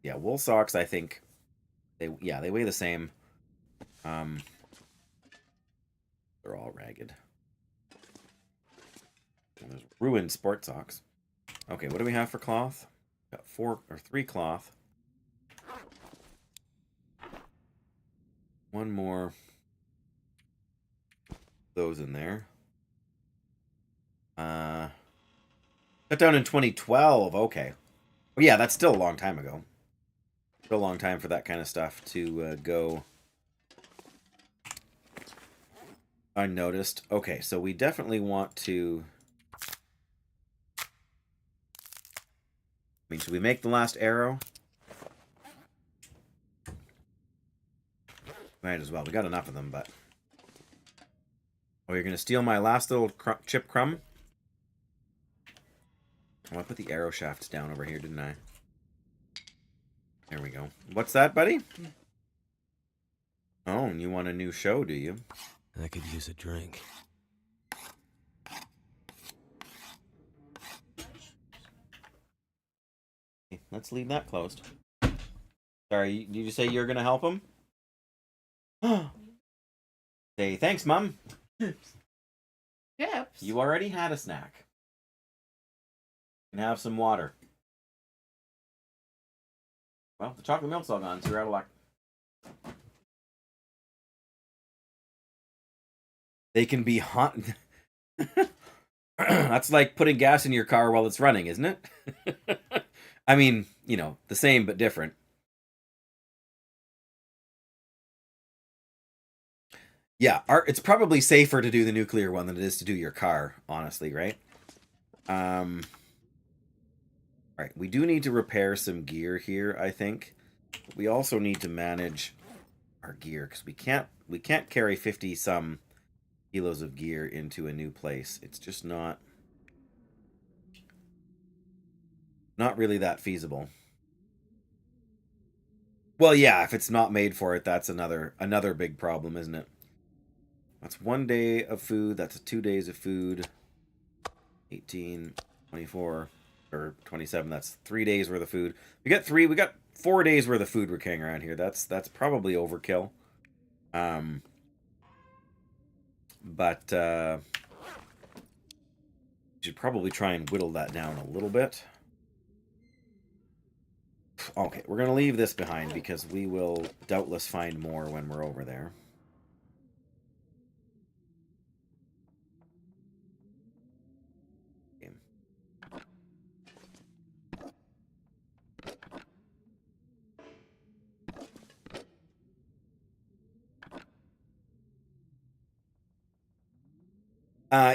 Yeah, wool socks, I think, they weigh the same. They're all ragged. And there's ruined sport socks. Okay, what do we have for cloth? Got 3 cloth. One more. Those in there. Cut down in 2012. Okay. Well, yeah, that's still a long time ago. Still a long time for that kind of stuff to go unnoticed. Okay, so we definitely want to... I mean, should we make the last arrow? Might as well. We got enough of them, but... Oh, you're going to steal my last little chip crumb? Oh, I put the arrow shafts down over here, didn't I? There we go. What's that, buddy? Oh, and you want a new show, do you? I could use a drink. Okay, let's leave that closed. Sorry, did you say you're going to help him? Say, thanks, Mum. Chips. You already had a snack. And have some water. Well, the chocolate milk's all gone, so you're out of luck. They can be hot. That's like putting gas in your car while it's running, isn't it? I mean, the same but different. Yeah, it's probably safer to do the nuclear one than it is to do your car, honestly, right? All right, we do need to repair some gear here, I think. We also need to manage our gear because we can't carry 50 some kilos of gear into a new place. It's just not really that feasible. Well, yeah, if it's not made for it, that's another big problem, isn't it? That's 1 day of food. That's 2 days of food. 18, 24, or 27. That's 3 days worth of food. We got 4 days worth of food we're carrying around here. That's probably overkill. But should probably try and whittle that down a little bit. Okay, we're going to leave this behind because we will doubtless find more when we're over there.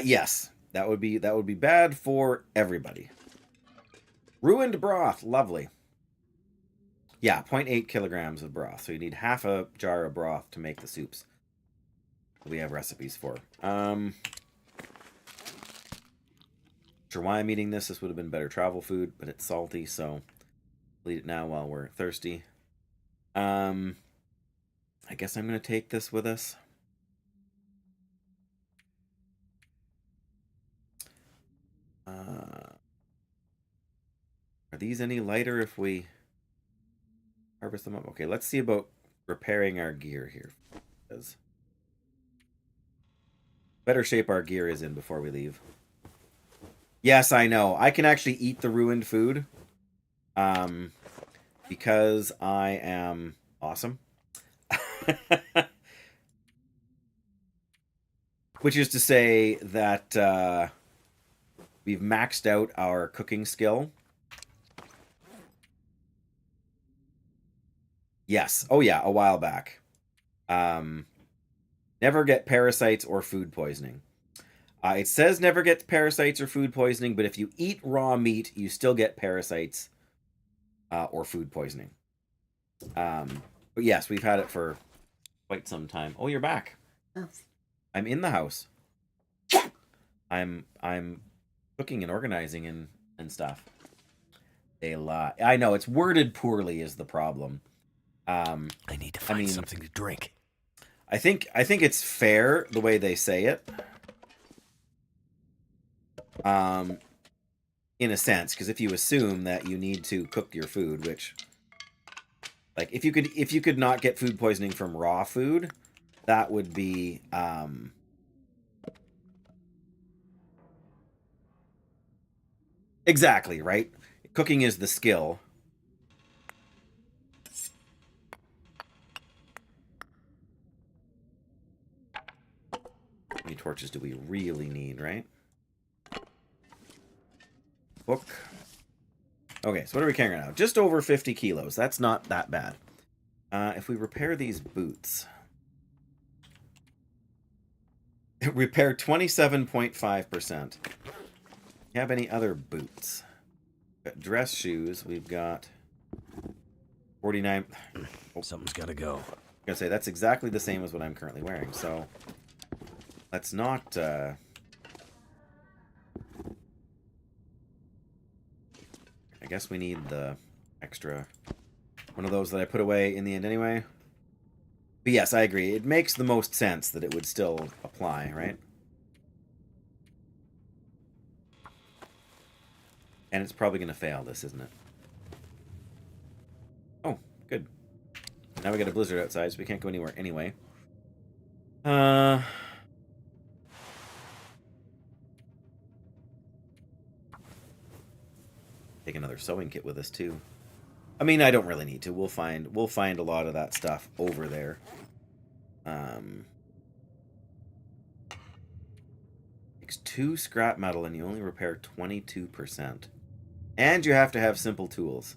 Yes, that would be bad for everybody. Ruined broth, lovely. Yeah, 0.8 kilograms of broth. So you need half a jar of broth to make the soups that we have recipes for. Sure why I'm eating this. This would have been better travel food, but it's salty, so we'll eat it now while we're thirsty. I guess I'm going to take this with us. Are these any lighter if we harvest them up? Okay, let's see about repairing our gear here. Because better shape our gear is in before we leave. Yes, I know. I can actually eat the ruined food. Because I am awesome. Which is to say that we've maxed out our cooking skill. Yes. Oh, yeah, a while back. Never get parasites or food poisoning. It says never get parasites or food poisoning, but if you eat raw meat, you still get parasites or food poisoning. But yes, we've had it for quite some time. Oh, you're back. Oh. I'm in the house. I'm cooking and organizing and stuff. A lot. I know it's worded poorly is the problem. I need to find something to drink. I think it's fair the way they say it. In a sense, because if you assume that you need to cook your food, which, like, if you could not get food poisoning from raw food, that would be exactly right. Cooking is the skill. How many torches do we really need, right? Book. Okay, so what are we carrying now? Just over 50 kilos. That's not that bad. If we repair these boots... repair 27.5%. You have any other boots? Got dress shoes. We've got 49... Oh. Something's got to go. I'm going to say, that's exactly the same as what I'm currently wearing, so... Let's not... I guess we need the extra one of those that I put away in the end anyway. But yes, I agree. It makes the most sense that it would still apply, right? And it's probably going to fail this, isn't it? Oh, good. Now we got a blizzard outside, so we can't go anywhere anyway. Take another sewing kit with us too. I mean, I don't really need to. We'll find a lot of that stuff over there. Takes 2 scrap metal and you only repair 22%. And you have to have simple tools.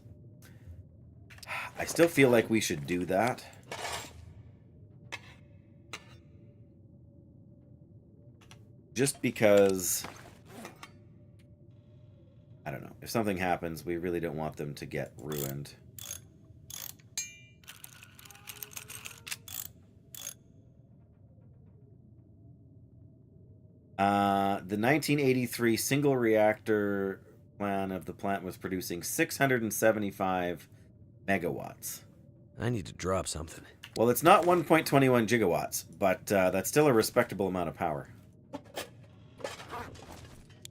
I still feel like we should do that. Just because... I don't know. If something happens, we really don't want them to get ruined. The 1983 single reactor plan of the plant was producing 675 megawatts. I need to drop something. Well, it's not 1.21 gigawatts, but that's still a respectable amount of power.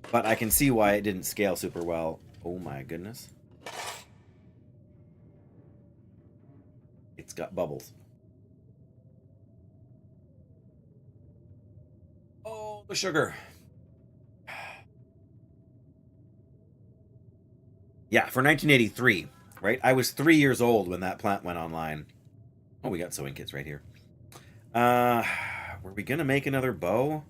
But I can see why it didn't scale super well. Oh my goodness. It's got bubbles. Oh, the sugar. Yeah, for 1983, right? I was 3 years old when that plant went online. Oh, we got sewing kits right here. Were we gonna make another bow?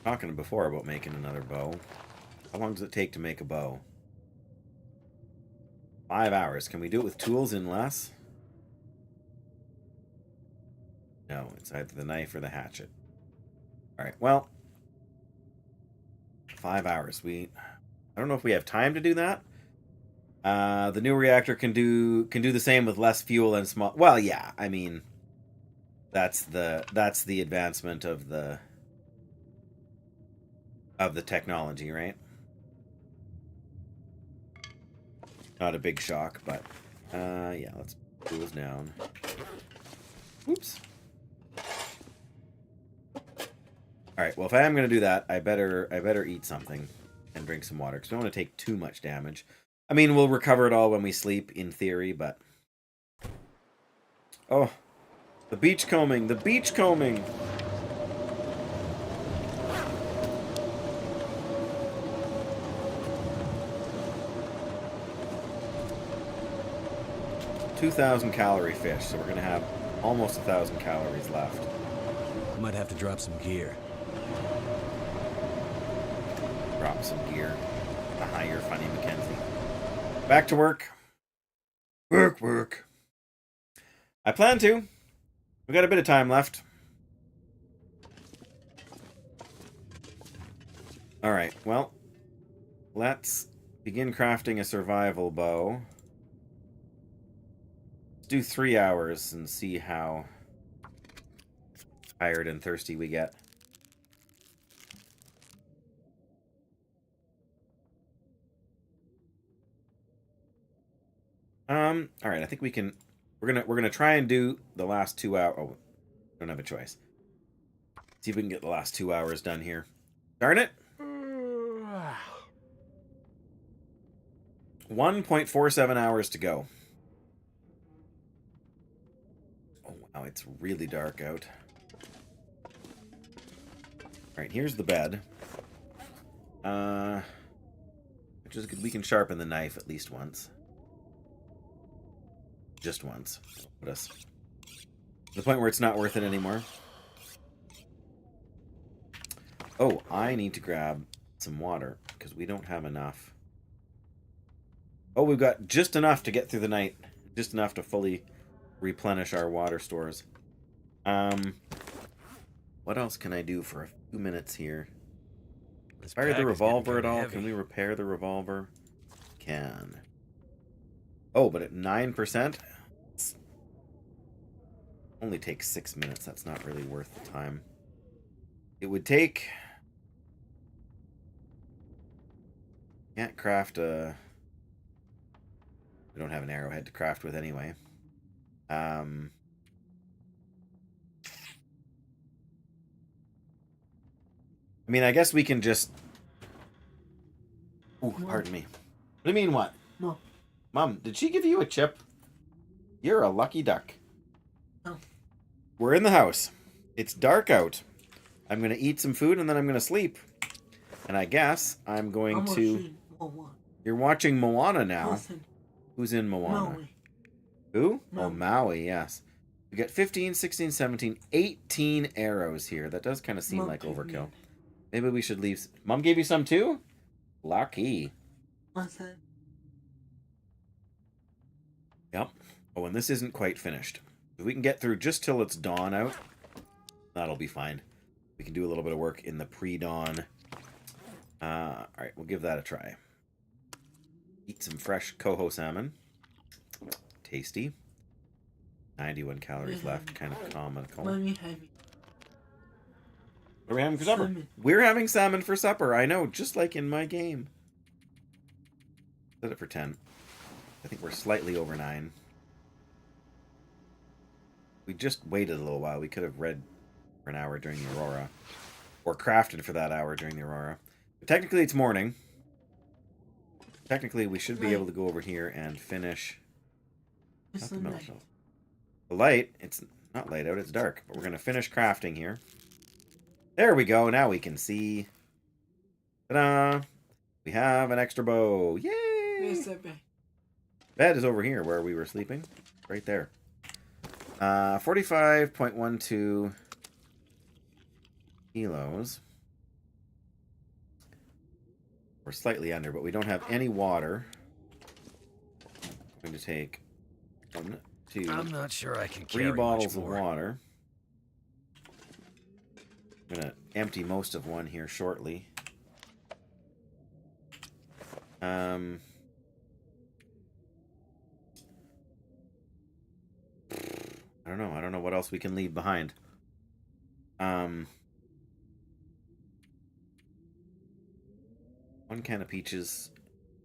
Talking before about making another bow. How long does it take to make a bow? 5 hours. Can we do it with tools in less? No, it's either the knife or the hatchet. Alright, well. 5 hours. I don't know if we have time to do that. The new reactor can do the same with less fuel and small. Well, yeah, I mean, that's the advancement of the technology, right? Not a big shock, but yeah, let's put tools down. Oops. All right. Well, if I am going to do that, I better eat something and drink some water because I don't want to take too much damage. I mean, we'll recover it all when we sleep, in theory, but oh, the beach combing, the beach combing. $2,000 calorie fish, so we're gonna have almost 1,000 calories left. I might have to drop some gear. Drop some gear. Aha, you're funny, Mackenzie. Back to work. Work. I plan to. We got a bit of time left. Alright, well, let's begin crafting a survival bow. Let's do 3 hours and see how tired and thirsty we get. All right, I think we can. We're gonna try and do the last 2 hours. Oh, don't have a choice. See if we can get the last 2 hours done here. Darn it! 1.47 hours to go. Oh wow, it's really dark out. All right, here's the bed. Which is good. We can sharpen the knife at least once. Just once. Put us to the point where it's not worth it anymore. Oh, I need to grab some water because we don't have enough. Oh, we've got just enough to get through the night. Just enough to fully replenish our water stores. What else can I do for a few minutes here? Fire the revolver at all? Can we repair the revolver? Can. Oh, but at 9%? Only takes 6 minutes. That's not really worth the time. It would take... Can't craft a... We don't have an arrowhead to craft with anyway. I mean, I guess we can just... Ooh, pardon me. What do you mean, what? No. Mom, did she give you a chip? You're a lucky duck. No. We're in the house. It's dark out. I'm going to eat some food and then I'm going to sleep. And I guess I'm going to... You're watching Moana now. Listen. Who's in Moana? Maui. Who? Maui. Oh, Maui, yes. We got 15, 16, 17, 18 arrows here. That does kind of seem like overkill. Maybe we should leave... Mom gave you some too? Lucky. Listen. Yep. Oh, and this isn't quite finished. If we can get through just till it's dawn out, that'll be fine. We can do a little bit of work in the pre-dawn. Alright, we'll give that a try. Eat some fresh coho salmon. Tasty. 91 calories left. Kind of comical. Let me have it. What are we having for supper? Salmon. We're having salmon for supper. I know, just like in my game. Set it for 10. I think we're slightly over 9. We just waited a little while. We could have read for an hour during the aurora. Or crafted for that hour during the aurora. But technically, it's morning. Technically, we should be able to go over here and finish. It's Not the the metal night. shelf. The light, it's not light out, it's dark. But we're going to finish crafting here. There we go. Now we can see. Ta-da! We have an extra bow. Yay! Where's the bed? Bed is over here where we were sleeping. Right there. 45.12 kilos. We're slightly under, but we don't have any water. I'm going to take 1, 2, I'm not sure I can 3 carry bottles much of more. water. I'm going to empty most of one here shortly. I don't know. I don't know what else we can leave behind. One can of peaches.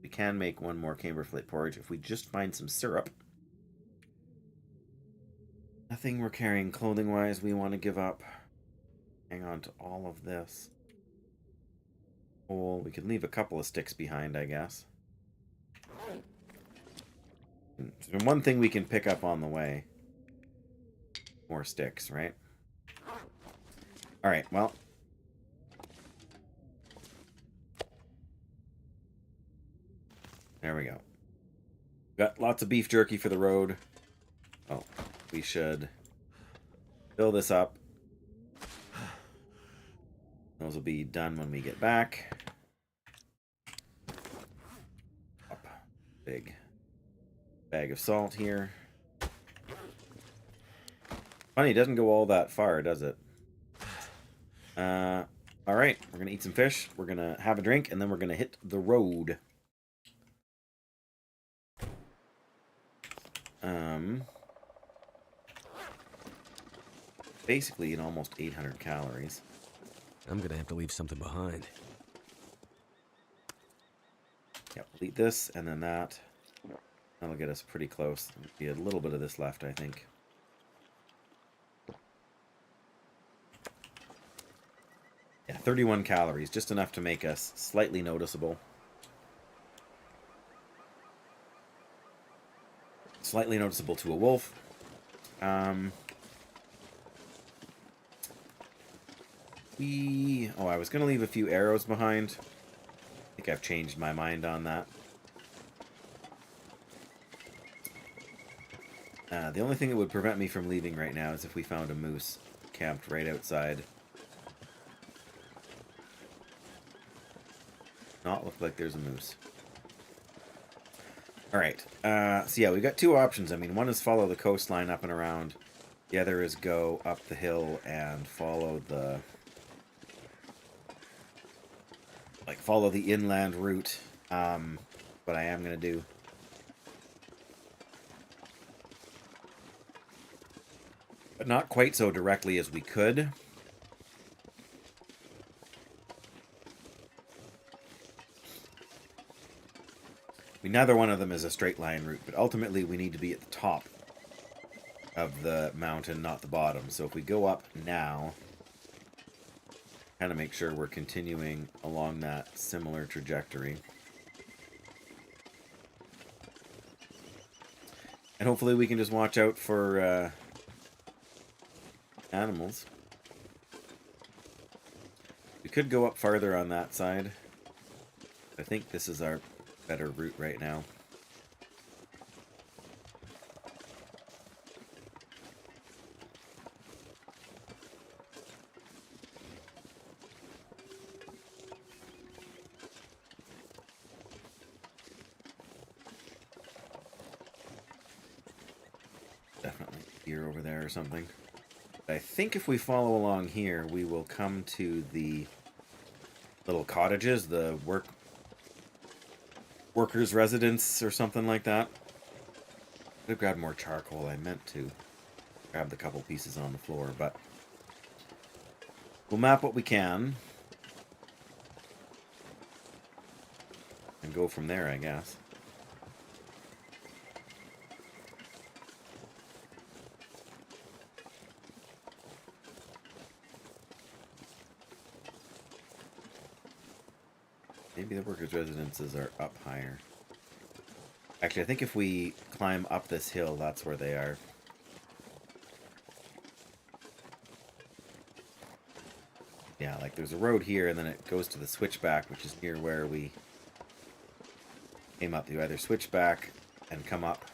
We can make one more camberflake porridge if we just find some syrup. Nothing we're carrying clothing-wise we want to give up. Hang on to all of this. Oh, we could leave a couple of sticks behind, I guess. And one thing we can pick up on the way. More sticks, right? Alright, well. There we go. Got lots of beef jerky for the road. Oh, we should fill this up. Those will be done when we get back. Up. Big bag of salt here. Funny, it doesn't go all that far, does it? Alright, we're going to eat some fish. We're going to have a drink, and then we're going to hit the road. Basically, almost 800 calories. I'm gonna have to leave something behind. Yep, we'll eat this, and then that. That'll get us pretty close. There'll be a little bit of this left, I think. Yeah, 31 calories, just enough to make us slightly noticeable. Slightly noticeable to a wolf. I was going to leave a few arrows behind. I think I've changed my mind on that. The only thing that would prevent me from leaving right now is if we found a moose camped right outside. Not look like there's a moose. Alright, so yeah, we've got 2 options. I mean, one is follow the coastline up and around. The other is go up the hill and follow the... follow the inland route. What I am going to do. But not quite so directly as we could. I mean, neither one of them is a straight line route, but ultimately we need to be at the top of the mountain, not the bottom. So if we go up now, kind of make sure we're continuing along that similar trajectory. And hopefully we can just watch out for animals. We could go up farther on that side. I think this is our better route right now. Definitely deer over there or something. I think if we follow along here, we will come to the little cottages, the workers' residence or something like that. Could have grabbed more charcoal. I meant to grab the couple pieces on the floor, but We'll map what we can. And go from there, I guess. Maybe the workers' residences are up higher. Actually, I think if we climb up this hill, that's where they are. Yeah, like there's a road here, and then it goes to the switchback, which is near where we came up. You either switch back and come up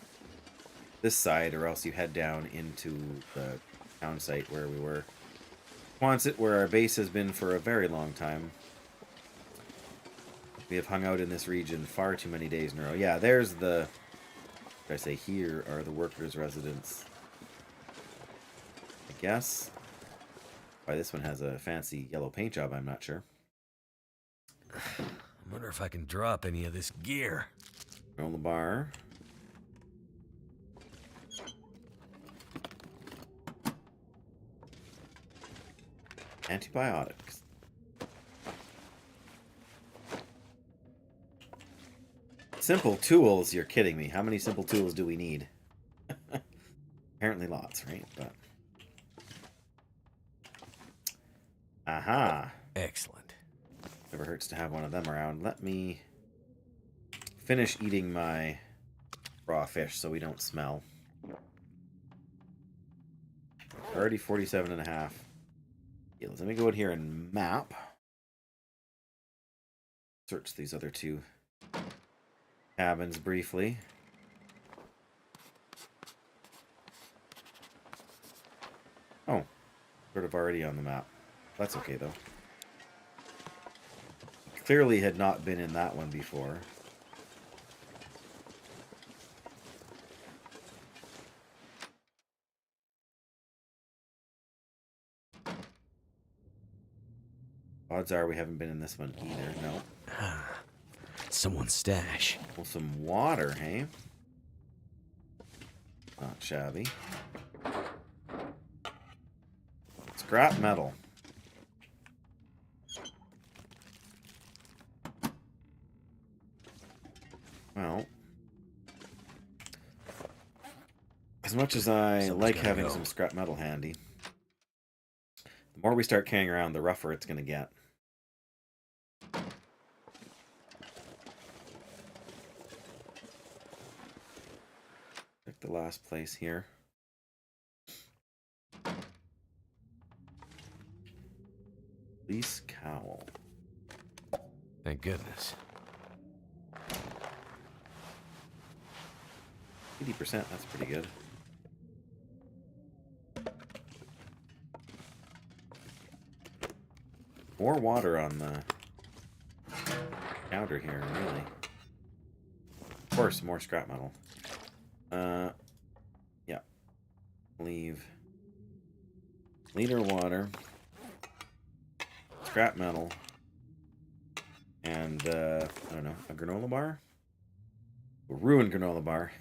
this side, or else you head down into the town site where we were. Quonset, where our base has been for a very long time. We have hung out in this region far too many days in a row. Yeah, there's the... What did I say? Here are the workers' residents. I guess. Why this one has a fancy yellow paint job, I'm not sure. I wonder if I can drop any of this gear. Roll the bar. Antibiotics. Simple tools? You're kidding me. How many simple tools do we need? Apparently lots, right? But aha. Excellent. Never hurts to have one of them around. Let me finish eating my raw fish so we don't smell. Already 47 and a half. Yeah, let me go in here and map. Search these other two cabins briefly. Oh, sort of already on the map. That's okay, though. Clearly had not been in that one before. Odds are we haven't been in this one either. No. Someone's stash. Well, some water, hey? Not shabby. Scrap metal. Well, as much as I Someone's like gotta having go. some scrap metal handy, the more we start carrying around, the rougher it's going to get. Pick the last place here. Police cowl. Thank goodness. 80%, that's pretty good. More water on the counter here, really. Of course, more scrap metal. Yeah. Leave. Liter water. Scrap metal. And, I don't know, a granola bar? A ruined granola bar.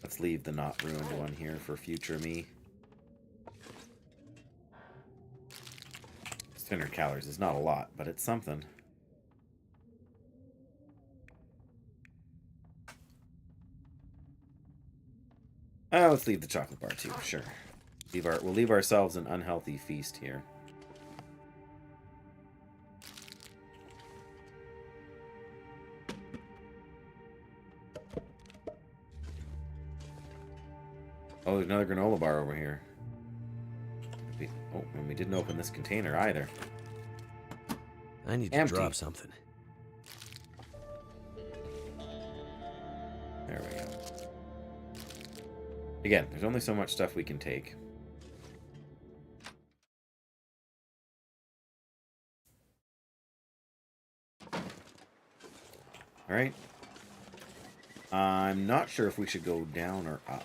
Let's leave the not ruined one here for future me. 300 calories is not a lot, but it's something. Let's leave the chocolate bar too, sure. We'll leave ourselves an unhealthy feast here. Oh, there's another granola bar over here. Oh, and we didn't open this container either. I need Empty. to drop something. There we go. Again, there's only so much stuff we can take. Alright. I'm not sure if we should go down or up.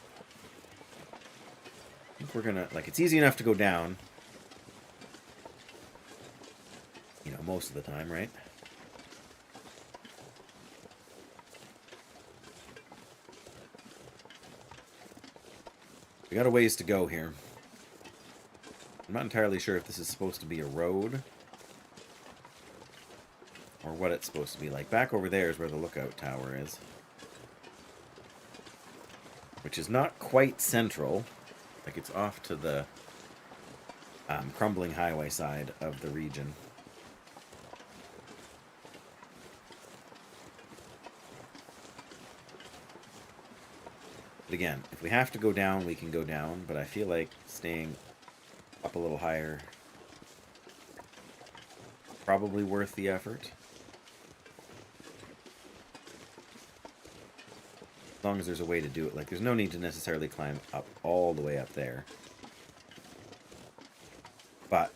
I think we're gonna... Like, it's easy enough to go down. You know, most of the time, right? We got a ways to go here. I'm not entirely sure if this is supposed to be a road or what it's supposed to be. Like, back over there is where the lookout tower is, which is not quite central. Like, it's off to the crumbling highway side of the region. But again, if we have to go down, we can go down, but I feel like staying up a little higher probably worth the effort. As long as there's a way to do it. Like, there's no need to necessarily climb up all the way up there. But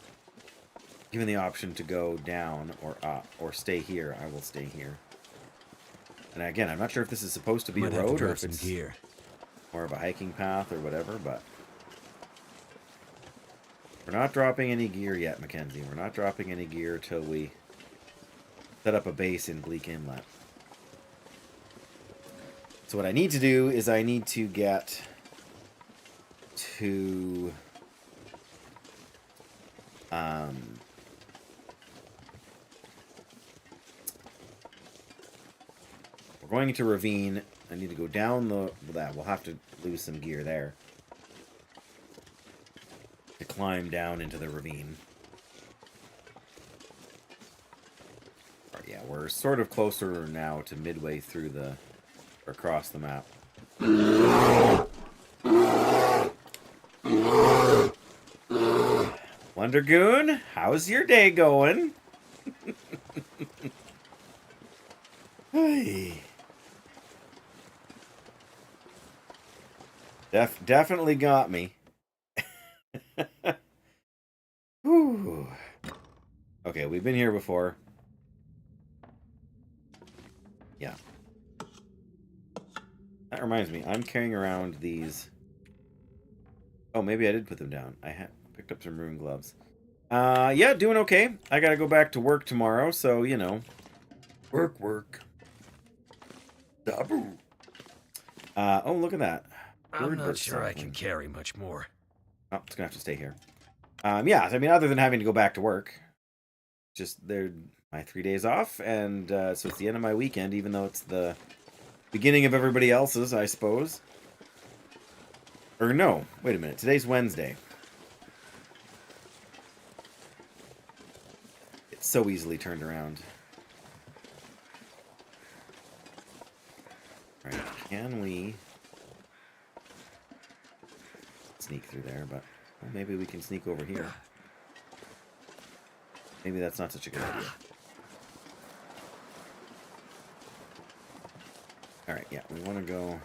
given the option to go down or up or stay here, I will stay here. And again, I'm not sure if this is supposed to be a road or if it's more of a hiking path or whatever, but we're not dropping any gear yet, Mackenzie. We're not dropping any gear till we set up a base in Bleak Inlet. So what I need to do is I need to get to we're going to ravine. I need to go down that. We'll have to lose some gear there to climb down into the ravine. Right, yeah, we're sort of closer now to midway through the or across the map. Wondergoon, how's your day going? Hey. Definitely got me. Whew. Okay, we've been here before. Yeah. That reminds me, I'm carrying around these... Oh, maybe I did put them down. I picked up some rune gloves. Yeah, doing okay. I gotta go back to work tomorrow, so, you know. Work. Dabu. Oh, look at that. I'm not sure I can carry much more. Oh, it's gonna have to stay here. Yeah, I mean, other than having to go back to work, just they're my 3 days off, and so it's the end of my weekend, even though it's the beginning of everybody else's, I suppose. Or no, wait a minute. Today's Wednesday. It's so easily turned around. All right, can we sneak through there? But well, maybe we can sneak over here. Maybe that's not such a good idea. Alright, yeah, we want to go...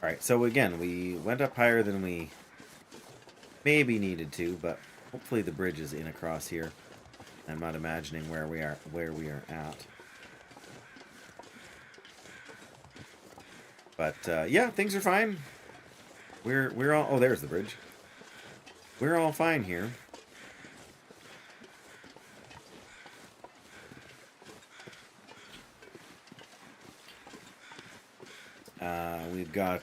Alright, so again, we went up higher than we maybe needed to, but hopefully the bridge is in across here. I'm not imagining where we are at. But, yeah, things are fine. We're all... Oh, there's the bridge. We're all fine here. We've got,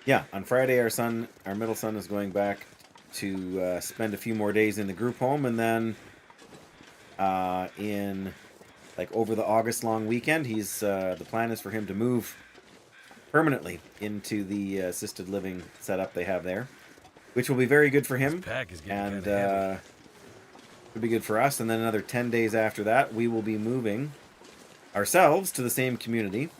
yeah, on Friday our middle son is going back to spend a few more days in the group home, and then over the August long weekend, the plan is for him to move permanently into the assisted living setup they have there, which will be very good for him, and it'll be good for us. And then another 10 days after that, we will be moving ourselves to the same community.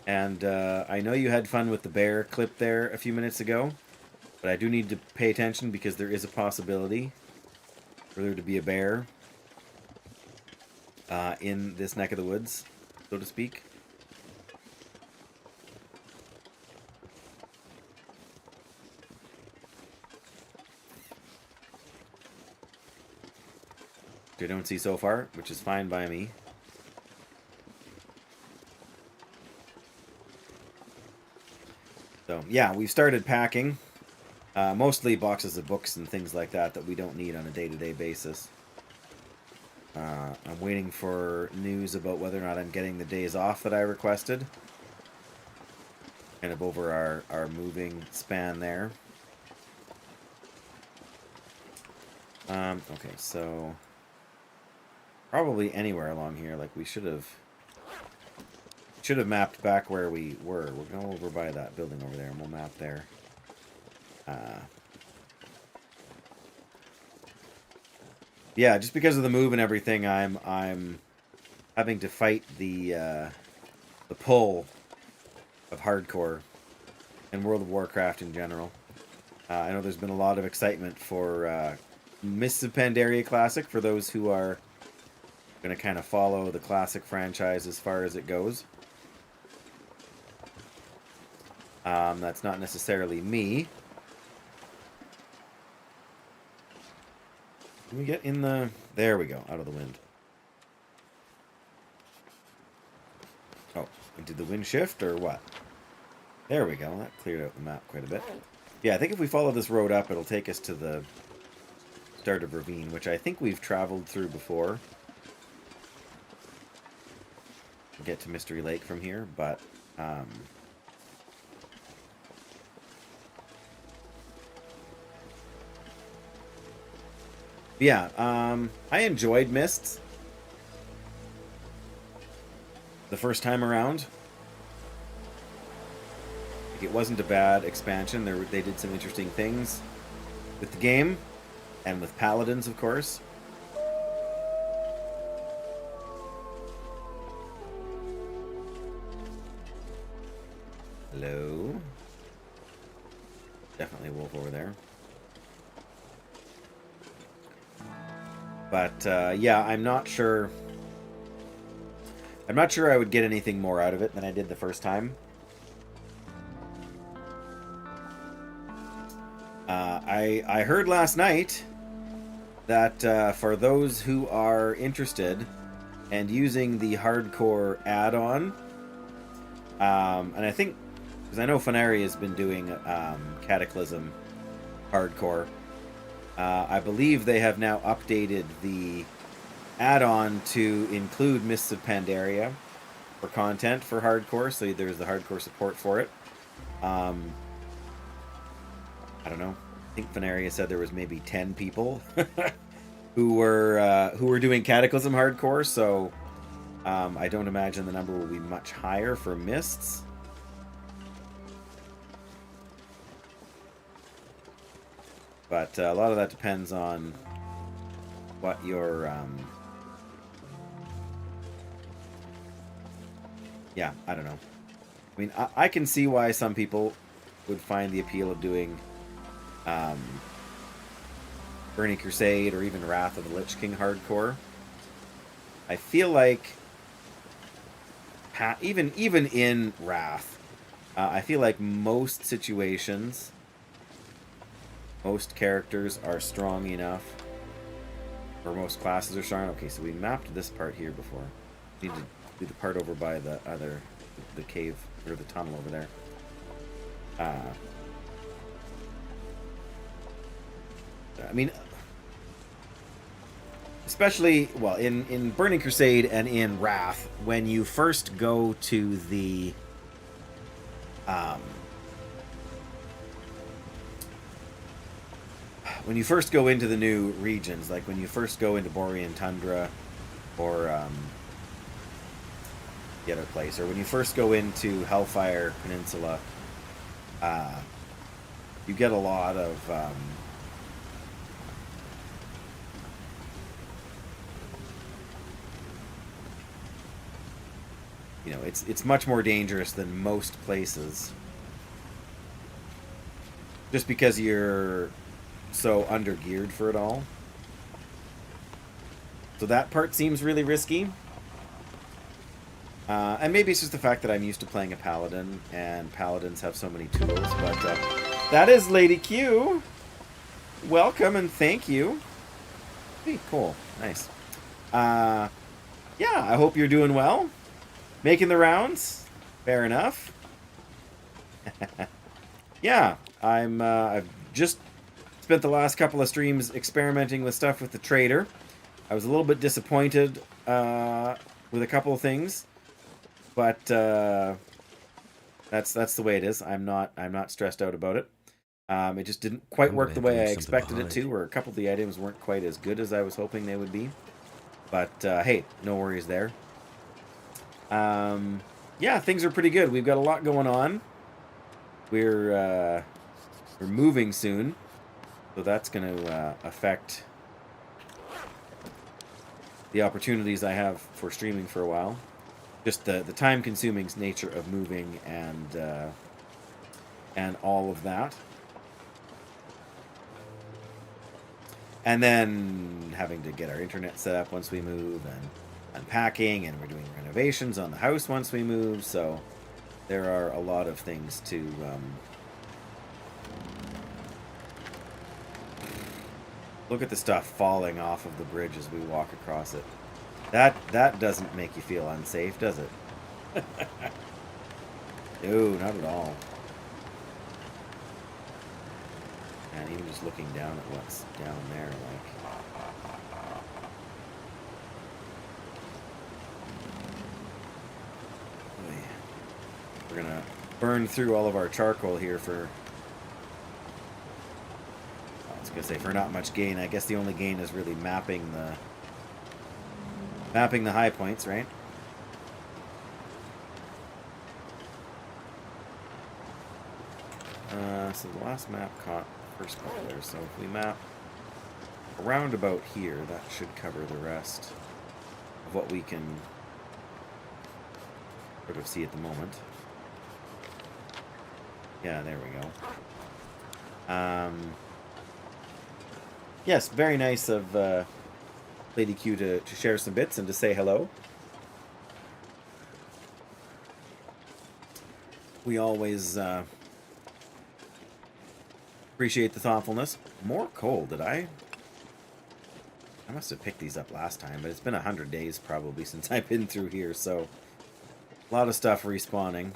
And I know you had fun with the bear clip there a few minutes ago, but I do need to pay attention because there is a possibility for there to be a bear in this neck of the woods, so to speak. Which I don't see so far, which is fine by me. So, yeah, we've started packing. Mostly boxes of books and things like that we don't need on a day-to-day basis. I'm waiting for news about whether or not I'm getting the days off that I requested. Kind of over our moving span there. Okay, so probably anywhere along here. Like we should have mapped back where we were. We're going over by that building over there, and we'll map there. Yeah, just because of the move and everything, I'm having to fight the pull of hardcore and World of Warcraft in general. I know there's been a lot of excitement for Mists of Pandaria Classic for those who are going to kind of follow the classic franchise as far as it goes. That's not necessarily me. Can we get in the... There we go, out of the wind. Oh, did the wind shift or what? There we go, that cleared out the map quite a bit. Yeah, I think if we follow this road up, it'll take us to the start of Ravine, which I think we've traveled through before. We'll get to Mystery Lake from here, but... yeah, I enjoyed Mists the first time around. It wasn't a bad expansion. They did some interesting things with the game, and with paladins, of course. Hello. Definitely a wolf over there. But yeah, I'm not sure. I'm not sure I would get anything more out of it than I did the first time. I heard last night that for those who are interested and using the hardcore add-on, and I think, because I know Fnaria has been doing Cataclysm hardcore, I believe they have now updated the add-on to include Mists of Pandaria for content for hardcore, so there's the hardcore support for it. I don't know. I think Fnaria said there was maybe 10 people who were doing Cataclysm hardcore, so I don't imagine the number will be much higher for Mists. But a lot of that depends on what your yeah, I don't know. I mean, I can see why some people would find the appeal of doing Burning Crusade or even Wrath of the Lich King hardcore. I feel like even in Wrath, I feel like most situations, most characters are strong enough, or most classes are strong. Okay, so we mapped this part here before. We need to do the part over by the cave or the tunnel over there. I mean, especially, well, in Burning Crusade and in Wrath, when you first go to the when you first go into the new regions, like when you first go into Borean Tundra or the other place, or when you first go into Hellfire Peninsula, you get a lot of you know, it's much more dangerous than most places, just because you're so under-geared for it all. So that part seems really risky. And maybe it's just the fact that I'm used to playing a paladin, and paladins have so many tools, but that is Lady Q. Welcome and thank you. Hey, cool. Nice. Yeah, I hope you're doing well. Making the rounds. Fair enough. Yeah, I've just spent the last couple of streams experimenting with stuff with the trader. I was a little bit disappointed with a couple of things, but that's the way it is. I'm not stressed out about it. It just didn't quite I'm work gonna the have to way I leave something expected it behind. to, or a couple of the items weren't quite as good as I was hoping they would be. But hey, no worries there. Yeah, things are pretty good. We've got a lot going on. We're moving soon, so that's going to affect the opportunities I have for streaming for a while. Just the time-consuming nature of moving and all of that. And then having to get our internet set up once we move, and unpacking, and we're doing renovations on the house once we move, so there are a lot of things to look at the stuff falling off of the bridge as we walk across it. That doesn't make you feel unsafe, does it? No, not at all. And even just looking down at what's down there, like... We're gonna burn through all of our charcoal here for... I was gonna say for not much gain. I guess the only gain is really mapping the high points, right? So the last map caught the first part there. So if we map around about here, that should cover the rest of what we can sort of see at the moment. Yeah, there we go. Yes, very nice of Lady Q to share some bits and to say hello. We always appreciate the thoughtfulness. More coal, did I? I must have picked these up last time, but it's been 100 days probably since I've been through here, so a lot of stuff respawning.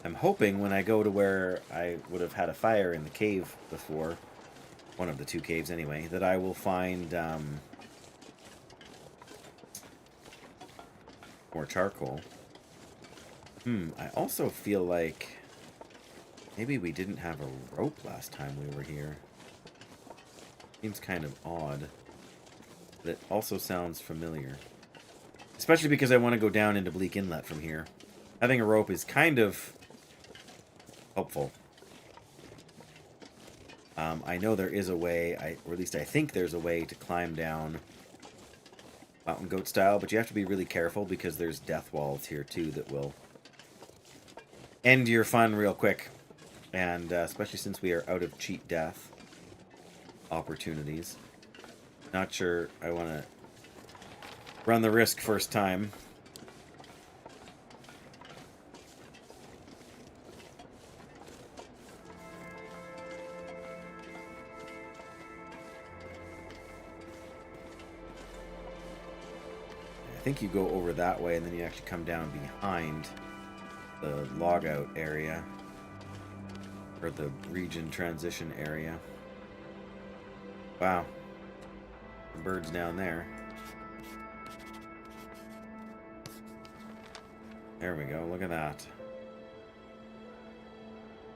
I'm hoping when I go to where I would have had a fire in the cave before, one of the two caves anyway, that I will find more charcoal. I also feel like maybe we didn't have a rope last time we were here. Seems kind of odd. But it also sounds familiar. Especially because I want to go down into Bleak Inlet from here. Having a rope is kind of helpful. I know there is a way, or at least I think there's a way to climb down Mountain Goat style, but you have to be really careful because there's death walls here too that will end your fun real quick. And especially since we are out of cheat death opportunities. Not sure I want to run the risk first time. I think you go over that way and then you actually come down behind the logout area. Or the region transition area. Wow. The birds down there. There we go, look at that.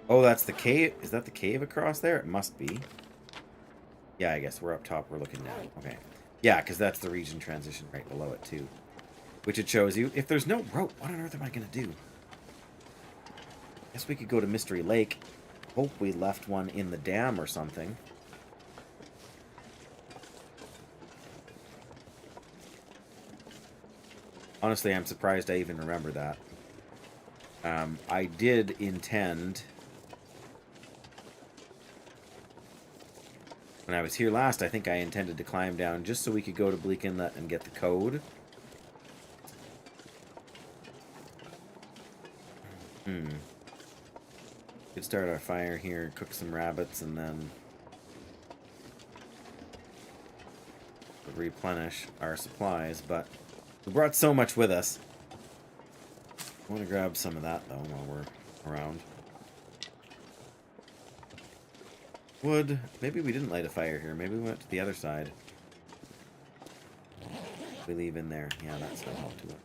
Oh, that's the cave. Is that the cave across there? It must be. Yeah, I guess we're up top, we're looking down. Okay. Yeah, because that's the region transition right below it, too. Which it shows you. If there's no rope, what on earth am I going to do? Guess we could go to Mystery Lake. Hope we left one in the dam or something. Honestly, I'm surprised I even remember that. I did intend... When I was here last, I think I intended to climb down just so we could go to Bleak Inlet and get the code. Could start our fire here, cook some rabbits, and then replenish our supplies, but we brought so much with us. I want to grab some of that, though, while we're around. Wood. Maybe we didn't light a fire here. Maybe we went to the other side. We leave in there. Yeah, that's no help to it.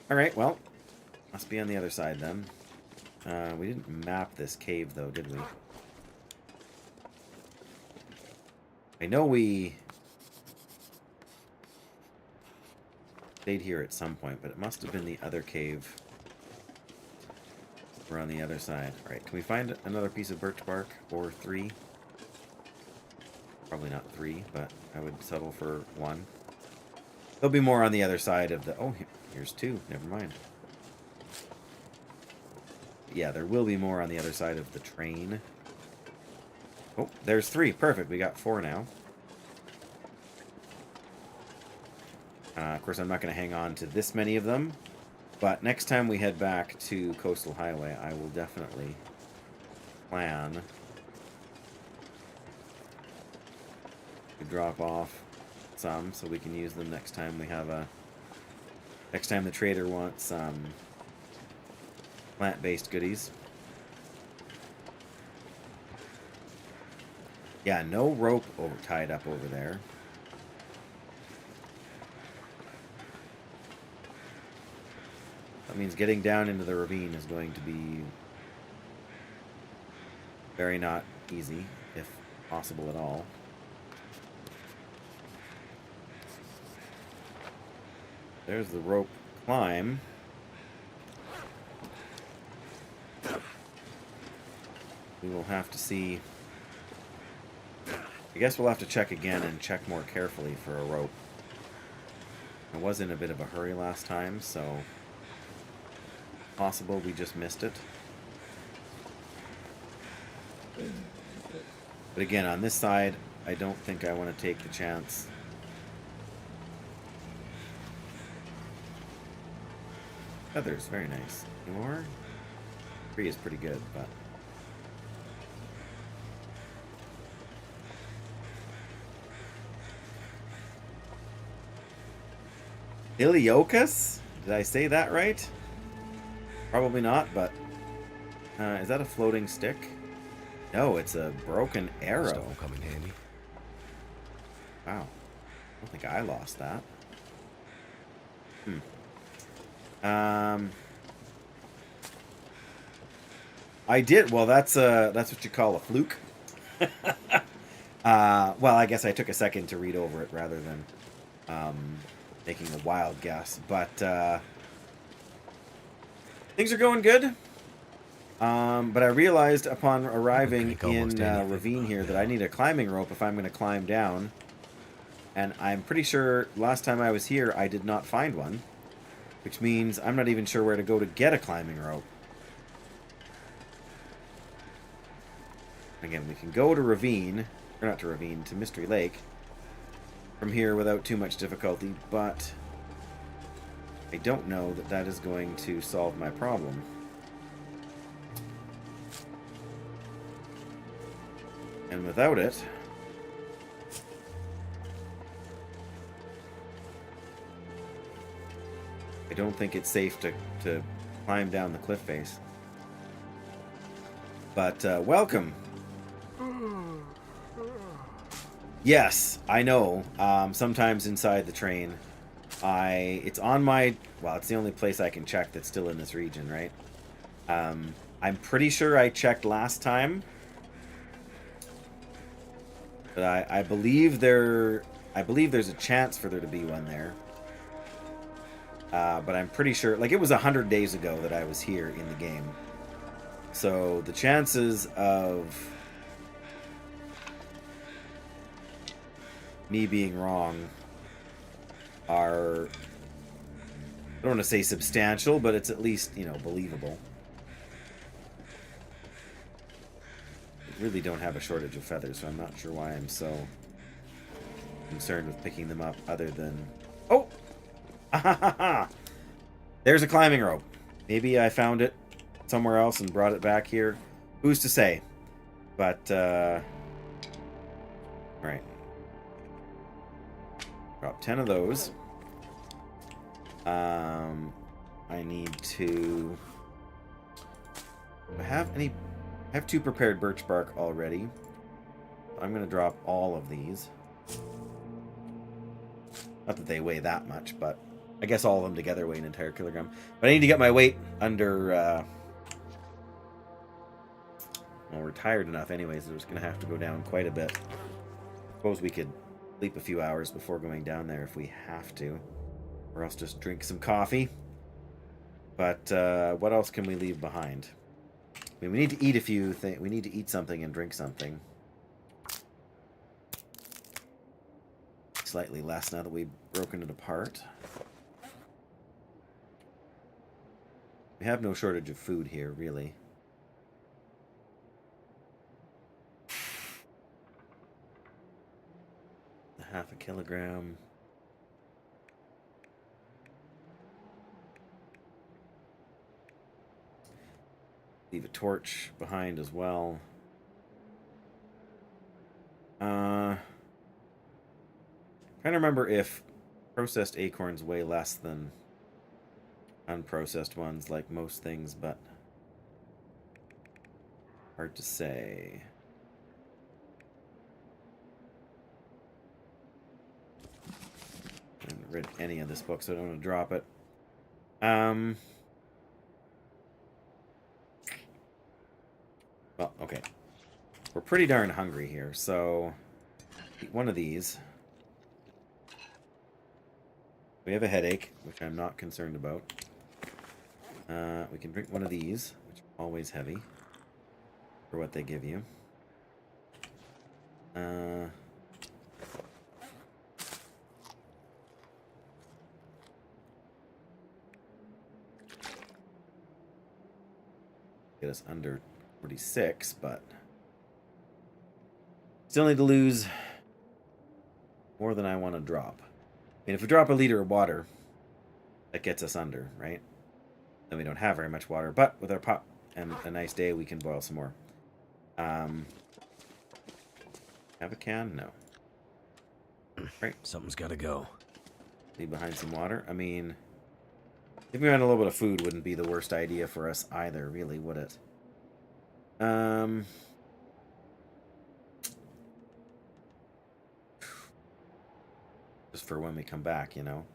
Alright, well. Must be on the other side, then. We didn't map this cave, though, did we? I know we stayed here at some point, but it must have been the other cave. We're on the other side. Alright, can we find another piece of birch bark? Or 3? Probably not 3, but I would settle for 1. There'll be more on the other side of the... Oh, here's 2. Never mind. Yeah, there will be more on the other side of the train. Oh, there's 3. Perfect. We got 4 now. Of course, I'm not going to hang on to this many of them. But next time we head back to Coastal Highway, I will definitely plan to drop off some so we can use them next time we have a... Next time the trader wants plant-based goodies. Yeah, no rope tied up over there. That means getting down into the ravine is going to be very not easy, if possible at all. There's the rope climb. We will have to see. I guess we'll have to check again and check more carefully for a rope. I was in a bit of a hurry last time, so possible we just missed it. But again, on this side, I don't think I want to take the chance. Feathers, very nice. Any more? 3 is pretty good, but... Iliokus? Did I say that right? Probably not, but... is that a floating stick? No, it's a broken arrow. Stone come in handy. Wow. I don't think I lost that. I did. Well, that's what you call a fluke. Well, I guess I took a second to read over it rather than making a wild guess. But things are going good. But I realized upon arriving in Ravine here that I need a climbing rope if I'm going to climb down. And I'm pretty sure last time I was here I did not find one. Which means I'm not even sure where to go to get a climbing rope. Again, we can go to Ravine, or not to Ravine, to Mystery Lake from here without too much difficulty, but I don't know that that is going to solve my problem. And without it, I don't think it's safe to climb down the cliff face. But welcome. Yes, I know. Sometimes inside the train, it's on my... Well, it's the only place I can check that's still in this region, right? I'm pretty sure I checked last time. But I believe there's a chance for there to be one there. But I'm pretty sure... Like, it was 100 days ago that I was here in the game. So, the chances of me being wrong are... I don't want to say substantial, but it's at least, you know, believable. I really don't have a shortage of feathers, so I'm not sure why I'm so concerned with picking them up other than... Oh! There's a climbing rope. Maybe I found it somewhere else and brought it back here. Who's to say? But, alright. Drop 10 of those. I need to... Do I have any... I have 2 prepared birch bark already. I'm going to drop all of these. Not that they weigh that much, but I guess all of them together weigh an entire kilogram. But I need to get my weight under Well, we're tired enough anyways, we're just going to have to go down quite a bit. Suppose we could sleep a few hours before going down there if we have to. Or else just drink some coffee. But what else can we leave behind? I mean, we need to eat a few things. We need to eat something and drink something. Slightly less now that we've broken it apart. We have no shortage of food here, really. Half a kilogram. Leave a torch behind as well. Trying to remember if processed acorns weigh less than unprocessed ones, like most things, but hard to say. I haven't read any of this book, so I don't want to drop it. Well, okay. We're pretty darn hungry here, so eat one of these. We have a headache, which I'm not concerned about. We can drink one of these, which are always heavy for what they give you. Get us under 46, but still need to lose more than I want to drop. I mean, if we drop a liter of water, that gets us under, right? Then we don't have very much water, but with our pot and a nice day, we can boil some more. Have a can? No. Right. Something's got to go. Leave behind some water. I mean, if we had a little bit of food, wouldn't be the worst idea for us either, really, would it? Just for when we come back, you know.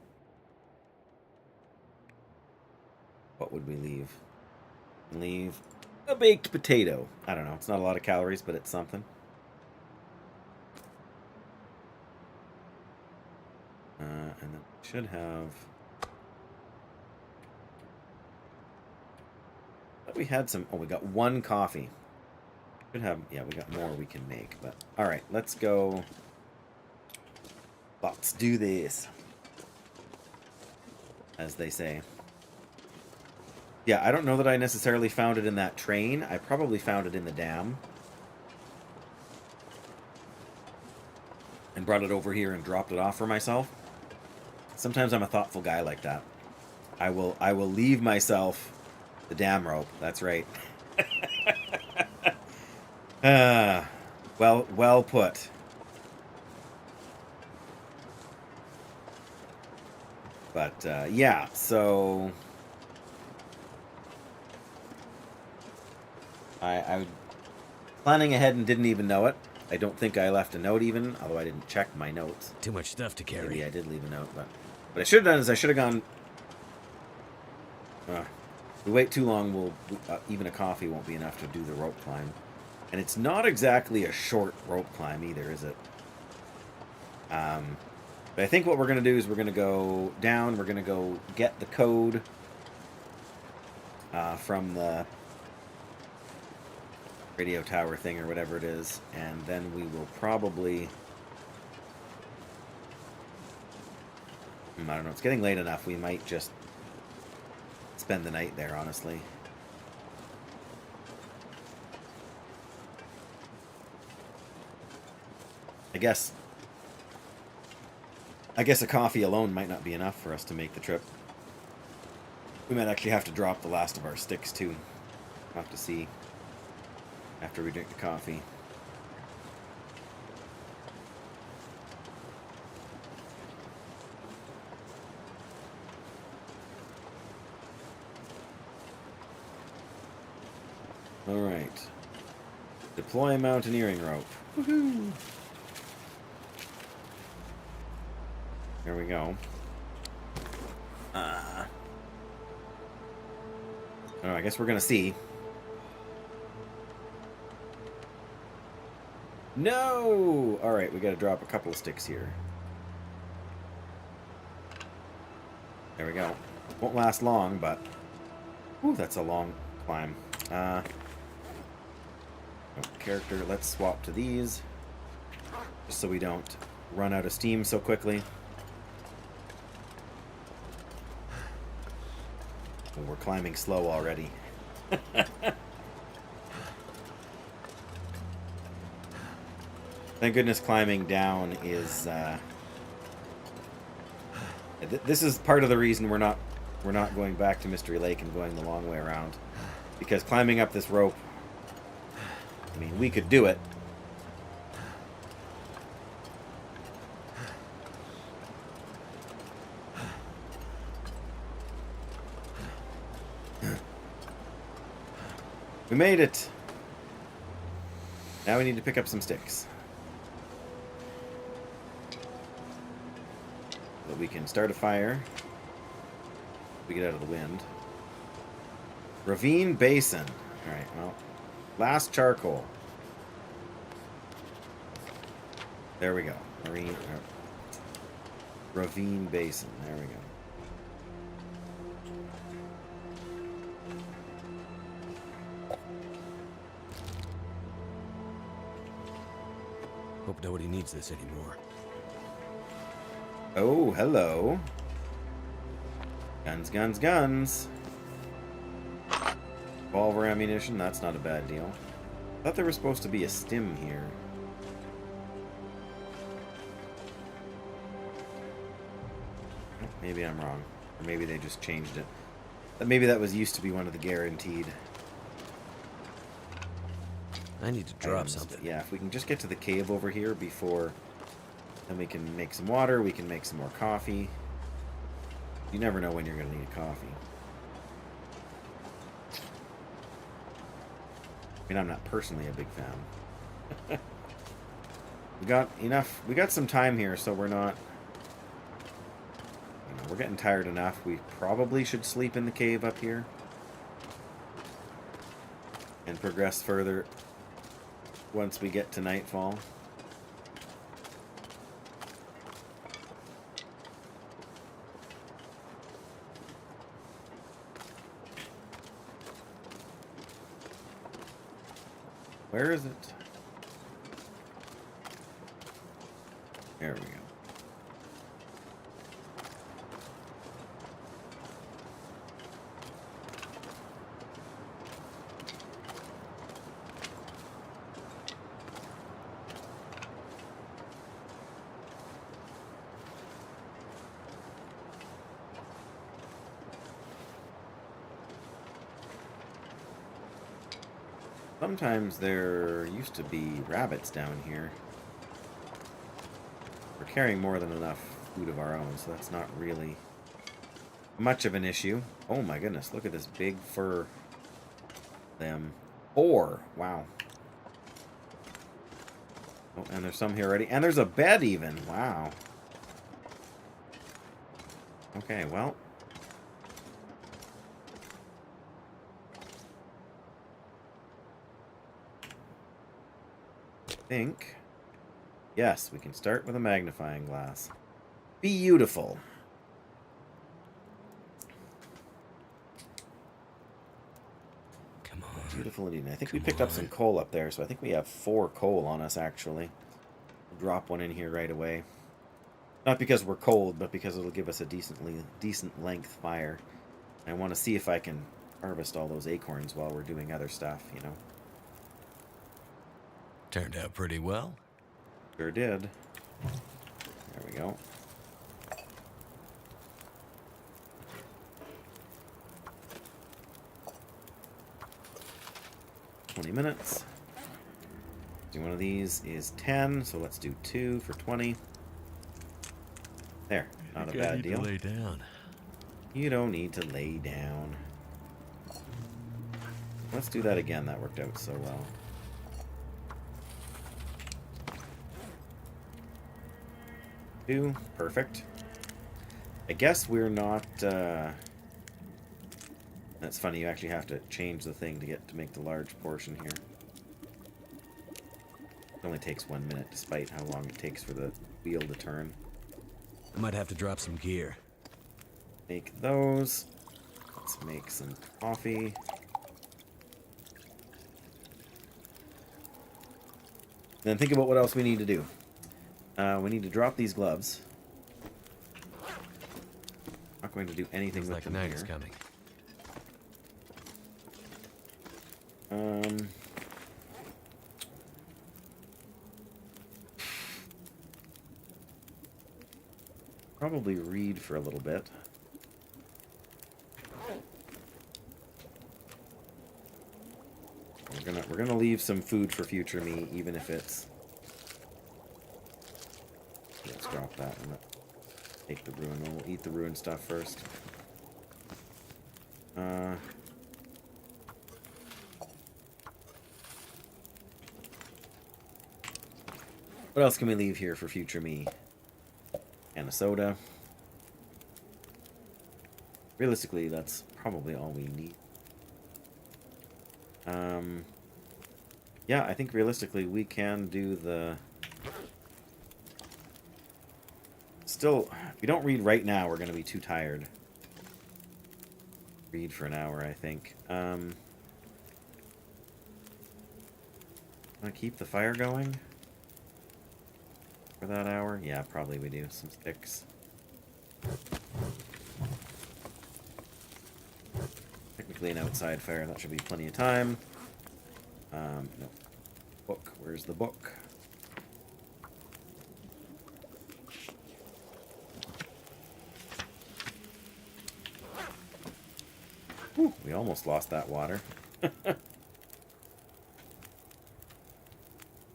What would we leave? Leave a baked potato. I don't know. It's not a lot of calories, but it's something. And then we should have... But we had some... Oh, we got one coffee. Should have... Yeah, we got more we can make. But all right, let's go. Let's do this. As they say. Yeah, I don't know that I necessarily found it in that train. I probably found it in the dam. And brought it over here and dropped it off for myself. Sometimes I'm a thoughtful guy like that. I will leave myself the dam rope. That's right. Well put. But yeah, so I was planning ahead and didn't even know it. I don't think I left a note even, although I didn't check my notes. Too much stuff to carry. Maybe I did leave a note, but what I should have done is I should have gone. If we wait too long, even a coffee won't be enough to do the rope climb, and it's not exactly a short rope climb either, is it? But I think what we're going to do is we're going to go down. We're going to go get the code from the radio tower thing or whatever it is, and then we will probably... I don't know. It's getting late enough. We might just spend the night there, honestly. I guess a coffee alone might not be enough for us to make the trip. We might actually have to drop the last of our sticks, too. We'll have to see after we drink the coffee. All right. Deploy mountaineering rope. Woohoo! There we go. I don't know, I guess we're gonna see. No! Alright, we gotta drop a couple of sticks here. There we go. Won't last long, but... Ooh, that's a long climb. Character, let's swap to these. Just so we don't run out of steam so quickly. Well, we're climbing slow already. Thank goodness climbing down is... this is part of the reason we're not going back to Mystery Lake and going the long way around. Because climbing up this rope... I mean, we could do it. We made it! Now we need to pick up some sticks. So that we can start a fire. We get out of the wind. Ravine Basin. Alright, well. Last charcoal. There we go. Ravine Basin. There we go. Hope nobody needs this anymore. Oh, hello. Guns, guns, guns. Revolver ammunition, that's not a bad deal. I thought there was supposed to be a stim here. Maybe I'm wrong. Or maybe they just changed it. But maybe that was used to be one of the guaranteed I need to drop items. something. Yeah, if we can just get to the cave over here before... Then we can make some water, we can make some more coffee. You never know when you're going to need coffee. I mean, I'm not personally a big fan. We got enough... We got some time here, so we're not... You know, we're getting tired enough. We probably should sleep in the cave up here. And progress further once we get to nightfall. Where is it? There we go. Sometimes there used to be rabbits down here. We're carrying more than enough food of our own, so that's not really much of an issue. Oh my goodness, look at this big fur limb. 4! Wow. Oh, and there's some here already. And there's a bed even! Wow. Okay, well... think. Yes, we can start with a magnifying glass. Beautiful. Come on. Beautiful indeed. I think we picked up some coal up there, so I think we have 4 coal on us, actually. We'll drop one in here right away. Not because we're cold, but because it'll give us a decent length fire. I want to see if I can harvest all those acorns while we're doing other stuff, you know. Turned out pretty well. Sure did. There we go. $20 minutes. Do one of these is 10, so let's do 2 for 20. There, not a bad deal. To lay down. You don't need to lay down. Let's do that again. That worked out so well. Two, perfect. I guess we're not, that's funny, you actually have to change the thing to make the large portion here. It only takes 1 minute, despite how long it takes for the wheel to turn. I might have to drop some gear. Make those. Let's make some coffee. Then think about what else we need to do. We need to drop these gloves. Not going to do anything Looks with like them night here. is coming. Probably read for a little bit. We're gonna leave some food for future me, even if it's. Let's drop that and take the ruin. We'll eat the ruin stuff first. What else can we leave here for future me? And a soda. Realistically, that's probably all we need. Yeah, I think realistically we can do the... Still, if we don't read right now, we're going to be too tired. Read for an hour, I think. Want to keep the fire going? For that hour? Yeah, probably we do. Some sticks. Technically an outside fire, that should be plenty of time. No. Book. Where's the book? Whew, we almost lost that water.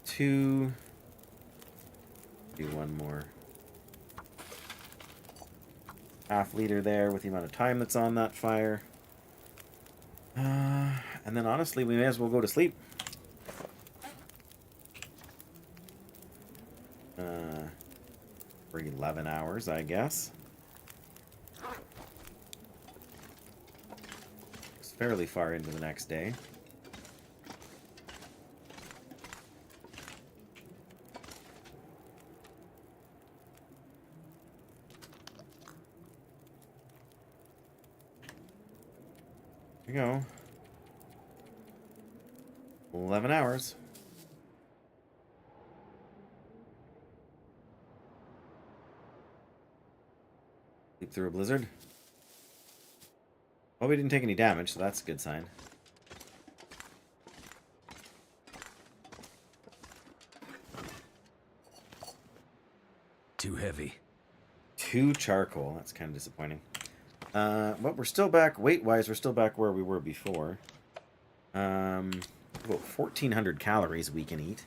2. Do one more. Half liter there with the amount of time that's on that fire. And then honestly, we may as well go to sleep. For 11 hours, I guess. It's fairly far into the next day. Here we go. 11 hours. Sleep through a blizzard. Well, we didn't take any damage, so that's a good sign. Too heavy. 2 charcoal. That's kind of disappointing. But we're still back, weight-wise, we're still back where we were before. About 1,400 calories we can eat.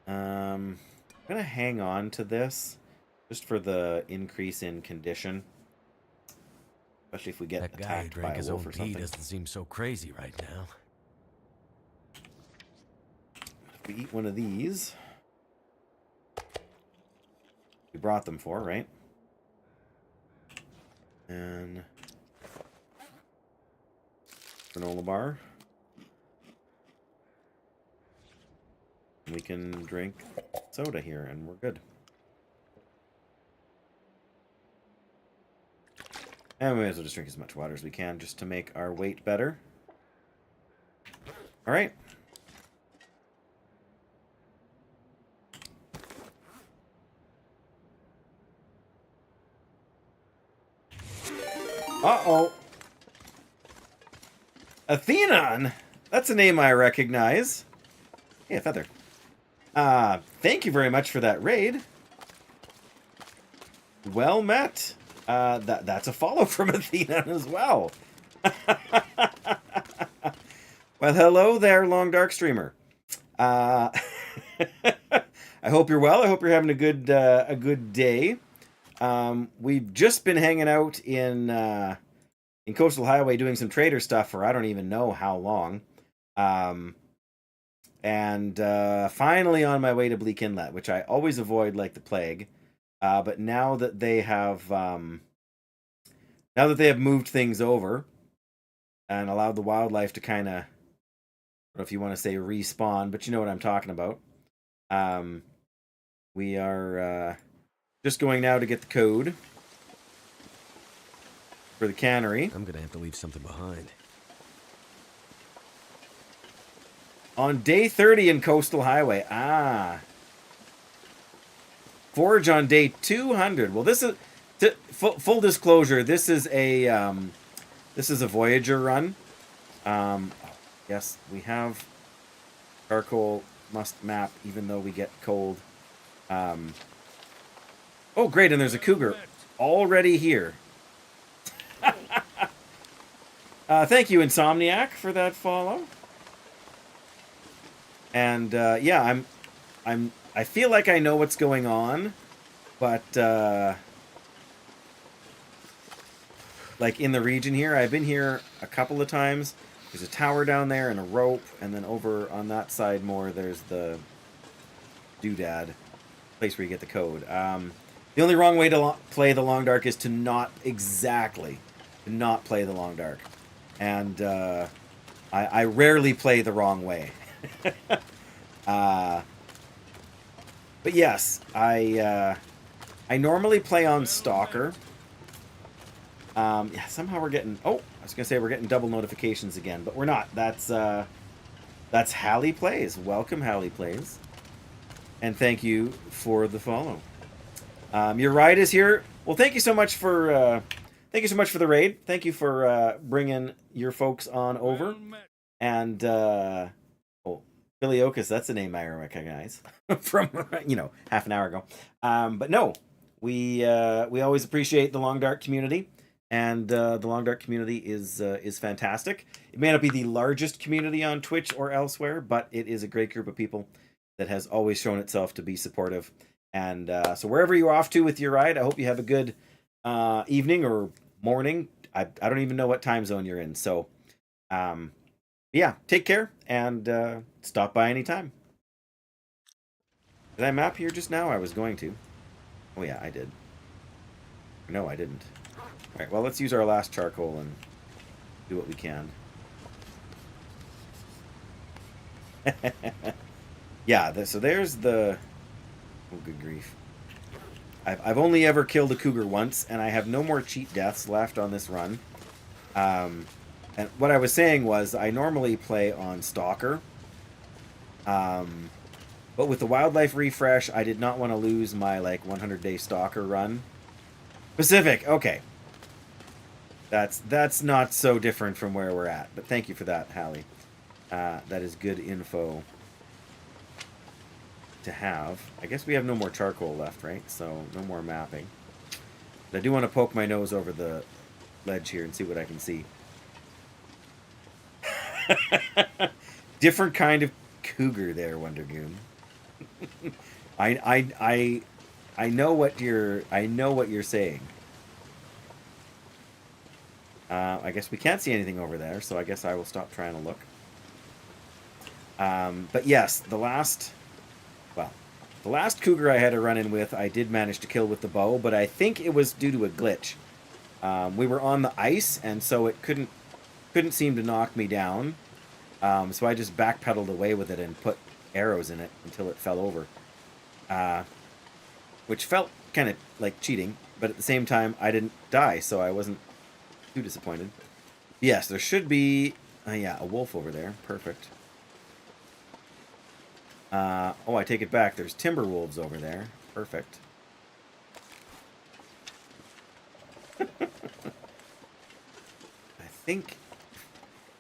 I'm going to hang on to this, just for the increase in condition. Especially if we get That guy who attacked by drank a his wolf own or pee something. doesn't seem so crazy right now. If we eat one of these... We brought them for, right? And... granola bar. We can drink soda here, and we're good. And we may as well just drink as much water as we can, just to make our weight better. Alright. Uh-oh. Athenon! That's a name I recognize. Hey, a feather. Thank you very much for that raid. Well met. That's a follow from Athenon as well. Well, hello there, Long Dark Streamer. I hope you're well. I hope you're having a good day. We've just been hanging out in Coastal Highway doing some trader stuff for I don't even know how long. And finally on my way to Bleak Inlet, which I always avoid like the plague. But now that they have moved things over and allowed the wildlife to kind of, I don't know if you want to say respawn, but you know what I'm talking about. We are just going now to get the code for the cannery. I'm gonna have to leave something behind. On day 30 in Coastal Highway. Forge on day 200. Well, this is full disclosure. This is a Voyager run. Yes, we have charcoal must map, even though we get cold. Oh, great! And there's a cougar already here. Thank you, Insomniac, for that follow. And yeah, I feel like I know what's going on, but like in the region here, I've been here a couple of times. There's a tower down there and a rope, and then over on that side more, there's the doodad place where you get the code. The only wrong way to play the Long Dark is to not play the Long Dark, and I rarely play the wrong way. But yes, I normally play on Stalker. Yeah, somehow we're getting... Oh, I was gonna say we're getting double notifications again, but we're not. That's Hallie Plays. Welcome, Hallie Plays, and thank you for the follow. Your ride is here. Well, thank you so much for the raid. Thank you for bringing your folks on over. And Billy Okus, that's a name I recognize from half an hour ago. But no, we always appreciate the Long Dark community, and the Long Dark community is fantastic. It may not be the largest community on Twitch or elsewhere, but it is a great group of people that has always shown itself to be supportive. And so wherever you're off to with your ride, I hope you have a good evening or morning. I don't even know what time zone you're in. So yeah, take care and stop by anytime. Did I map here just now? I was going to. Oh yeah, I did. No, I didn't. All right, well, let's use our last charcoal and do what we can. Yeah, so there's the... Oh, good grief. I've only ever killed a cougar once, and I have no more cheat deaths left on this run. And what I was saying was I normally play on Stalker. But with the wildlife refresh, I did not want to lose my 100-day Stalker run. Pacific, okay. That's not so different from where we're at. But thank you for that, Hallie. That is good info to have. I guess we have no more charcoal left, right? So no more mapping. But I do want to poke my nose over the ledge here and see what I can see. Different kind of cougar there, Wondergoon. I know what you're saying. I guess we can't see anything over there, so I guess I will stop trying to look. But yes, the last cougar I had a run-in with, I did manage to kill with the bow, but I think it was due to a glitch. We were on the ice, and so it couldn't seem to knock me down. So I just backpedaled away with it and put arrows in it until it fell over. Which felt kind of like cheating, but at the same time, I didn't die, so I wasn't too disappointed. Yes, there should be... yeah, a wolf over there. Perfect. Oh, I take it back. There's timber wolves over there. Perfect. I think... I'm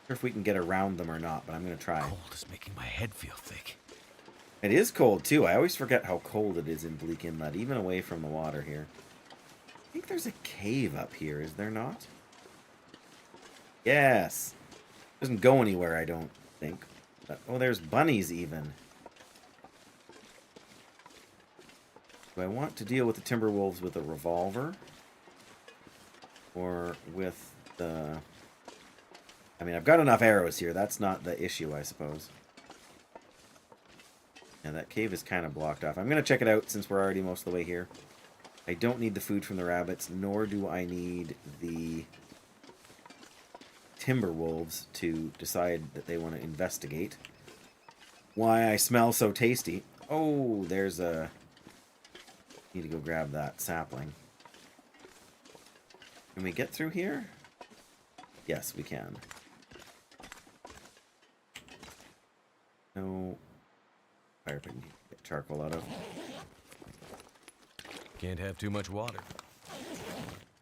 not sure if we can get around them or not, but I'm going to try. Cold is making my head feel thick. It is cold, too. I always forget how cold it is in Bleak Inlet, even away from the water here. I think there's a cave up here, is there not? Yes. Doesn't go anywhere, I don't think. But, oh, there's bunnies, even. Do I want to deal with the timber wolves with a revolver? Or with the... I mean, I've got enough arrows here. That's not the issue, I suppose. And that cave is kind of blocked off. I'm going to check it out since we're already most of the way here. I don't need the food from the rabbits, nor do I need the timber wolves to decide that they want to investigate why I smell so tasty. Oh, there's a... Need to go grab that sapling. Can we get through here? Yes, we can. No fire pit to get charcoal out of. Can't have too much water.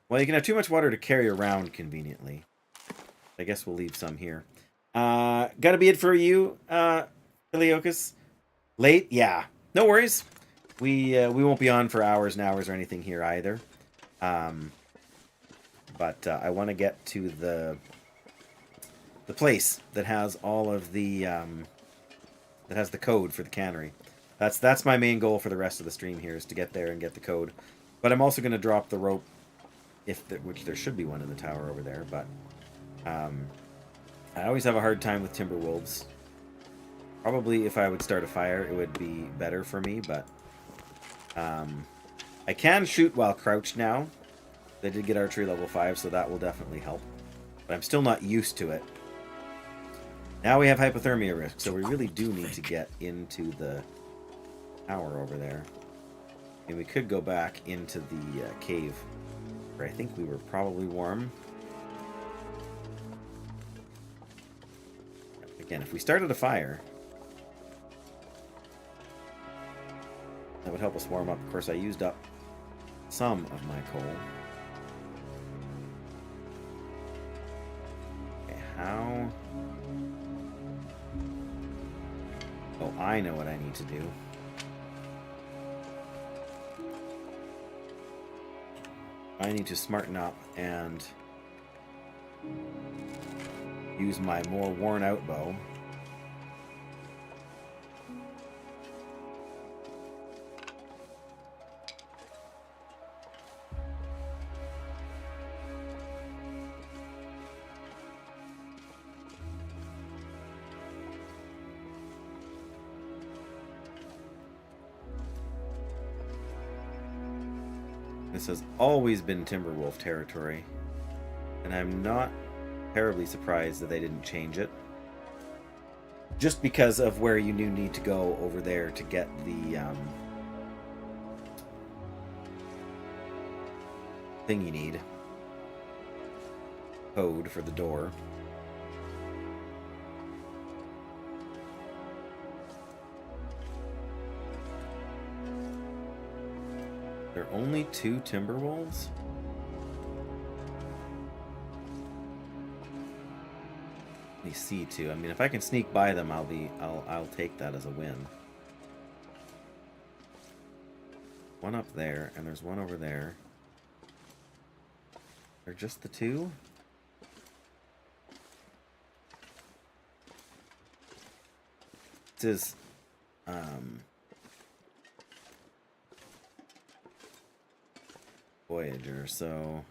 Well, you can have too much water to carry around conveniently. I guess we'll leave some here. Gotta be it for you, Iliokus. Late? Yeah. No worries. We won't be on for hours and hours or anything here either. But I want to get to the place that has all of the that has the code for the cannery. That's my main goal for the rest of the stream here, is to get there and get the code. But I'm also going to drop the rope, which there should be one in the tower over there. But I always have a hard time with timber wolves. Probably if I would start a fire, it would be better for me. But I can shoot while crouched now. They did get archery level 5, so that will definitely help. But I'm still not used to it. Now we have hypothermia risk, so we really do need to get into the tower over there. And we could go back into the cave, where I think we were probably warm. Again, if we started a fire, that would help us warm up. Of course, I used up some of my coal. Okay, how... Oh, I know what I need to do. I need to smarten up and use my more worn out bow. This has always been Timberwolf territory, and I'm not terribly surprised that they didn't change it. Just because of where you do need to go over there to get the thing you need. Code for the door. There are only 2 Timberwolves? Let me see 2. I mean, if I can sneak by them, I'll take that as a win. One up there, and there's one over there. They're just the 2? This is Voyager, so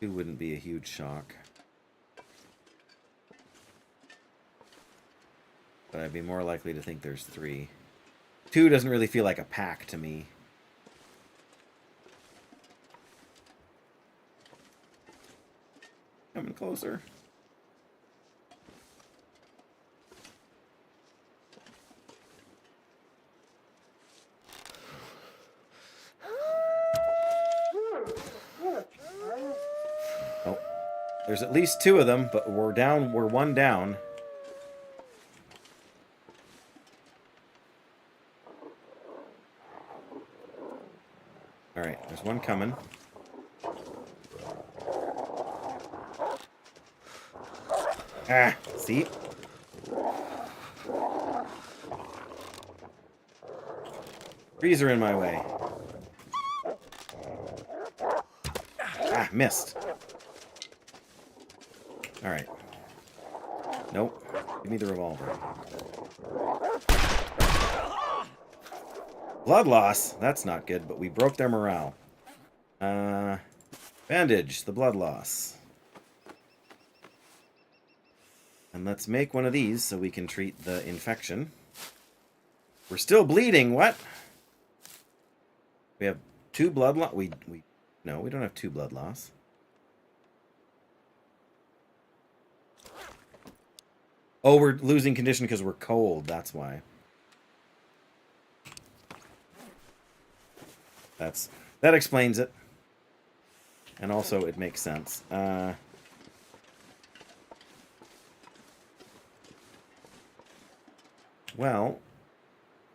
2 wouldn't be a huge shock. But I'd be more likely to think there's 3. 2 doesn't really feel like a pack to me. Coming closer. Oh, there's at least 2 of them, but we're 1 down. Alright, there's one coming. Ah, see? Trees are in my way. Ah, missed. Alright. Nope. Give me the revolver. Blood loss. That's not good, but we broke their morale. Bandage the blood loss. And let's make one of these so we can treat the infection. We're still bleeding. What? We have 2 blood loss. No, we don't have 2 blood loss. Oh, we're losing condition because we're cold. That's why. that explains it. And also, it makes sense. Well,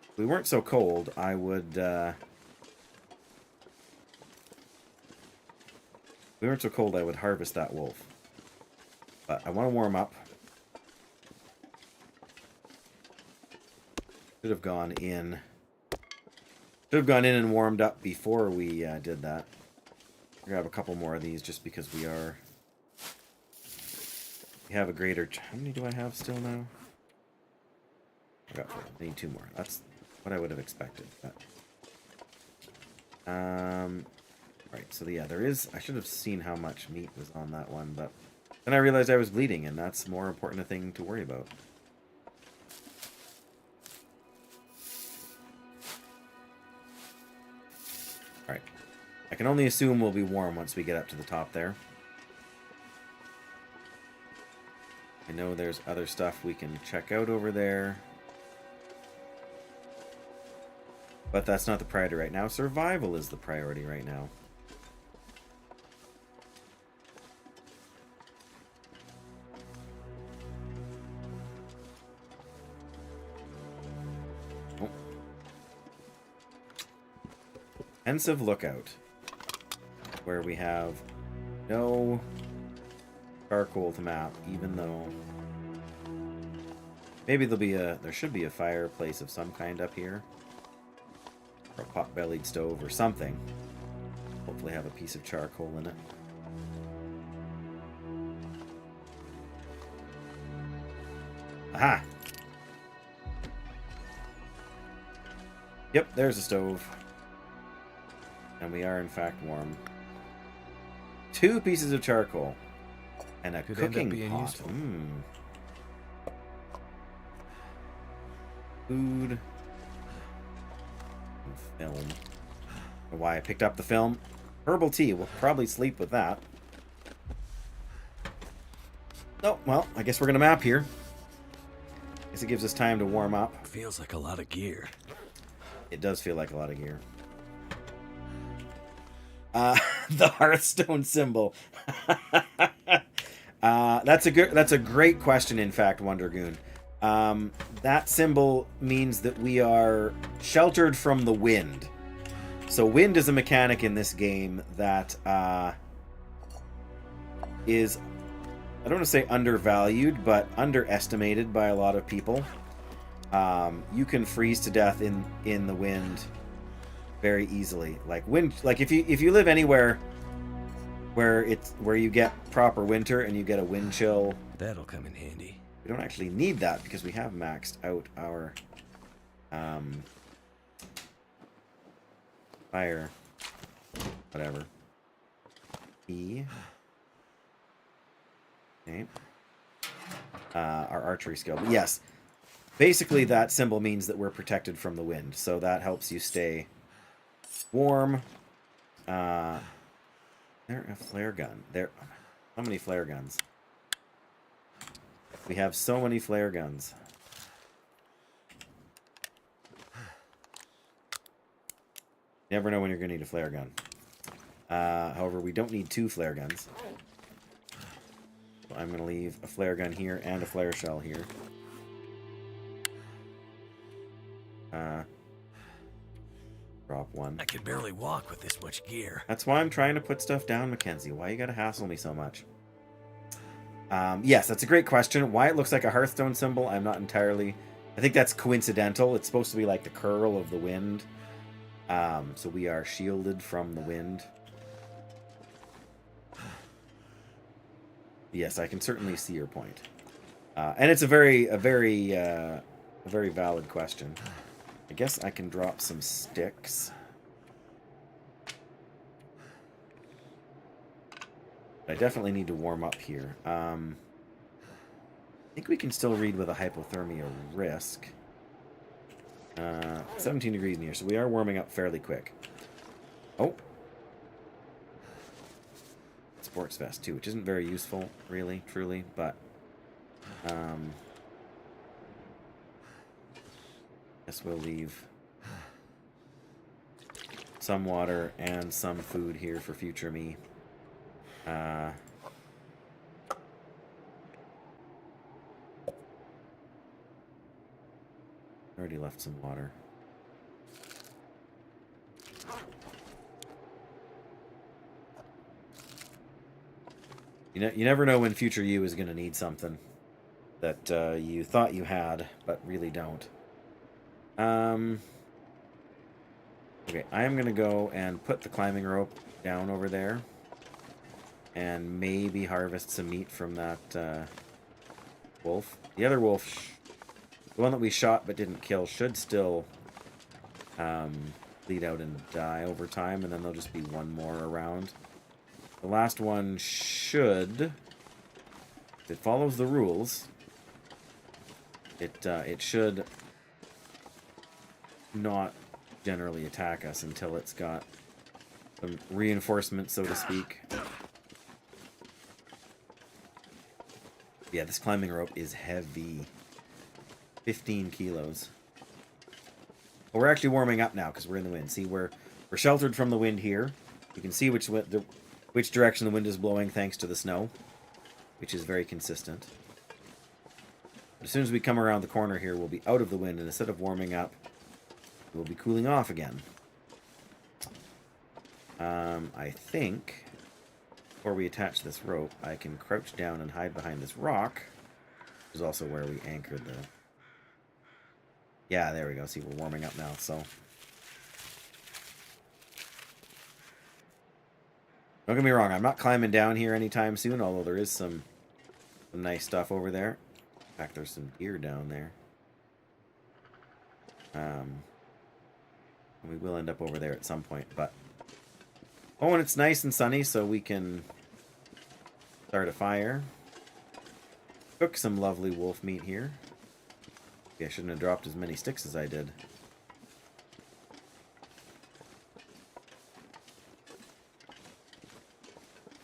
if we weren't so cold, I would... if we weren't so cold, I would harvest that wolf. But I want to warm up. Should have gone in... Should have gone in and warmed up before we did that. I'll grab a couple more of these just because we are... We have a greater... How many do I have still now? I got 4. I need 2 more. That's what I would have expected. But... Right, so yeah, there is... I should have seen how much meat was on that one, but... Then I realized I was bleeding, and that's more important a thing to worry about. Alright. I can only assume we'll be warm once we get up to the top there. I know there's other stuff we can check out over there. But that's not the priority right now. Survival is the priority right now. Oh. Pensive Lookout. Where we have no charcoal to map, even though maybe there should be a fireplace of some kind up here. Or a pot-bellied stove or something. Hopefully have a piece of charcoal in it. Aha! Yep, there's a stove. And we are in fact warm. 2 pieces of charcoal. And a Could end up cooking being pot. useful. Food. Film. Don't know why I picked up the film. Herbal tea. We'll probably sleep with that. Oh, well, I guess we're going to map here. Guess it gives us time to warm up. Feels like a lot of gear. It does feel like a lot of gear. The Hearthstone symbol. That's a great question, in fact, Wondergoon. That symbol means that we are sheltered from the wind. So wind is a mechanic in this game that is, I don't want to say undervalued, but underestimated by a lot of people. You can freeze to death in the wind very easily. Like if you live anywhere where you get proper winter and you get a wind chill, That'll come in handy. we don't actually need that because we have maxed out our fire, whatever. E. Okay. Our archery skill. But yes, basically that symbol means that we're protected from the wind, so that helps you stay warm. There, a flare gun. There, how many flare guns? We have so many flare guns. Never know when you're going to need a flare gun. However, we don't need 2 flare guns. So I'm going to leave a flare gun here and a flare shell here. Drop 1. I can barely walk with this much gear. That's why I'm trying to put stuff down, Mackenzie. Why you gotta hassle me so much? Yes, that's a great question. Why it looks like a Hearthstone symbol, I'm not entirely... I think that's coincidental. It's supposed to be like the curl of the wind. So we are shielded from the wind. Yes, I can certainly see your point. And it's a very valid question. I guess I can drop some sticks. I definitely need to warm up here. I think we can still read with a hypothermia risk. 17 degrees in here, so we are warming up fairly quick. Oh. Sports vest, too, which isn't very useful, really, truly, but... guess we'll leave some water and some food here for future me. Already left some water. You never know when future you is going to need something that you thought you had, but really don't. Okay, I am going to go and put the climbing rope down over there. And maybe harvest some meat from that wolf. The other wolf, the one that we shot but didn't kill, should still bleed out and die over time. And then there'll just be one more around. The last one should, if it follows the rules, it should not generally attack us until it's got some reinforcement, so to speak. Yeah, this climbing rope is heavy. 15 kilos. But we're actually warming up now because we're in the wind. See, we're sheltered from the wind here. You can see which direction the wind is blowing thanks to the snow, which is very consistent. As soon as we come around the corner here, we'll be out of the wind, and instead of warming up, we'll be cooling off again. I think, before we attach this rope, I can crouch down and hide behind this rock, which is also where we anchored the... Yeah, there we go. See, we're warming up now, so... Don't get me wrong, I'm not climbing down here anytime soon, although there is some nice stuff over there. In fact, there's some deer down there. We will end up over there at some point, but... Oh, and it's nice and sunny, so we can start a fire. Cook some lovely wolf meat here. Maybe I shouldn't have dropped as many sticks as I did.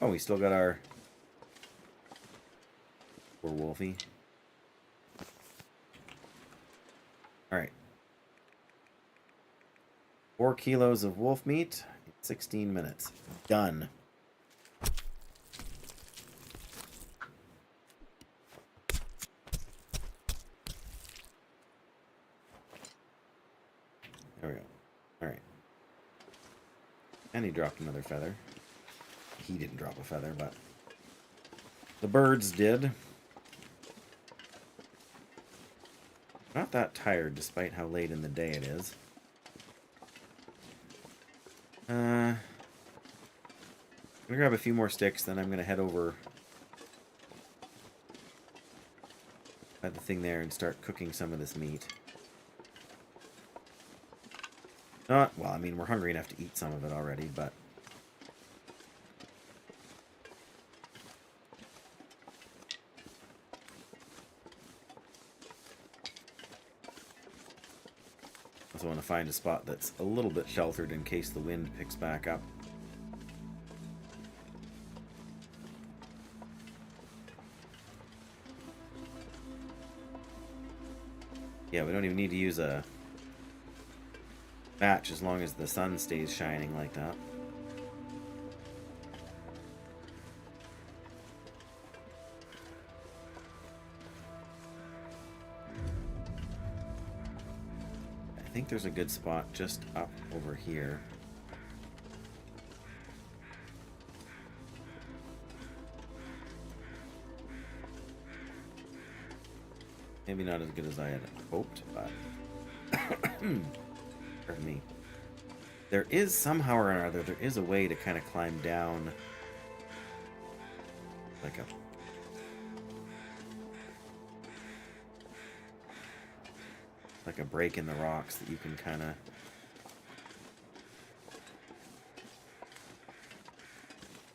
Oh, we still got our... Poor wolfie. Alright. 4 kilos of wolf meat in 16 minutes. Done. There we go. Alright. And he dropped another feather. He didn't drop a feather, but the birds did. Not that tired, despite how late in the day it is. I'm gonna grab a few more sticks, then I'm gonna head over at the thing there and start cooking some of this meat. Not, well, I mean, we're hungry enough to eat some of it already, but... I want to find a spot that's a little bit sheltered in case the wind picks back up. Yeah, we don't even need to use a match as long as the sun stays shining like that. I think there's a good spot just up over here. Maybe not as good as I had hoped, but... Pardon me. There is somehow or another, there is a way to kind of climb down like a break in the rocks that you can kind of...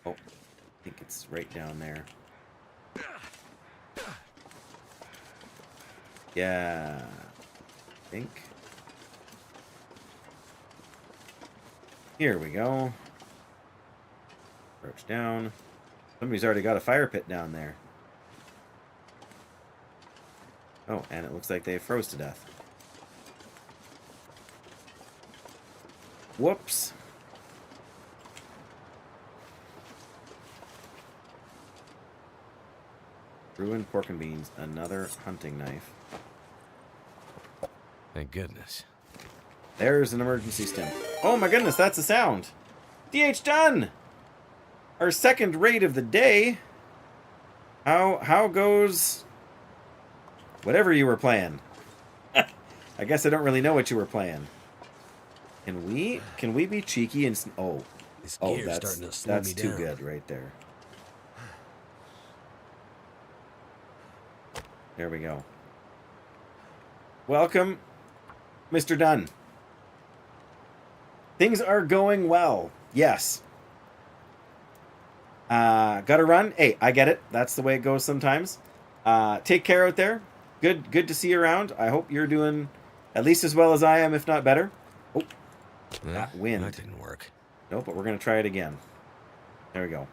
Oh, I think it's right down there. Yeah, I think. Here we go. Approach down. Somebody's already got a fire pit down there. Oh, and it looks like they froze to death. Whoops. Ruined pork and beans. Another hunting knife. Thank goodness. There's an emergency stim. Oh my goodness, that's a sound. DH done! Our second raid of the day. How goes whatever you were playing? I guess I don't really know what you were playing. Can we be cheeky and This oh gear's that's starting to slow me too down. good right there. There we go. Welcome, Mr. Dunn. Things are going well. Yes. Gotta run. Hey, I get it. That's the way it goes sometimes. Take care out there. Good to see you around. I hope you're doing at least as well as I am, if not better. Oh, that wind. That didn't work. Nope, but we're gonna try it again. There we go.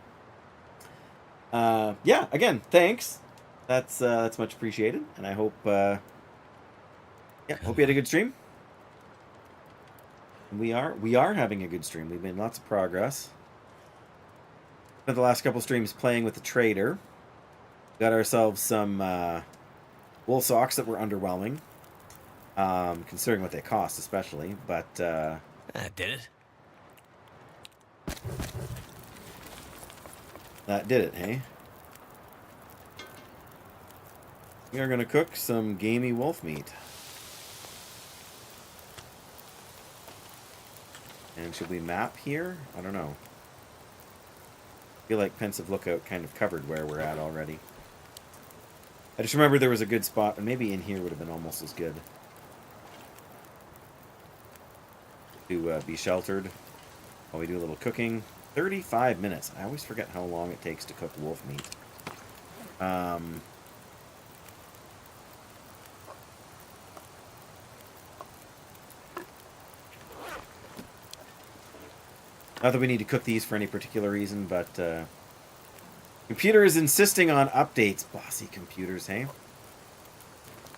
Yeah, again, thanks. That's much appreciated, and I hope hope you had a good stream. We are having a good stream. We've made lots of progress. Spent the last couple streams playing with the trader. Got ourselves some wool socks that were underwhelming, considering what they cost, especially. But That did it. that did it, hey? We are going to cook some gamey wolf meat. And should we map here? I don't know. I feel like Pensive Lookout kind of covered where we're at already. I just remember there was a good spot, and maybe in here would have been almost as good. To be sheltered while we do a little cooking. 35 minutes. I always forget how long it takes to cook wolf meat. Not that we need to cook these for any particular reason, but computer is insisting on updates. Bossy computers, hey?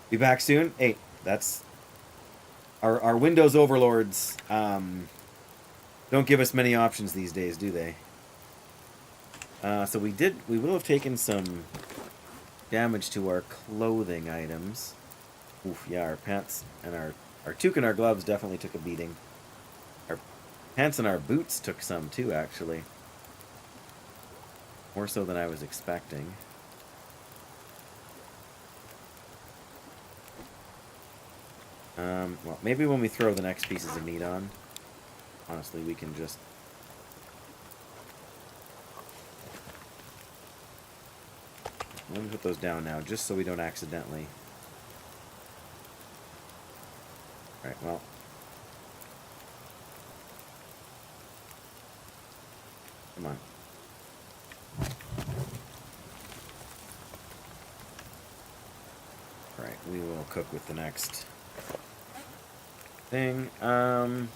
Be back soon. Hey, that's our Windows overlords. Don't give us many options these days, do they? So we will have taken some damage to our clothing items. Oof, yeah, our pants and our toque and our gloves definitely took a beating. Our pants and our boots took some too, actually. More so than I was expecting. Well, maybe when we throw the next pieces of meat on, honestly, we can just... Let me put those down now, just so we don't accidentally... Alright, well... Come on. Alright, we will cook with the next thing. Okay,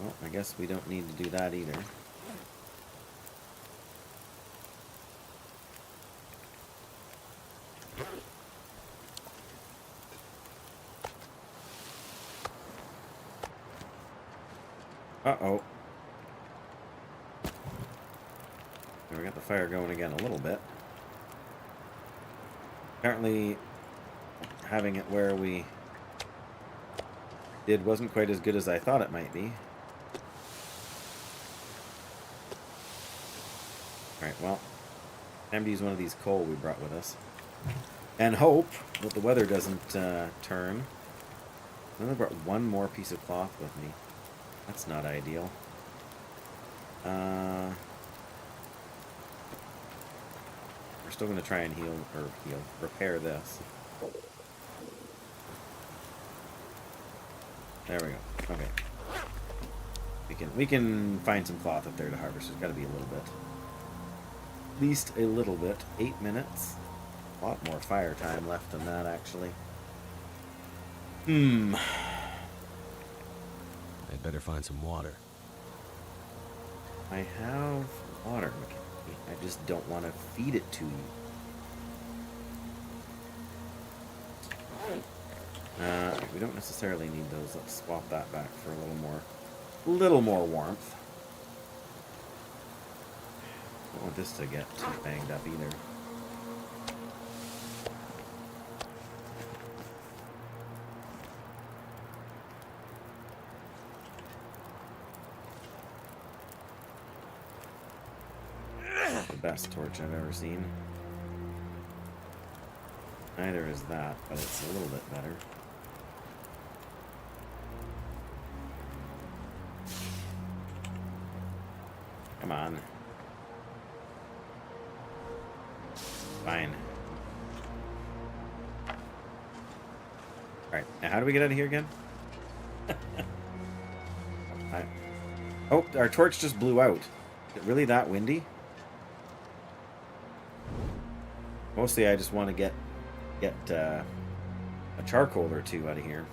well, I guess we don't need to do that either. Uh-oh. We got the fire going again a little bit. Apparently, having it where we did wasn't quite as good as I thought it might be. Alright, well, time to use one of these coal we brought with us. And hope that the weather doesn't turn. I only brought one more piece of cloth with me. That's not ideal. We're still going to try and repair this. There we go. Okay. We can find some cloth up there to harvest. There's got to be a little bit. At least a little bit. 8 minutes. A lot more fire time left than that, actually. I'd better find some water. I have water, Mackenzie. I just don't want to feed it to you. We don't necessarily need those. Let's swap that back for a little more warmth. Don't want this to get too banged up either. The best torch I've ever seen. Neither is that, but it's a little bit better. Come on. Fine. Alright, now how do we get out of here again? Oh, our torch just blew out. Is it really that windy? Mostly I just want to get a charcoal or two out of here.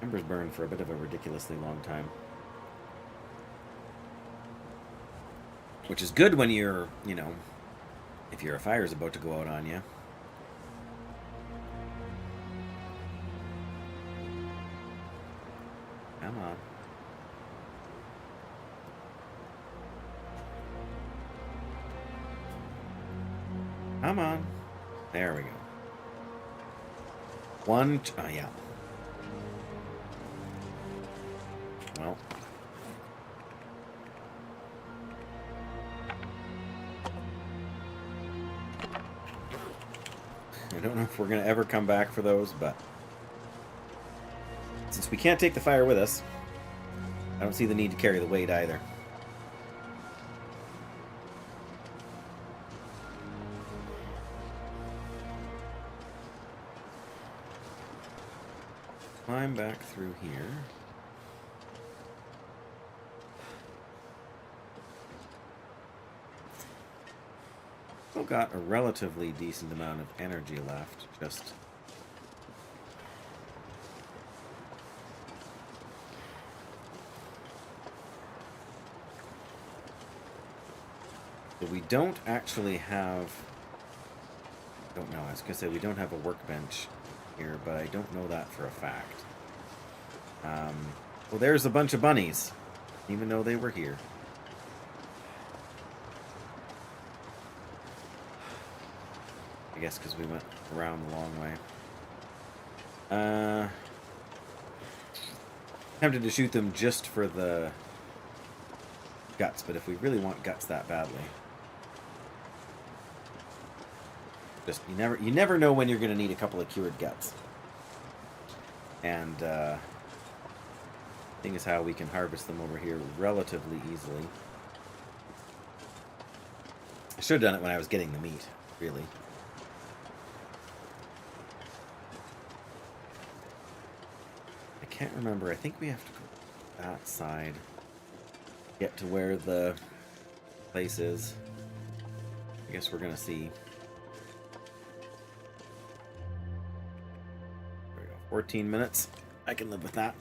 Embers burn for a bit of a ridiculously long time. Which is good when you're, you know, if your fire's about to go out on you. Come on. Come on. There we go. Oh, yeah. Well. I don't know if we're going to ever come back for those, but since we can't take the fire with us, I don't see the need to carry the weight either. Climb back through here. Still got a relatively decent amount of energy left, just so we don't actually have, I don't know, I was gonna say we don't have a workbench here, but I don't know that for a fact. Well, there's a bunch of bunnies, even though they were here. I guess because we went around the long way. Tempted to shoot them just for the guts, but if we really want guts that badly, just you never know when you're going to need a couple of cured guts. And thing is how we can harvest them over here relatively easily. I should have done it when I was getting the meat, really. I can't remember. I think we have to go that side. Get to where the place is. I guess we're going to see. There we go. 14 minutes. I can live with that.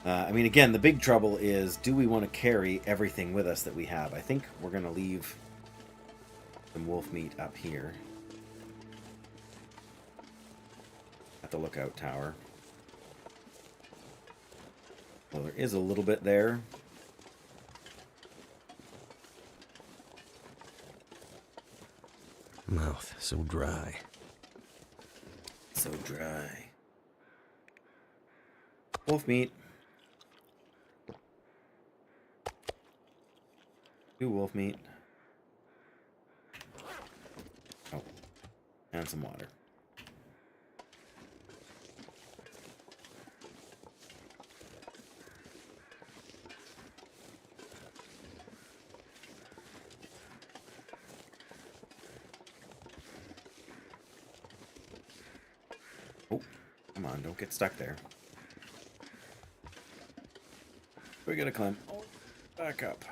I mean, again, the big trouble is, do we want to carry everything with us that we have? I think we're going to leave some wolf meat up here at the lookout tower. Well, there is a little bit there. Mouth so dry. So dry. Wolf meat. 2 wolf meat. Oh. And some water. Oh, come on, don't get stuck there. We gotta climb back up.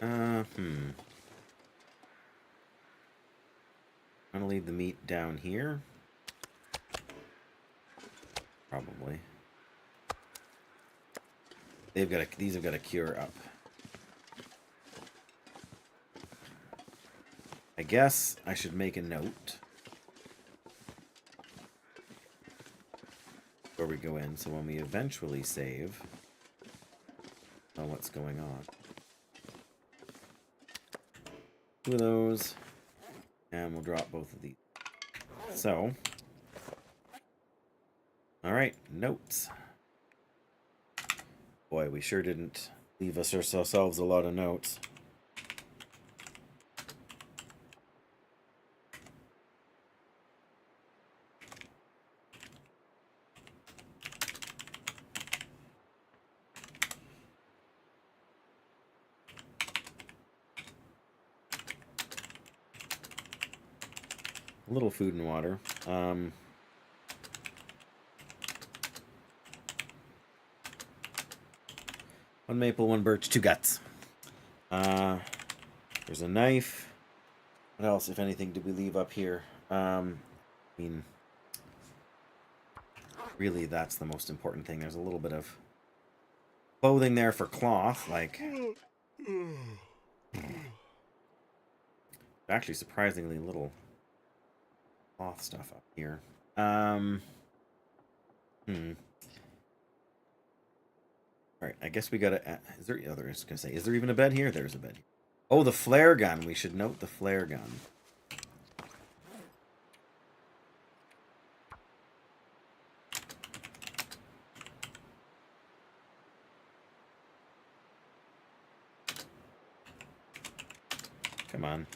I'm gonna leave the meat down here. Probably. These have got to cure up I guess I should make a note before we go in, so when we eventually save, know what's going on. 2 of those, and we'll drop both of these. So, alright, notes. Boy, we sure didn't leave ourselves a lot of notes. A little food and water. One maple, one birch, 2 guts. There's a knife. What else, if anything, did we leave up here? I mean, really, that's the most important thing. There's a little bit of clothing there for cloth, like... Actually, surprisingly little cloth stuff up here. Alright, I guess we gotta... Is there... Oh, I was gonna say, is there even a bed here? There's a bed. Oh, the flare gun. We should note the flare gun. Come on.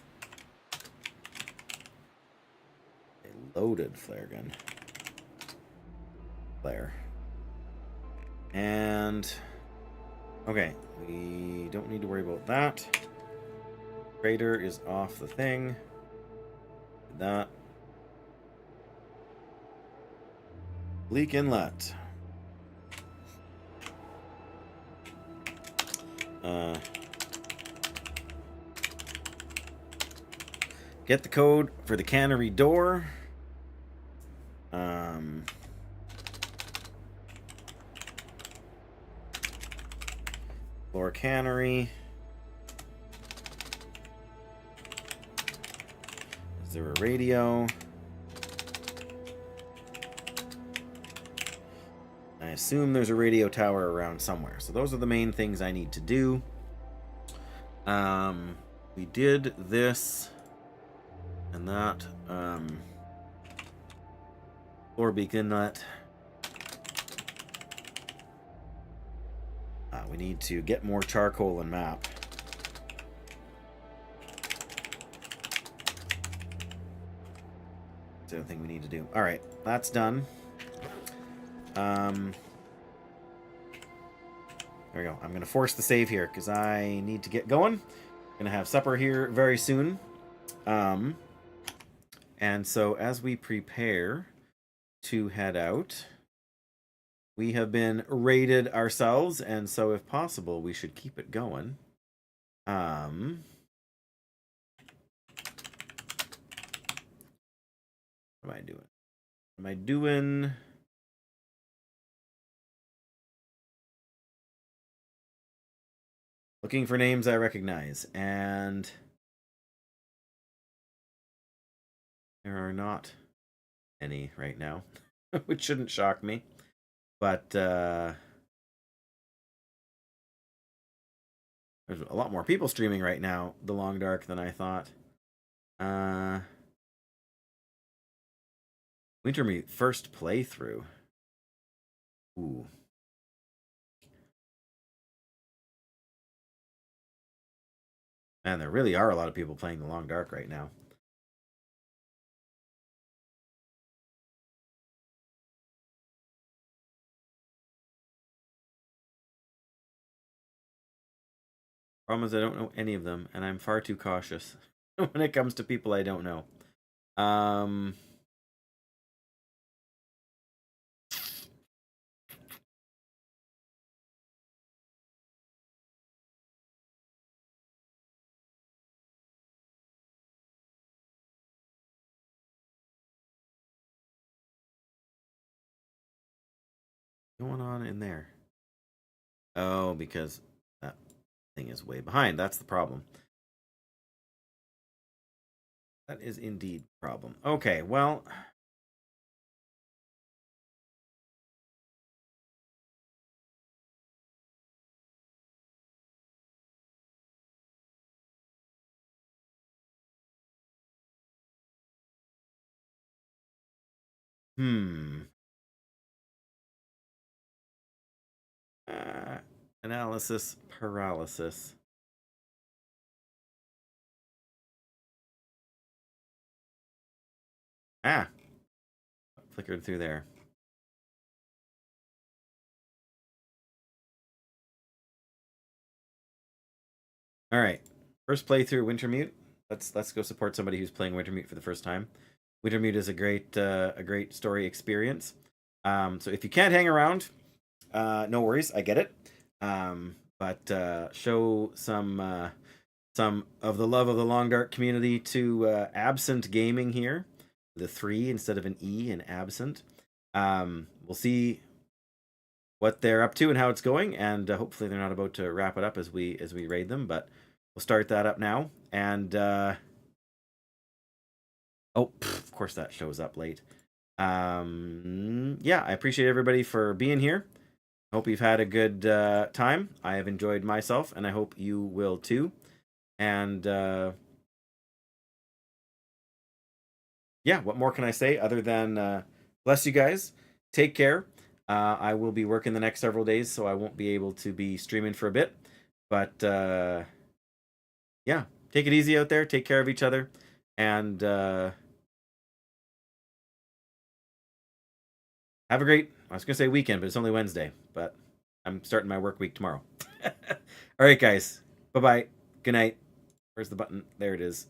A loaded flare gun. Flare. And... Okay, we don't need to worry about that. Trader is off the thing. That. Bleak Inlet. Get the code for the cannery door. Floor cannery. Is there a radio? I assume there's a radio tower around somewhere. So those are the main things I need to do. We did this and that. Floor Bleak Inlet. We need to get more charcoal and map. That's the other thing we need to do. Alright, that's done. There we go. I'm going to force the save here because I need to get going. I'm going to have supper here very soon. And so as we prepare to head out, we have been raided ourselves, and so if possible, we should keep it going. What am I doing? Am I doing... Looking for names I recognize, and there are not any right now, which shouldn't shock me. But there's a lot more people streaming right now, The Long Dark, than I thought. Wintermeat first playthrough. Ooh. Man, there really are a lot of people playing The Long Dark right now. Problem is I don't know any of them, and I'm far too cautious when it comes to people I don't know. What's going on in there? Oh, because that thing is way behind. That's the problem. That is indeed a problem. Okay, well. Uh, Analysis paralysis. Ah, flickered through there. All right, first playthrough Wintermute. Let's go support somebody who's playing Wintermute for the first time. Wintermute is a great story experience. So if you can't hang around, no worries, I get it. But show some of the love of the Long Dark community to Absent Gaming here, the 3 instead of an E in Absent. We'll see what they're up to and how it's going, and hopefully they're not about to wrap it up as we raid them, but we'll start that up now. And of course that shows up late. Yeah, I appreciate everybody for being here. Hope you've had a good time. I have enjoyed myself, and I hope you will too. And yeah, what more can I say other than bless you guys. Take care. I will be working the next several days, so I won't be able to be streaming for a bit. But yeah, take it easy out there. Take care of each other. And have a great, I was going to say weekend, but it's only Wednesday. But I'm starting my work week tomorrow. All right, guys. Bye-bye. Good night. Where's the button? There it is.